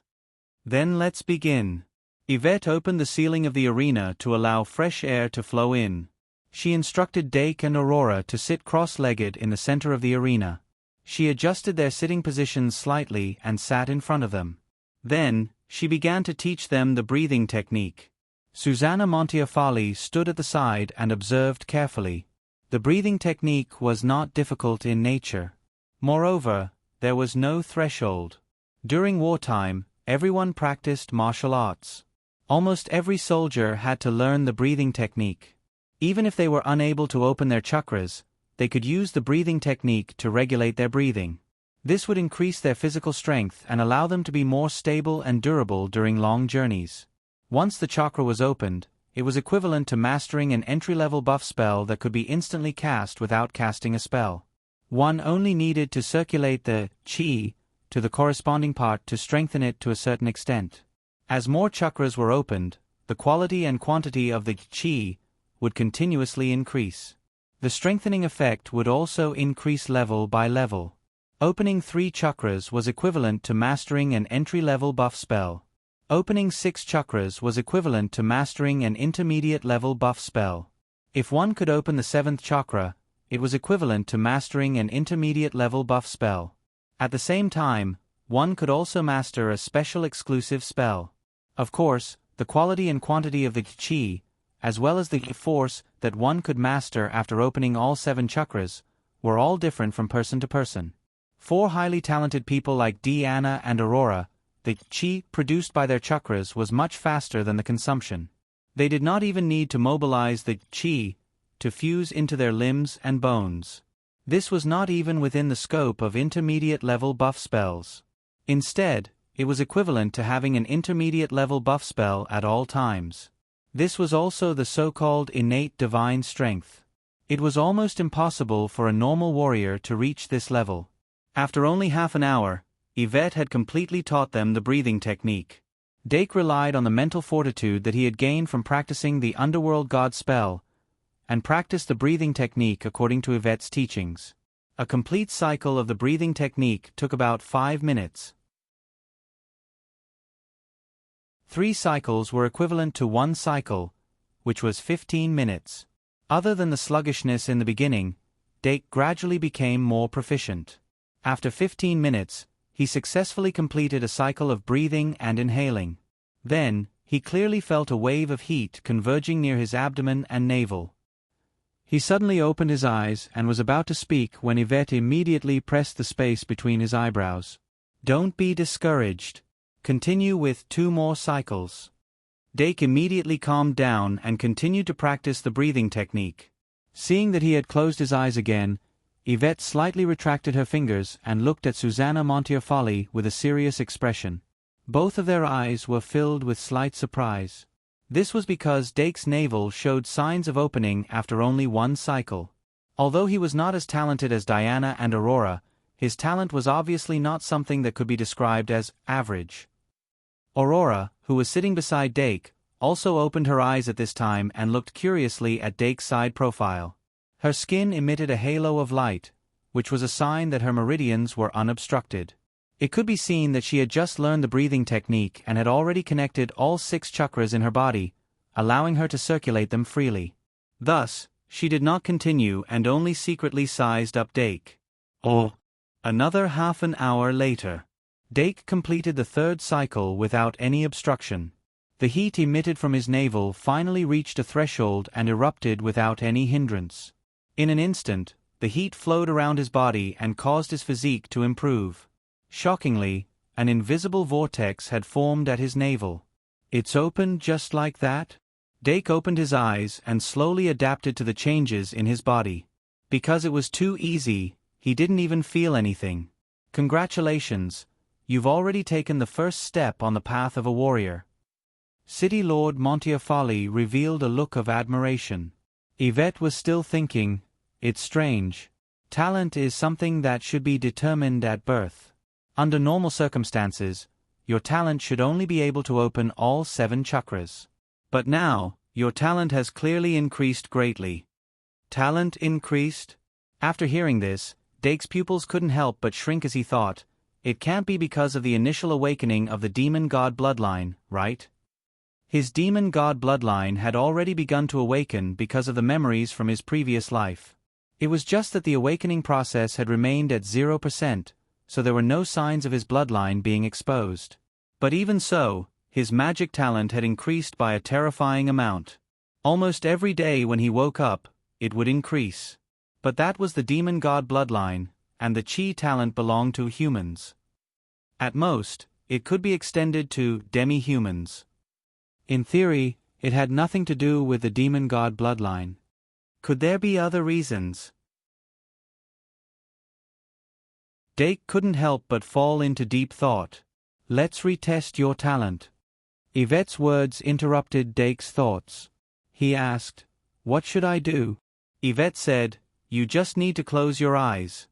Then let's begin. Yvette opened the ceiling of the arena to allow fresh air to flow in. She instructed Dake and Aurora to sit cross-legged in the center of the arena. She adjusted their sitting positions slightly and sat in front of them. Then, she began to teach them the breathing technique. Susanna Montefiore stood at the side and observed carefully. The breathing technique was not difficult in nature. Moreover, there was no threshold. During wartime, everyone practiced martial arts. Almost every soldier had to learn the breathing technique. Even if they were unable to open their chakras, they could use the breathing technique to regulate their breathing. This would increase their physical strength and allow them to be more stable and durable during long journeys. Once the chakra was opened, it was equivalent to mastering an entry-level buff spell that could be instantly cast without casting a spell. One only needed to circulate the chi to the corresponding part to strengthen it to a certain extent. As more chakras were opened, the quality and quantity of the chi would continuously increase. The strengthening effect would also increase level by level. Opening 3 chakras was equivalent to mastering an entry-level buff spell. Opening 6 chakras was equivalent to mastering an intermediate-level buff spell. If one could open the 7th chakra, it was equivalent to mastering an intermediate-level buff spell. At the same time, one could also master a special exclusive spell. Of course, the quality and quantity of the chi, as well as the force that one could master after opening all 7 chakras, were all different from person to person. For highly talented people like Diana and Aurora, the chi produced by their chakras was much faster than the consumption. They did not even need to mobilize the chi to fuse into their limbs and bones. This was not even within the scope of intermediate-level buff spells. Instead, it was equivalent to having an intermediate-level buff spell at all times. This was also the so-called innate divine strength. It was almost impossible for a normal warrior to reach this level. After only half an hour, Yvette had completely taught them the breathing technique. Dake relied on the mental fortitude that he had gained from practicing the underworld god spell, and practiced the breathing technique according to Yvette's teachings. A complete cycle of the breathing technique took about 5 minutes. 3 cycles were equivalent to 1 cycle, which was 15 minutes. Other than the sluggishness in the beginning, Dake gradually became more proficient. After 15 minutes, he successfully completed a cycle of breathing and inhaling. Then, he clearly felt a wave of heat converging near his abdomen and navel. He suddenly opened his eyes and was about to speak when Yvette immediately pressed the space between his eyebrows. "Don't be discouraged. Continue with 2 more cycles." Dake immediately calmed down and continued to practice the breathing technique. Seeing that he had closed his eyes again, Yvette slightly retracted her fingers and looked at Susanna Montefiore with a serious expression. Both of their eyes were filled with slight surprise. This was because Dake's navel showed signs of opening after only 1 cycle. Although he was not as talented as Diana and Aurora, his talent was obviously not something that could be described as average. Aurora, who was sitting beside Dake, also opened her eyes at this time and looked curiously at Dake's side profile. Her skin emitted a halo of light, which was a sign that her meridians were unobstructed. It could be seen that she had just learned the breathing technique and had already connected all 6 chakras in her body, allowing her to circulate them freely. Thus, she did not continue and only secretly sized up Dake. Another half an hour later, Dake completed the 3rd cycle without any obstruction. The heat emitted from his navel finally reached a threshold and erupted without any hindrance. In an instant, the heat flowed around his body and caused his physique to improve. Shockingly, an invisible vortex had formed at his navel. It's open just like that? Dake opened his eyes and slowly adapted to the changes in his body. Because it was too easy, he didn't even feel anything. Congratulations, you've already taken the first step on the path of a warrior. City Lord Montefiore revealed a look of admiration. Yvette was still thinking, it's strange. Talent is something that should be determined at birth. Under normal circumstances, your talent should only be able to open all 7 chakras. But now, your talent has clearly increased greatly. Talent increased? After hearing this, Dake's pupils couldn't help but shrink as he thought, it can't be because of the initial awakening of the demon god bloodline, right? His demon god bloodline had already begun to awaken because of the memories from his previous life. It was just that the awakening process had remained at 0%, so there were no signs of his bloodline being exposed. But even so, his magic talent had increased by a terrifying amount. Almost every day when he woke up, it would increase. But that was the demon god bloodline, and the chi talent belonged to humans. At most, it could be extended to demi-humans. In theory, it had nothing to do with the demon god bloodline. Could there be other reasons? Dake couldn't help but fall into deep thought. Let's retest your talent. Yvette's words interrupted Dake's thoughts. He asked, what should I do? Yvette said, you just need to close your eyes.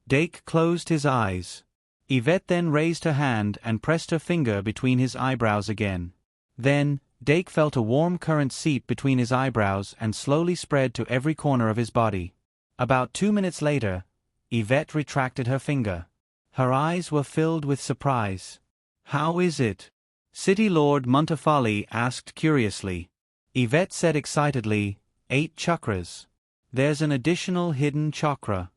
Dake closed his eyes. Yvette then raised her hand and pressed her finger between his eyebrows again. Then, Dake felt a warm current seep between his eyebrows and slowly spread to every corner of his body. About 2 minutes later, Yvette retracted her finger. Her eyes were filled with surprise. How is it? City Lord Montefiore asked curiously. Yvette said excitedly, 8 chakras. There's an additional hidden chakra.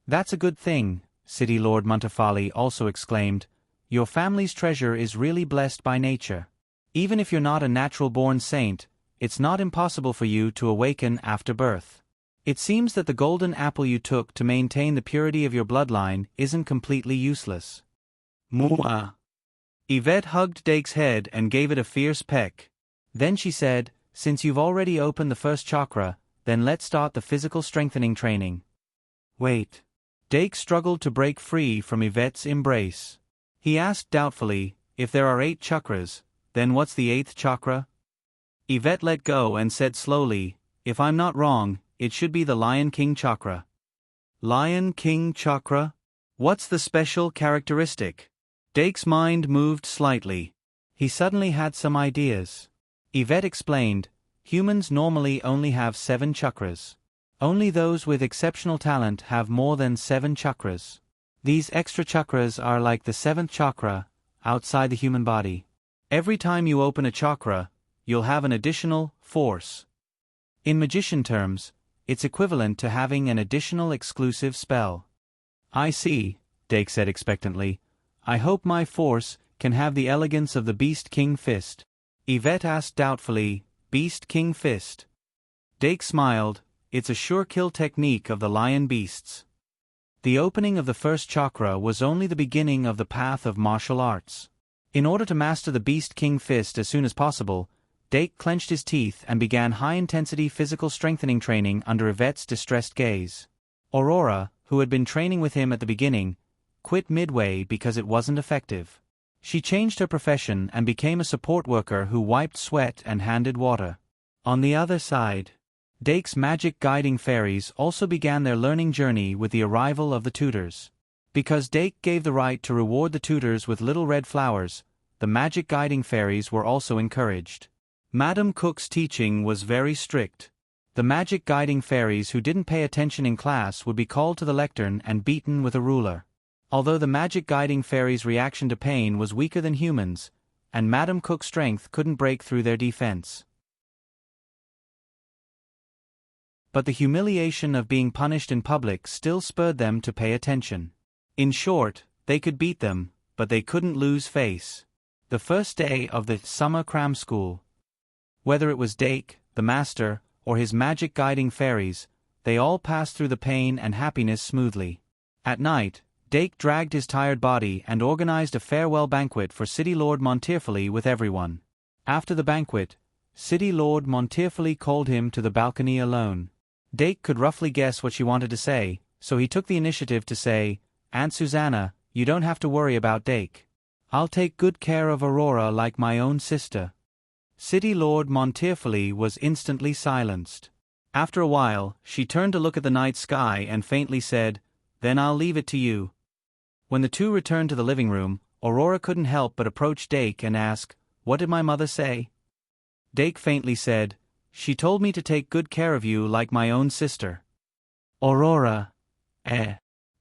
That's a good thing, City Lord Montefiore also exclaimed. Your family's treasure is really blessed by nature. Even if you're not a natural-born saint, it's not impossible for you to awaken after birth. It seems that the golden apple you took to maintain the purity of your bloodline isn't completely useless. Mwah. Yvette hugged Dake's head and gave it a fierce peck. Then she said, since you've already opened the first chakra, then let's start the physical strengthening training. Wait. Dake struggled to break free from Yvette's embrace. He asked doubtfully, if there are 8 chakras, then what's the 8th chakra? Yvette let go and said slowly, if I'm not wrong, it should be the Lion King chakra. Lion King chakra? What's the special characteristic? Dake's mind moved slightly. He suddenly had some ideas. Yvette explained, humans normally only have 7 chakras. Only those with exceptional talent have more than 7 chakras. These extra chakras are like the 7th chakra, outside the human body. Every time you open a chakra, you'll have an additional force. In magician terms, it's equivalent to having an additional exclusive spell. I see, Dake said expectantly. I hope my force can have the elegance of the Beast King Fist. Yvette asked doubtfully, Beast King Fist? Dake smiled, it's a sure kill technique of the lion beasts. The opening of the first chakra was only the beginning of the path of martial arts. In order to master the Beast King Fist as soon as possible, Dake clenched his teeth and began high-intensity physical strengthening training under Yvette's distressed gaze. Aurora, who had been training with him at the beginning, quit midway because it wasn't effective. She changed her profession and became a support worker who wiped sweat and handed water. On the other side, Dake's magic guiding fairies also began their learning journey with the arrival of the tutors. Because Dake gave the right to reward the tutors with little red flowers, the magic guiding fairies were also encouraged. Madam Cook's teaching was very strict. The magic guiding fairies who didn't pay attention in class would be called to the lectern and beaten with a ruler. Although the magic guiding fairies' reaction to pain was weaker than humans, and Madam Cook's strength couldn't break through their defense. But the humiliation of being punished in public still spurred them to pay attention. In short, they could beat them, but they couldn't lose face. The first day of the summer cram school. Whether it was Dake, the master, or his magic guiding fairies, they all passed through the pain and happiness smoothly. At night, Dake dragged his tired body and organized a farewell banquet for City Lord Montefiore with everyone. After the banquet, City Lord Montefiore called him to the balcony alone. Dake could roughly guess what she wanted to say, so he took the initiative to say, "Aunt Susanna, you don't have to worry about Dake. I'll take good care of Aurora like my own sister." City Lord Montefiore was instantly silenced. After a while, she turned to look at the night sky and faintly said, "Then I'll leave it to you." When the two returned to the living room, Aurora couldn't help but approach Dake and ask, "What did my mother say?" Dake faintly said, "She told me to take good care of you like my own sister." Aurora.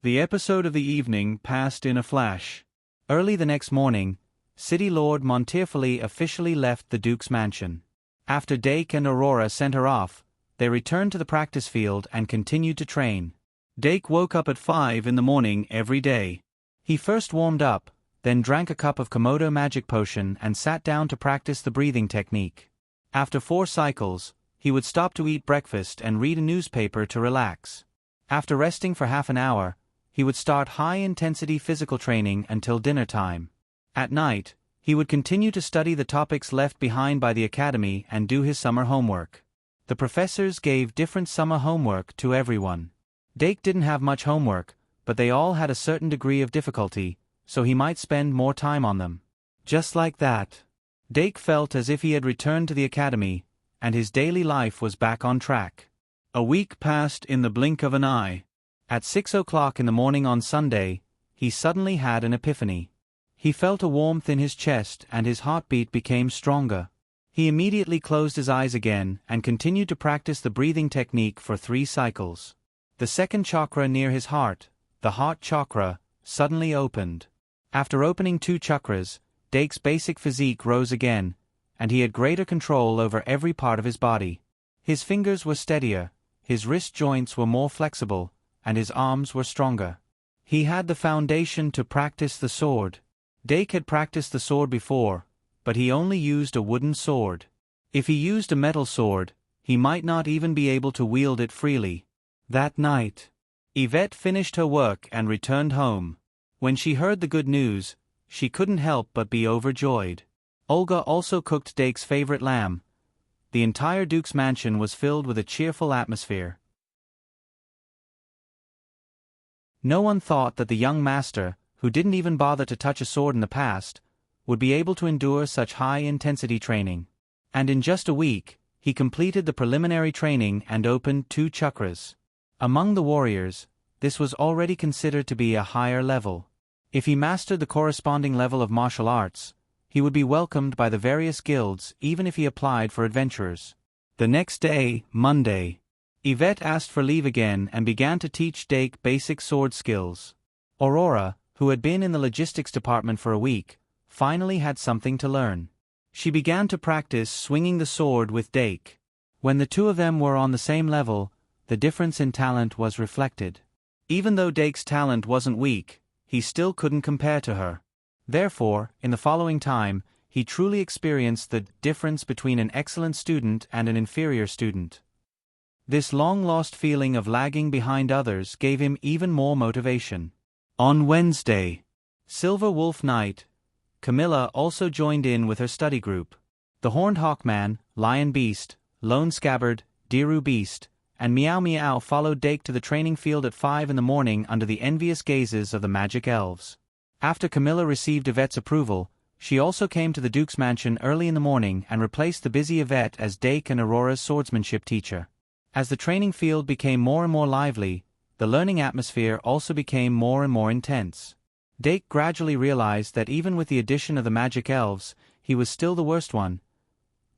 The episode of the evening passed in a flash. Early the next morning, City Lord Montefiore officially left the Duke's mansion. After Dake and Aurora sent her off, they returned to the practice field and continued to train. Dake woke up at 5 in the morning every day. He first warmed up, then drank a cup of Komodo magic potion and sat down to practice the breathing technique. After 4 cycles, he would stop to eat breakfast and read a newspaper to relax. After resting for half an hour, he would start high-intensity physical training until dinner time. At night, he would continue to study the topics left behind by the academy and do his summer homework. The professors gave different summer homework to everyone. Dake didn't have much homework, but they all had a certain degree of difficulty, so he might spend more time on them. Just like that, Dake felt as if he had returned to the academy, and his daily life was back on track. A week passed in the blink of an eye. At 6 o'clock in the morning on Sunday, he suddenly had an epiphany. He felt a warmth in his chest and his heartbeat became stronger. He immediately closed his eyes again and continued to practice the breathing technique for 3 cycles. The second chakra near his heart, the heart chakra, suddenly opened. After opening 2 chakras, Dake's basic physique rose again, and he had greater control over every part of his body. His fingers were steadier, his wrist joints were more flexible, and his arms were stronger. He had the foundation to practice the sword. Dake had practiced the sword before, but he only used a wooden sword. If he used a metal sword, he might not even be able to wield it freely. That night, Yvette finished her work and returned home. When she heard the good news, she couldn't help but be overjoyed. Olga also cooked Dake's favorite lamb. The entire Duke's mansion was filled with a cheerful atmosphere. No one thought that the young master, who didn't even bother to touch a sword in the past, would be able to endure such high-intensity training. And in just a week, he completed the preliminary training and opened 2 chakras. Among the warriors, this was already considered to be a higher level. If he mastered the corresponding level of martial arts, he would be welcomed by the various guilds even if he applied for adventurers. The next day, Monday, Yvette asked for leave again and began to teach Dake basic sword skills. Aurora, who had been in the logistics department for a week, finally had something to learn. She began to practice swinging the sword with Dake. When the 2 of them were on the same level, the difference in talent was reflected. Even though Dake's talent wasn't weak, he still couldn't compare to her. Therefore, in the following time, he truly experienced the difference between an excellent student and an inferior student. This long-lost feeling of lagging behind others gave him even more motivation. On Wednesday, Silver Wolf Night, Camilla also joined in with her study group. The Horned Hawkman, Lion Beast, Lone Scabbard, Deeru Beast, and Meow Meow followed Dake to the training field at 5 in the morning under the envious gazes of the magic elves. After Camilla received Yvette's approval, she also came to the Duke's mansion early in the morning and replaced the busy Yvette as Dake and Aurora's swordsmanship teacher. As the training field became more and more lively, the learning atmosphere also became more and more intense. Dake gradually realized that even with the addition of the magic elves, he was still the worst one.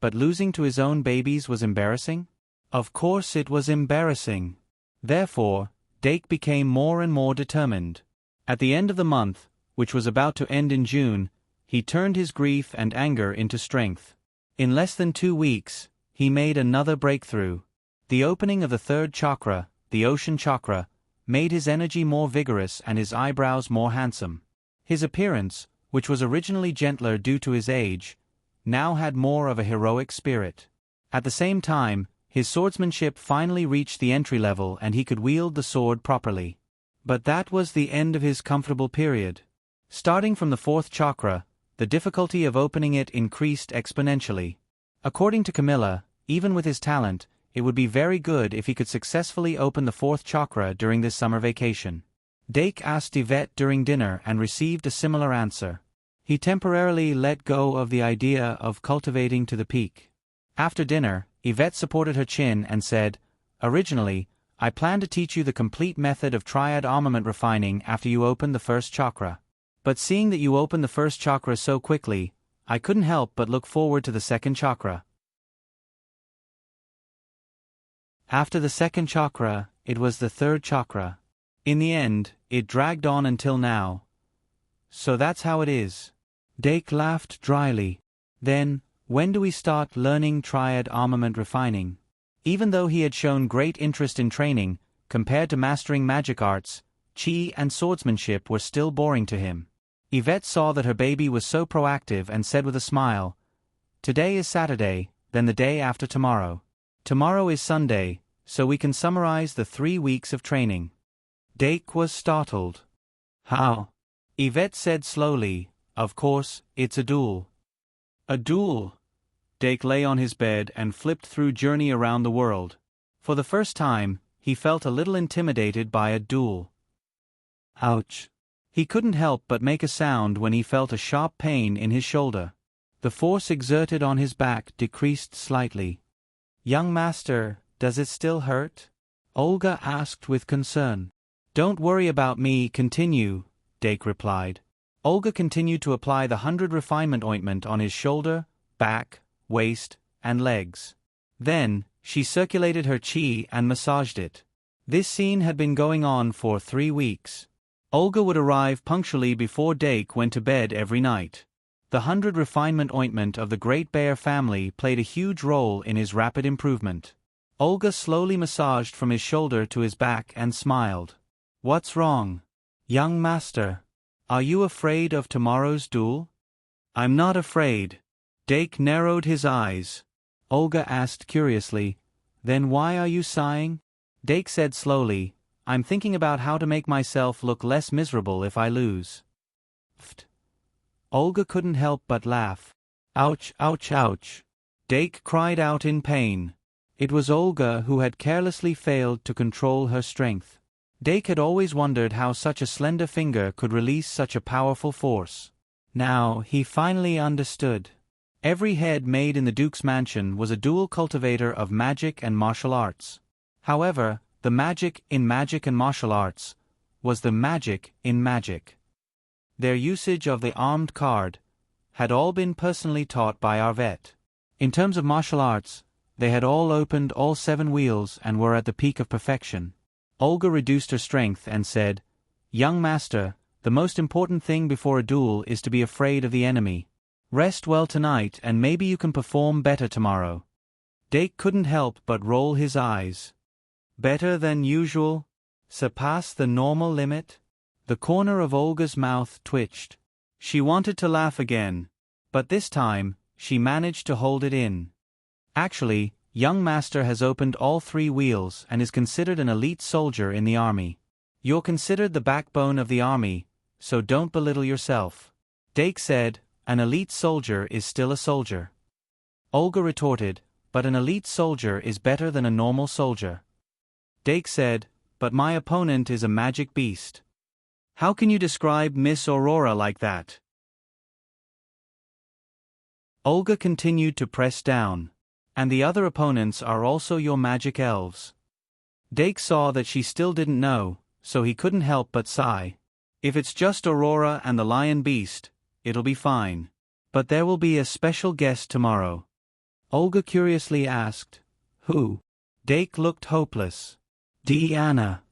But losing to his own babies was embarrassing? Of course it was embarrassing. Therefore, Dake became more and more determined. At the end of the month, which was about to end in June, he turned his grief and anger into strength. In less than 2 weeks, he made another breakthrough. The opening of the 3rd chakra, the ocean chakra, made his energy more vigorous and his eyebrows more handsome. His appearance, which was originally gentler due to his age, now had more of a heroic spirit. At the same time, his swordsmanship finally reached the entry level and he could wield the sword properly. But that was the end of his comfortable period. Starting from the 4th chakra, the difficulty of opening it increased exponentially. According to Camilla, even with his talent, it would be very good if he could successfully open the fourth chakra during this summer vacation. Dake asked Yvette during dinner and received a similar answer. He temporarily let go of the idea of cultivating to the peak. After dinner, Yvette supported her chin and said, "Originally, I planned to teach you the complete method of triad armament refining after you open the first chakra. But seeing that you opened the first chakra so quickly, I couldn't help but look forward to the second chakra." After the second chakra, it was the third chakra. In the end, it dragged on until now. So that's how it is. Dake laughed dryly. Then, when do we start learning triad armament refining? Even though he had shown great interest in training, compared to mastering magic arts, chi and swordsmanship were still boring to him. Yvette saw that her baby was so proactive and said with a smile, "Today is Saturday, then the day after tomorrow. Tomorrow is Sunday, so we can summarize the 3 weeks of training." Dake was startled. "How?" Yvette said slowly, "Of course, it's a duel." "A duel?" Dake lay on his bed and flipped through Journey Around the World. For the first time, he felt a little intimidated by a duel. Ouch. He couldn't help but make a sound when he felt a sharp pain in his shoulder. The force exerted on his back decreased slightly. "Young master, does it still hurt?" Olga asked with concern. "Don't worry about me, continue," Dake replied. Olga continued to apply the 100 refinement ointment on his shoulder, back, waist, and legs. Then, she circulated her chi and massaged it. This scene had been going on for 3 weeks. Olga would arrive punctually before Dake went to bed every night. The 100 refinement ointment of the Great Bear family played a huge role in his rapid improvement. Olga slowly massaged from his shoulder to his back and smiled. "What's wrong? Young master, are you afraid of tomorrow's duel?" "I'm not afraid." Dake narrowed his eyes. Olga asked curiously, "Then why are you sighing?" Dake said slowly, "I'm thinking about how to make myself look less miserable if I lose." Pfft. Olga couldn't help but laugh. "Ouch, ouch, ouch." Dake cried out in pain. It was Olga who had carelessly failed to control her strength. Dake had always wondered how such a slender finger could release such a powerful force. Now, he finally understood. Every head made in the Duke's mansion was a dual cultivator of magic and martial arts. However, the magic in magic and martial arts was the magic in magic. Their usage of the armed card had all been personally taught by Arvet. In terms of martial arts, they had all opened all 7 wheels and were at the peak of perfection. Olga reduced her strength and said, "Young master, the most important thing before a duel is to be afraid of the enemy. Rest well tonight and maybe you can perform better tomorrow." Dake couldn't help but roll his eyes. Better than usual? Surpass the normal limit? The corner of Olga's mouth twitched. She wanted to laugh again, but this time, she managed to hold it in. "Actually, young master has opened all 3 wheels and is considered an elite soldier in the army. You're considered the backbone of the army, so don't belittle yourself." Dake said, "An elite soldier is still a soldier." Olga retorted, "But an elite soldier is better than a normal soldier." Dake said, "But my opponent is a magic beast." "How can you describe Miss Aurora like that?" Olga continued to press down. "And the other opponents are also your magic elves." Dake saw that she still didn't know, so he couldn't help but sigh. "If it's just Aurora and the lion beast, it'll be fine. But there will be a special guest tomorrow." Olga curiously asked, "Who?" Dake looked hopeless. "Deanna."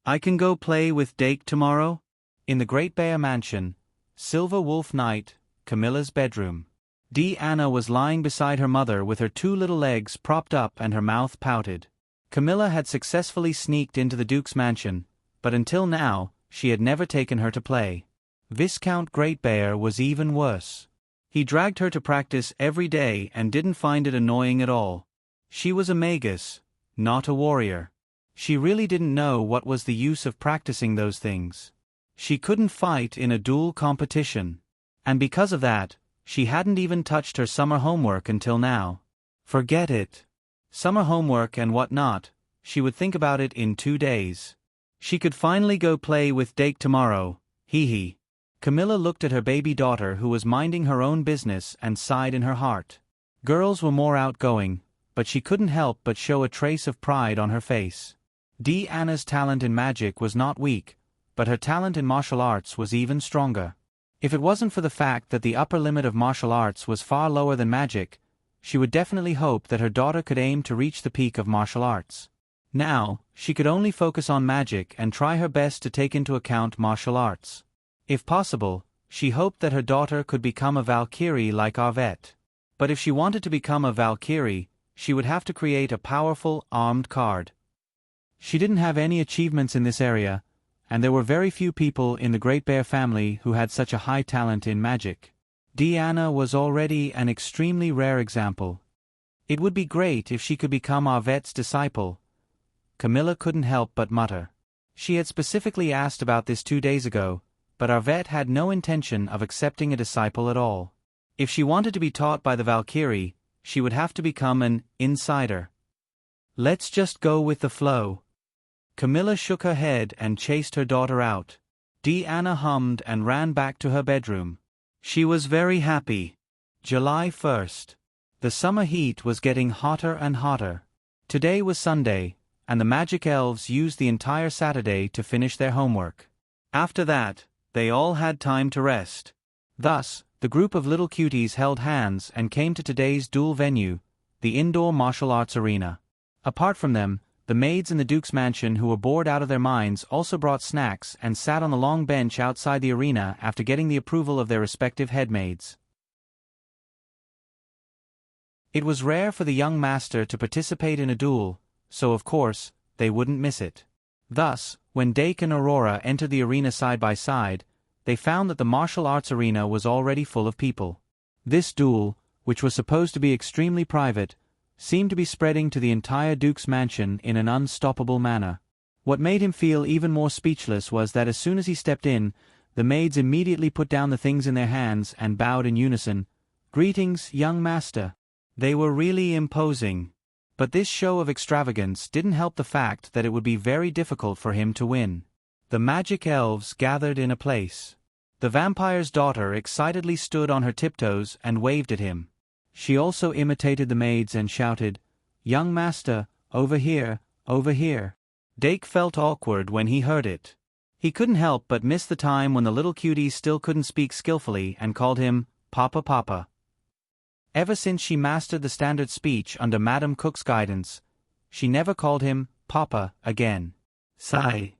I can go play with Dake tomorrow?" In the Great Bear Mansion, Silver Wolf Night, Camilla's bedroom. Deanna was lying beside her mother with her 2 little legs propped up and her mouth pouted. Camilla had successfully sneaked into the Duke's mansion, but until now, she had never taken her to play. Viscount Great Bear was even worse. He dragged her to practice every day and didn't find it annoying at all. She was a magus, not a warrior. She really didn't know what was the use of practicing those things. She couldn't fight in a duel competition. And because of that, she hadn't even touched her summer homework until now. Forget it. Summer homework and whatnot, she would think about it in 2 days. She could finally go play with Dake tomorrow, hee. Camilla looked at her baby daughter who was minding her own business and sighed in her heart. Girls were more outgoing, but she couldn't help but show a trace of pride on her face. Anna's talent in magic was not weak, but her talent in martial arts was even stronger. If it wasn't for the fact that the upper limit of martial arts was far lower than magic, she would definitely hope that her daughter could aim to reach the peak of martial arts. Now, she could only focus on magic and try her best to take into account martial arts. If possible, she hoped that her daughter could become a Valkyrie like Arvette. But if she wanted to become a Valkyrie, she would have to create a powerful, armed card. She didn't have any achievements in this area, and there were very few people in the Great Bear family who had such a high talent in magic. Anna was already an extremely rare example. It would be great if she could become Arvette's disciple. Camilla couldn't help but mutter. She had specifically asked about this 2 days ago, but Arvette had no intention of accepting a disciple at all. If she wanted to be taught by the Valkyrie, she would have to become an insider. Let's just go with the flow. Camilla shook her head and chased her daughter out. Anna hummed and ran back to her bedroom. She was very happy. July 1st. The summer heat was getting hotter and hotter. Today was Sunday, and the magic elves used the entire Saturday to finish their homework. After that, they all had time to rest. Thus, the group of little cuties held hands and came to today's duel venue, the indoor martial arts arena. Apart from them, the maids in the Duke's mansion who were bored out of their minds also brought snacks and sat on the long bench outside the arena after getting the approval of their respective headmaids. It was rare for the young master to participate in a duel, so of course, they wouldn't miss it. Thus, when Dake and Aurora entered the arena side by side, they found that the martial arts arena was already full of people. This duel, which was supposed to be extremely private, seemed to be spreading to the entire Duke's mansion in an unstoppable manner. What made him feel even more speechless was that as soon as he stepped in, the maids immediately put down the things in their hands and bowed in unison. "Greetings, young master." They were really imposing. But this show of extravagance didn't help the fact that it would be very difficult for him to win. The magic elves gathered in a place. The vampire's daughter excitedly stood on her tiptoes and waved at him. She also imitated the maids and shouted, "Young master, over here, over here." Dake felt awkward when he heard it. He couldn't help but miss the time when the little cuties still couldn't speak skillfully and called him Papa Papa. Ever since she mastered the standard speech under Madam Cook's guidance, she never called him Papa again. Sigh.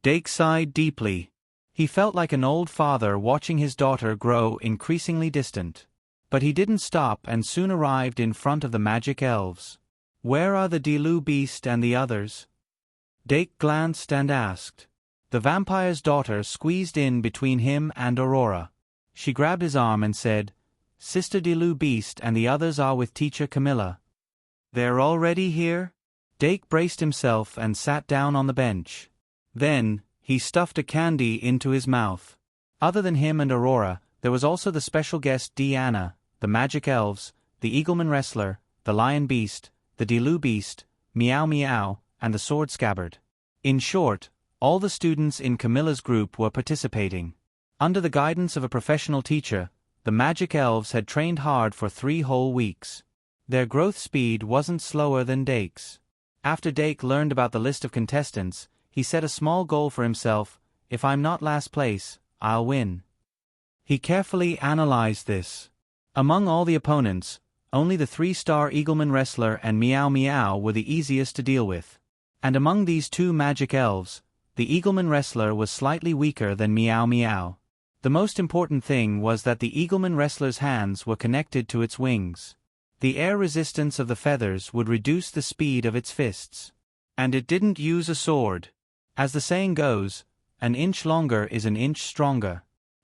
Dake sighed deeply. He felt like an old father watching his daughter grow increasingly distant. But he didn't stop and soon arrived in front of the magic elves. "Where are the Dilu beast and the others?" Dake glanced and asked. The vampire's daughter squeezed in between him and Aurora. She grabbed his arm and said, "Sister Dilu beast and the others are with teacher Camilla." "They're already here?" Dake braced himself and sat down on the bench. Then, he stuffed a candy into his mouth. Other than him and Aurora, there was also the special guest Anna, the magic elves, the Eagleman wrestler, the lion beast, the Dilu beast, Meow Meow, and the sword scabbard. In short, all the students in Camilla's group were participating. Under the guidance of a professional teacher, the magic elves had trained hard for 3 whole weeks. Their growth speed wasn't slower than Dake's. After Dake learned about the list of contestants, he set a small goal for himself: "If I'm not last place, I'll win." He carefully analyzed this. Among all the opponents, only the 3-star Eagleman wrestler and Meow Meow were the easiest to deal with. And among these 2 magic elves, the Eagleman wrestler was slightly weaker than Meow Meow. The most important thing was that the Eagleman wrestler's hands were connected to its wings. The air resistance of the feathers would reduce the speed of its fists. And it didn't use a sword. As the saying goes, an inch longer is an inch stronger.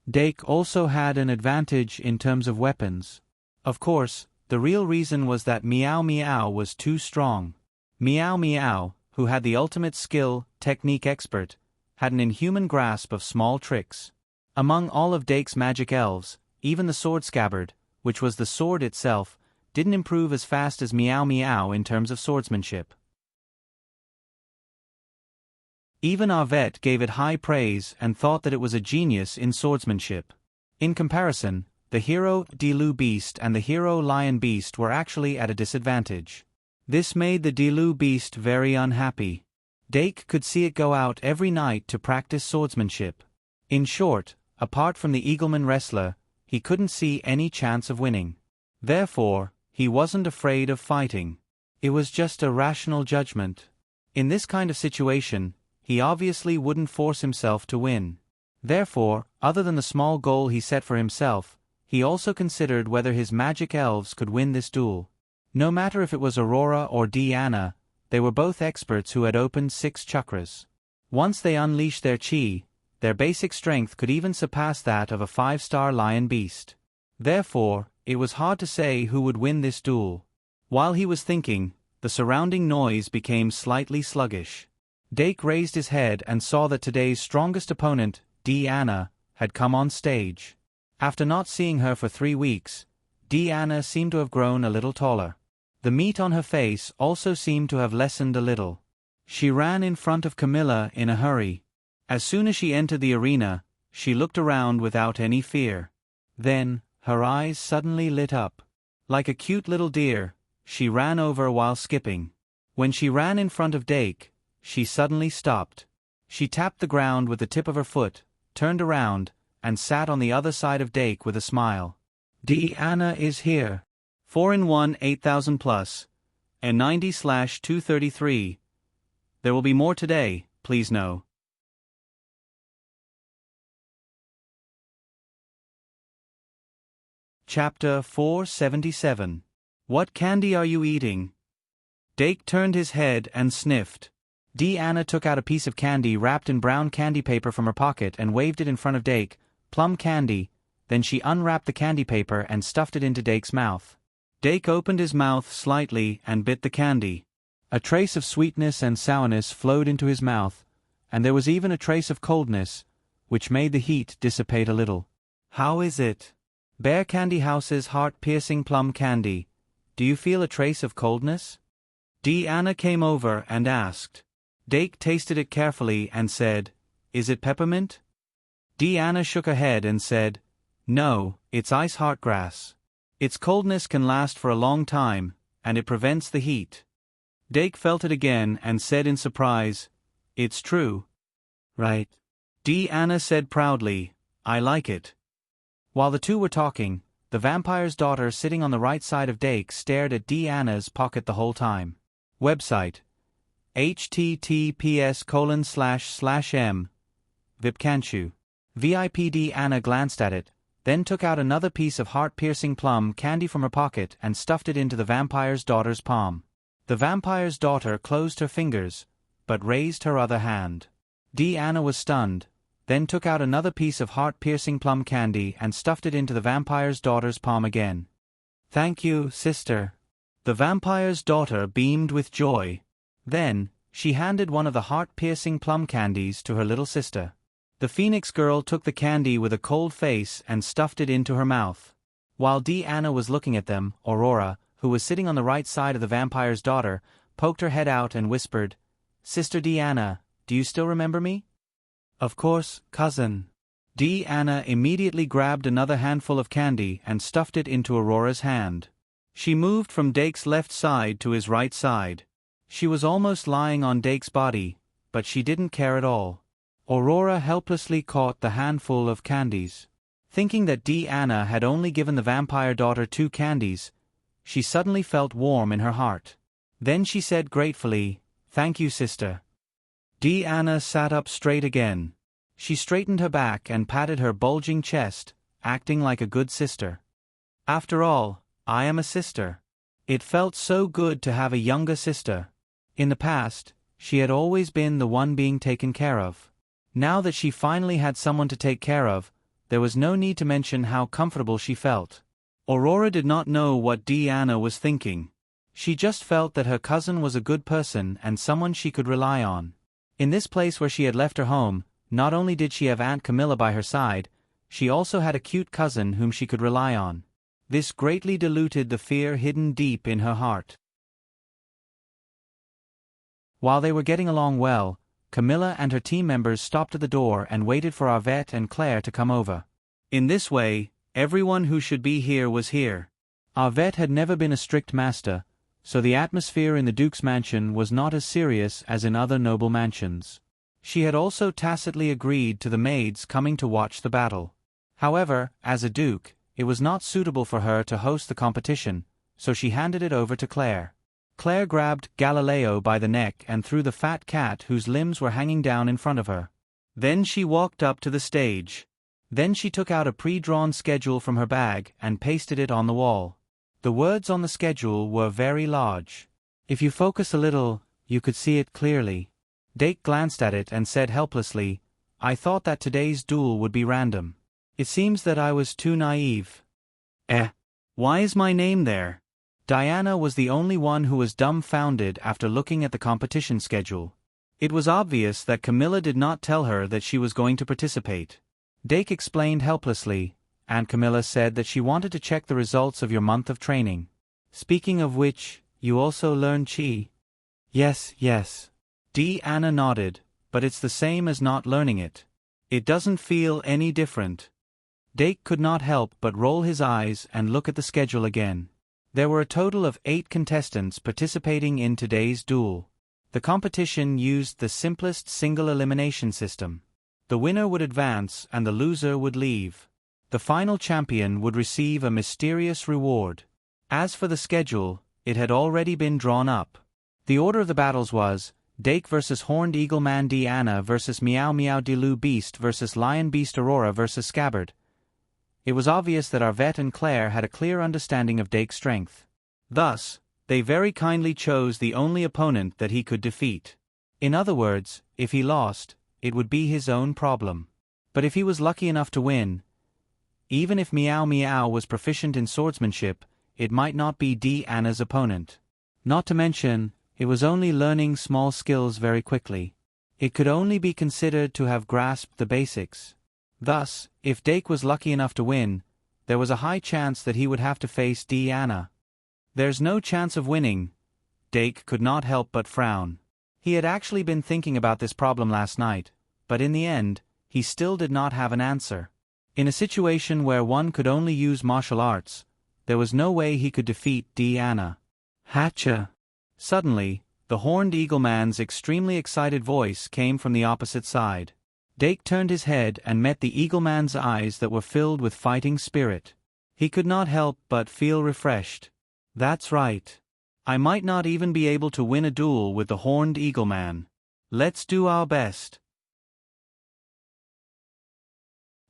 Dake also had an advantage in terms of weapons. Of course, the real reason was that Meow Meow was too strong. Meow Meow, who had the ultimate skill, technique expert, had an inhuman grasp of small tricks. Among all of Dake's magic elves, even the sword scabbard, which was the sword itself, didn't improve as fast as Meow Meow in terms of swordsmanship. Even Arvet gave it high praise and thought that it was a genius in swordsmanship. In comparison, the hero Dilu Beast and the hero Lion Beast were actually at a disadvantage. This made the Dilu Beast very unhappy. Dake could see it go out every night to practice swordsmanship. In short, apart from the Eagleman wrestler, he couldn't see any chance of winning. Therefore, he wasn't afraid of fighting. It was just a rational judgment. In this kind of situation, he obviously wouldn't force himself to win. Therefore, other than the small goal he set for himself, he also considered whether his magic elves could win this duel. No matter if it was Aurora or Diana, they were both experts who had opened 6 chakras. Once they unleashed their chi, their basic strength could even surpass that of a 5-star lion beast. Therefore, it was hard to say who would win this duel. While he was thinking, the surrounding noise became slightly sluggish. Dake raised his head and saw that today's strongest opponent, Diana, had come on stage. After not seeing her for 3 weeks, Diana seemed to have grown a little taller. The meat on her face also seemed to have lessened a little. She ran in front of Camilla in a hurry. As soon as she entered the arena, she looked around without any fear. Then, her eyes suddenly lit up. Like a cute little deer, she ran over while skipping. When she ran in front of Dake, she suddenly stopped. She tapped the ground with the tip of her foot, turned around, and sat on the other side of Dake with a smile. Diana is here. 4-in-1 8000 plus, and 90/233. There will be more today, please know. Chapter 477. What candy are you eating? Dake turned his head and sniffed. Diana took out a piece of candy wrapped in brown candy paper from her pocket and waved it in front of Dake. Plum candy. Then she unwrapped the candy paper and stuffed it into Dake's mouth. Dake opened his mouth slightly and bit the candy. A trace of sweetness and sourness flowed into his mouth, and there was even a trace of coldness, which made the heat dissipate a little. How is it? Bear Candy House's heart-piercing plum candy. Do you feel a trace of coldness? Diana came over and asked. Dake tasted it carefully and said, Is it peppermint? Diana shook her head and said, No, it's ice heartgrass. Its coldness can last for a long time, and it prevents the heat. Dake felt it again and said in surprise, It's true. Right. Diana said proudly, I like it. While the two were talking, the vampire's daughter sitting on the right side of Dake stared at Diana's pocket the whole time. Website. https://m. Vipkanchu. Diana glanced at it, then took out another piece of heart-piercing plum candy from her pocket and stuffed it into the vampire's daughter's palm. The vampire's daughter closed her fingers, but raised her other hand. Diana was stunned, then took out another piece of heart-piercing plum candy and stuffed it into the vampire's daughter's palm again. Thank you, sister. The vampire's daughter beamed with joy. Then, she handed one of the heart-piercing plum candies to her little sister. The Phoenix girl took the candy with a cold face and stuffed it into her mouth. While Diana was looking at them, Aurora, who was sitting on the right side of the vampire's daughter, poked her head out and whispered, Sister Diana, do you still remember me? Of course, cousin. Diana immediately grabbed another handful of candy and stuffed it into Aurora's hand. She moved from Dake's left side to his right side. She was almost lying on Dake's body, but she didn't care at all. Aurora helplessly caught the handful of candies. Thinking that Diana had only given the vampire daughter 2 candies, she suddenly felt warm in her heart. Then she said gratefully, Thank you, sister. Diana sat up straight again. She straightened her back and patted her bulging chest, acting like a good sister. After all, I am a sister. It felt so good to have a younger sister. In the past, she had always been the one being taken care of. Now that she finally had someone to take care of, there was no need to mention how comfortable she felt. Aurora did not know what Diana was thinking. She just felt that her cousin was a good person and someone she could rely on. In this place where she had left her home, not only did she have Aunt Camilla by her side, she also had a cute cousin whom she could rely on. This greatly diluted the fear hidden deep in her heart. While they were getting along well, Camilla and her team members stopped at the door and waited for Arvette and Claire to come over. In this way, everyone who should be here was here. Arvette had never been a strict master, so the atmosphere in the Duke's mansion was not as serious as in other noble mansions. She had also tacitly agreed to the maids coming to watch the battle. However, as a duke, it was not suitable for her to host the competition, so she handed it over to Claire. Claire grabbed Galileo by the neck and threw the fat cat whose limbs were hanging down in front of her. Then she walked up to the stage. Then she took out a pre-drawn schedule from her bag and pasted it on the wall. The words on the schedule were very large. If you focus a little, you could see it clearly. Dake glanced at it and said helplessly, "I thought that today's duel would be random. It seems that I was too naive." Why is my name there?" Diana was the only one who was dumbfounded after looking at the competition schedule. It was obvious that Camilla did not tell her that she was going to participate. Dake explained helplessly, and Camilla said that she wanted to check the results of your month of training. "Speaking of which, you also learned Qi?" Yes. Diana nodded, "but it's the same as not learning it. It doesn't feel any different." Dake could not help but roll his eyes and look at the schedule again. There were a total of 8 contestants participating in today's duel. The competition used the simplest single elimination system. The winner would advance and the loser would leave. The final champion would receive a mysterious reward. As for the schedule, it had already been drawn up. The order of the battles was Dake vs. Horned Eagle Man Diana vs. Meow Meow Dilu Beast vs. Lion Beast Aurora vs. Scabbard. It was obvious that Arvette and Claire had a clear understanding of Dake's strength. Thus, they very kindly chose the only opponent that he could defeat. In other words, if he lost, it would be his own problem. But if he was lucky enough to win, even if Meow Meow was proficient in swordsmanship, it might not be Diana's opponent. Not to mention, it was only learning small skills very quickly. It could only be considered to have grasped the basics. Thus, if Dake was lucky enough to win, there was a high chance that he would have to face Diana. "There's no chance of winning." Dake could not help but frown. He had actually been thinking about this problem last night, but in the end, he still did not have an answer. In a situation where one could only use martial arts, there was no way he could defeat Diana. Hatcha! Suddenly, the Horned Eagle Man's extremely excited voice came from the opposite side. Dake turned his head and met the Eagle Man's eyes that were filled with fighting spirit. He could not help but feel refreshed. That's right. I might not even be able to win a duel with the Horned Eagle Man. Let's do our best.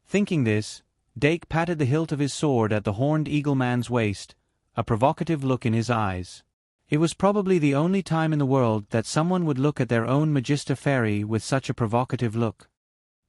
Thinking this, Dake patted the hilt of his sword at the Horned Eagle Man's waist, a provocative look in his eyes. It was probably the only time in the world that someone would look at their own Magister Fairy with such a provocative look.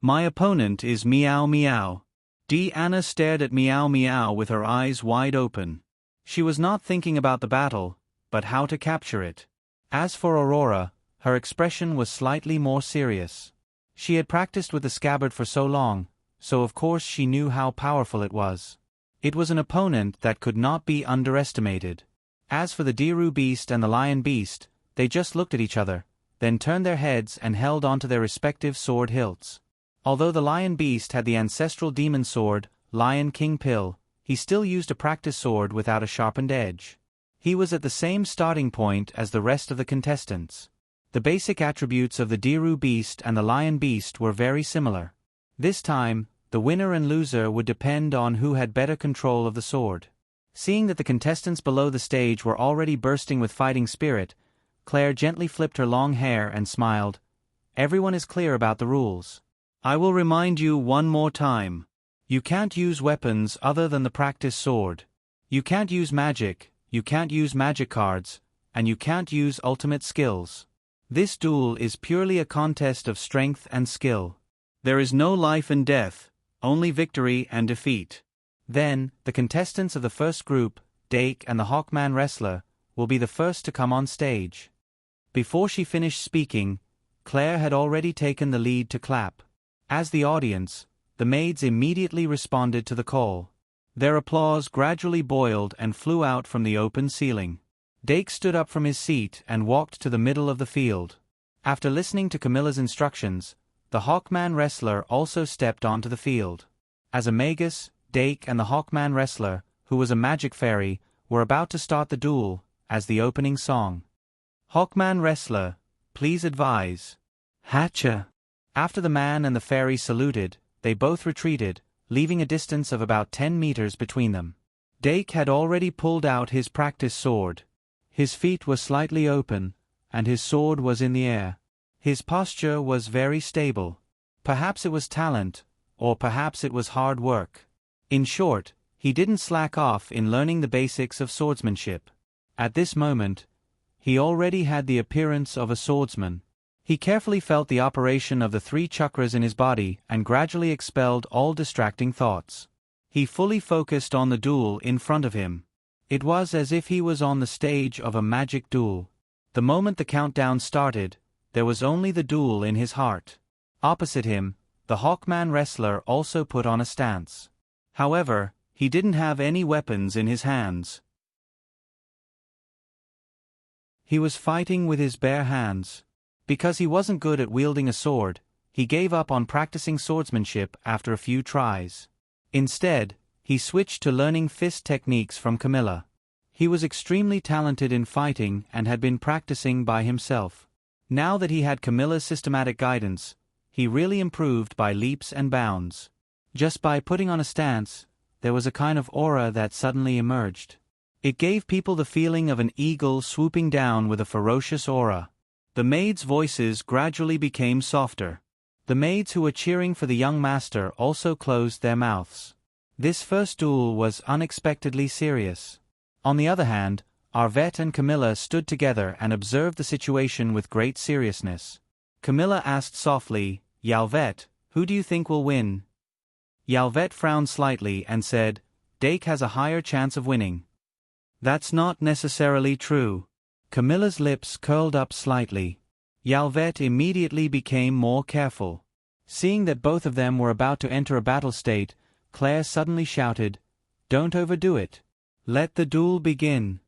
"My opponent is Meow Meow." Diana stared at Meow Meow with her eyes wide open. She was not thinking about the battle, but how to capture it. As for Aurora, her expression was slightly more serious. She had practiced with the scabbard for so long, so of course she knew how powerful it was. It was an opponent that could not be underestimated. As for the Diru Beast and the Lion Beast, they just looked at each other, then turned their heads and held onto their respective sword hilts. Although the Lion Beast had the ancestral demon sword, Lion King Pill, he still used a practice sword without a sharpened edge. He was at the same starting point as the rest of the contestants. The basic attributes of the Diru Beast and the Lion Beast were very similar. This time, the winner and loser would depend on who had better control of the sword. Seeing that the contestants below the stage were already bursting with fighting spirit, Claire gently flipped her long hair and smiled. "Everyone is clear about the rules. I will remind you one more time. You can't use weapons other than the practice sword. You can't use magic, you can't use magic cards, and you can't use ultimate skills. This duel is purely a contest of strength and skill. There is no life and death, only victory and defeat." Then, the contestants of the first group, Dake and the Hawkman wrestler, will be the first to come on stage. Before she finished speaking, Claire had already taken the lead to clap. As the audience, the maids immediately responded to the call. Their applause gradually boiled and flew out from the open ceiling. Dake stood up from his seat and walked to the middle of the field. After listening to Camilla's instructions, the Hawkman wrestler also stepped onto the field. As a magus, Dake and the Hawkman wrestler, who was a magic fairy, were about to start the duel, as the opening song. Hawkman wrestler, please advise. Hatcha. After the man and the fairy saluted, they both retreated, leaving a distance of about 10 meters between them. Dake had already pulled out his practice sword. His feet were slightly open, and his sword was in the air. His posture was very stable. Perhaps it was talent, or perhaps it was hard work. In short, he didn't slack off in learning the basics of swordsmanship. At this moment, he already had the appearance of a swordsman. He carefully felt the operation of the 3 chakras in his body and gradually expelled all distracting thoughts. He fully focused on the duel in front of him. It was as if he was on the stage of a magic duel. The moment the countdown started, there was only the duel in his heart. Opposite him, the Hawkman wrestler also put on a stance. However, he didn't have any weapons in his hands. He was fighting with his bare hands. Because he wasn't good at wielding a sword, he gave up on practicing swordsmanship after a few tries. Instead, he switched to learning fist techniques from Camilla. He was extremely talented in fighting and had been practicing by himself. Now that he had Camilla's systematic guidance, he really improved by leaps and bounds. Just by putting on a stance, there was a kind of aura that suddenly emerged. It gave people the feeling of an eagle swooping down with a ferocious aura. The maids' voices gradually became softer. The maids who were cheering for the young master also closed their mouths. This first duel was unexpectedly serious. On the other hand, Arvet and Camilla stood together and observed the situation with great seriousness. Camilla asked softly, "Yalvet, who do you think will win?" Yalvet frowned slightly and said, "Dake has a higher chance of winning." "That's not necessarily true." Camilla's lips curled up slightly. Yalvet immediately became more careful. Seeing that both of them were about to enter a battle state, Claire suddenly shouted, "Don't overdo it. Let the duel begin."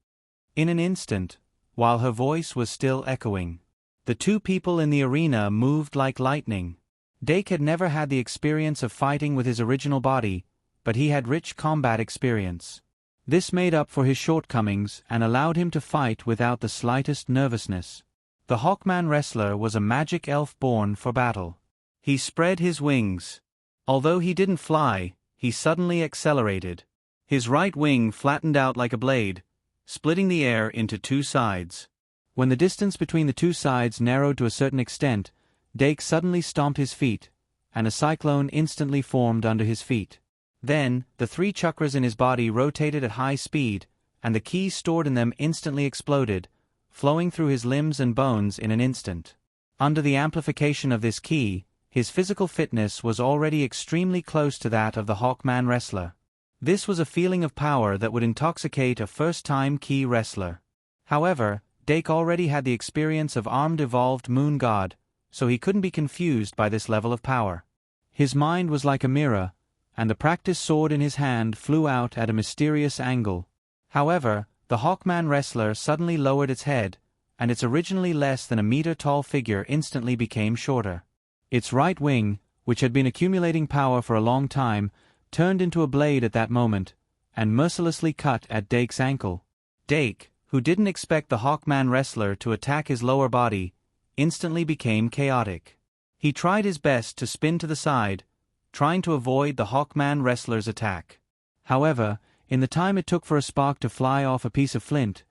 In an instant, while her voice was still echoing, the 2 people in the arena moved like lightning. Dake had never had the experience of fighting with his original body, but he had rich combat experience. This made up for his shortcomings and allowed him to fight without the slightest nervousness. The Hawkman wrestler was a magic elf born for battle. He spread his wings. Although he didn't fly, he suddenly accelerated. His right wing flattened out like a blade, splitting the air into 2 sides. When the distance between the 2 sides narrowed to a certain extent, Dake suddenly stomped his feet, and a cyclone instantly formed under his feet. Then, the 3 chakras in his body rotated at high speed, and the ki stored in them instantly exploded, flowing through his limbs and bones in an instant. Under the amplification of this ki, his physical fitness was already extremely close to that of the Hawkman wrestler. This was a feeling of power that would intoxicate a first-time ki wrestler. However, Dake already had the experience of armed evolved moon god, so he couldn't be confused by this level of power. His mind was like a mirror, and the practice sword in his hand flew out at a mysterious angle. However, the Hawkman wrestler suddenly lowered its head, and its originally less than a meter-tall figure instantly became shorter. Its right wing, which had been accumulating power for a long time, turned into a blade at that moment, and mercilessly cut at Dake's ankle. Dake, who didn't expect the Hawkman wrestler to attack his lower body, instantly became chaotic. He tried his best to spin to the side, trying to avoid the Hawkman wrestler's attack. However, in the time it took for a spark to fly off a piece of flint,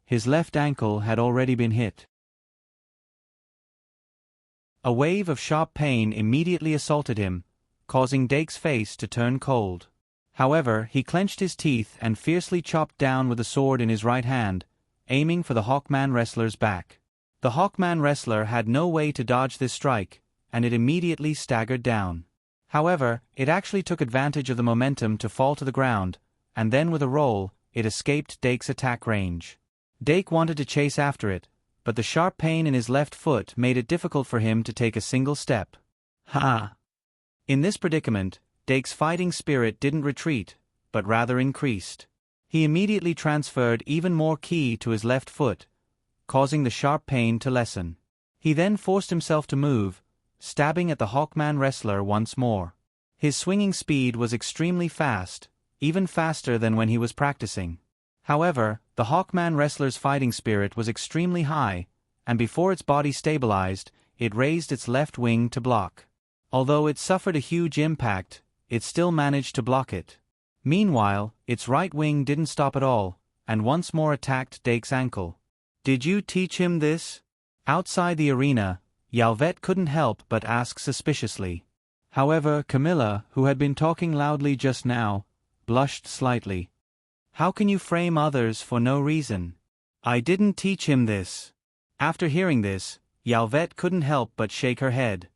his left ankle had already been hit. A wave of sharp pain immediately assaulted him, causing Dake's face to turn cold. However, he clenched his teeth and fiercely chopped down with the sword in his right hand, aiming for the Hawkman wrestler's back. The Hawkman wrestler had no way to dodge this strike, and it immediately staggered down. However, it actually took advantage of the momentum to fall to the ground, and then with a roll, it escaped Dake's attack range. Dake wanted to chase after it, but the sharp pain in his left foot made it difficult for him to take a single step. Ha! In this predicament, Dake's fighting spirit didn't retreat, but rather increased. He immediately transferred even more ki to his left foot, causing the sharp pain to lessen. He then forced himself to move, stabbing at the Hawkman wrestler once more. His swinging speed was extremely fast, even faster than when he was practicing. However, the Hawkman wrestler's fighting spirit was extremely high, and before its body stabilized, it raised its left wing to block. Although it suffered a huge impact, it still managed to block it. Meanwhile, its right wing didn't stop at all, and once more attacked Dake's ankle. "Did you teach him this?" Outside the arena, Yalvet couldn't help but ask suspiciously. However, Camilla, who had been talking loudly just now, blushed slightly. "How can you frame others for no reason? I didn't teach him this." After hearing this, Yalvet couldn't help but shake her head.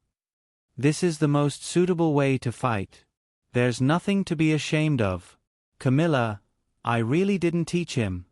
"This is the most suitable way to fight. There's nothing to be ashamed of. Camilla, I really didn't teach him."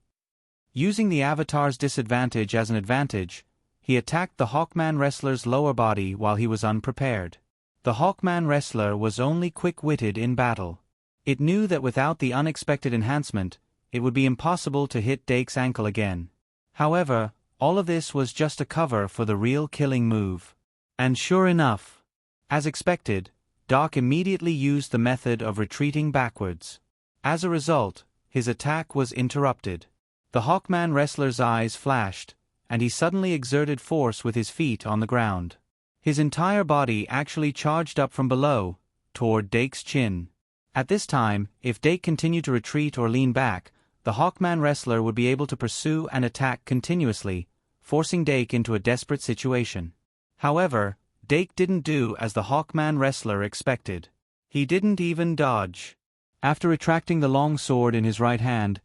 Using the Avatar's disadvantage as an advantage, he attacked the Hawkman wrestler's lower body while he was unprepared. The Hawkman wrestler was only quick-witted in battle. It knew that without the unexpected enhancement, it would be impossible to hit Dake's ankle again. However, all of this was just a cover for the real killing move. And sure enough, as expected, Doc immediately used the method of retreating backwards. As a result, his attack was interrupted. The Hawkman wrestler's eyes flashed, and he suddenly exerted force with his feet on the ground. His entire body actually charged up from below, toward Dake's chin. At this time, if Dake continued to retreat or lean back, the Hawkman wrestler would be able to pursue and attack continuously, forcing Dake into a desperate situation. However, Dake didn't do as the Hawkman wrestler expected. He didn't even dodge. After retracting the long sword in his right hand,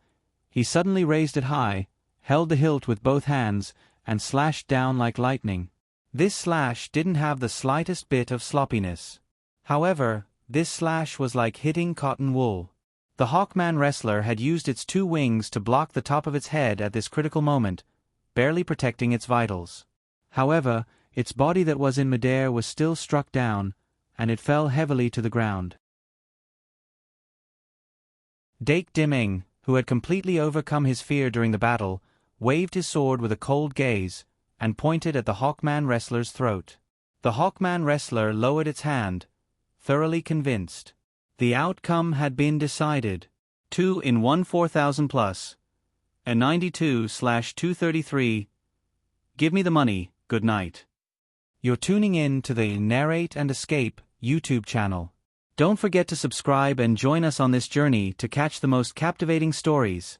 he suddenly raised it high, held the hilt with both hands, and slashed down like lightning. This slash didn't have the slightest bit of sloppiness. However, this slash was like hitting cotton wool. The Hawkman wrestler had used its two wings to block the top of its head at this critical moment, barely protecting its vitals. However, its body that was in midair was still struck down, and it fell heavily to the ground. Dake Dimming, who had completely overcome his fear during the battle, waved his sword with a cold gaze, and pointed at the Hawkman wrestler's throat. The Hawkman wrestler lowered its hand, thoroughly convinced. The outcome had been decided. 2 in 1 4,000 plus. A 92/233. Give me the money, good night. You're tuning in to the Narrate and Escape YouTube channel. Don't forget to subscribe and join us on this journey to catch the most captivating stories.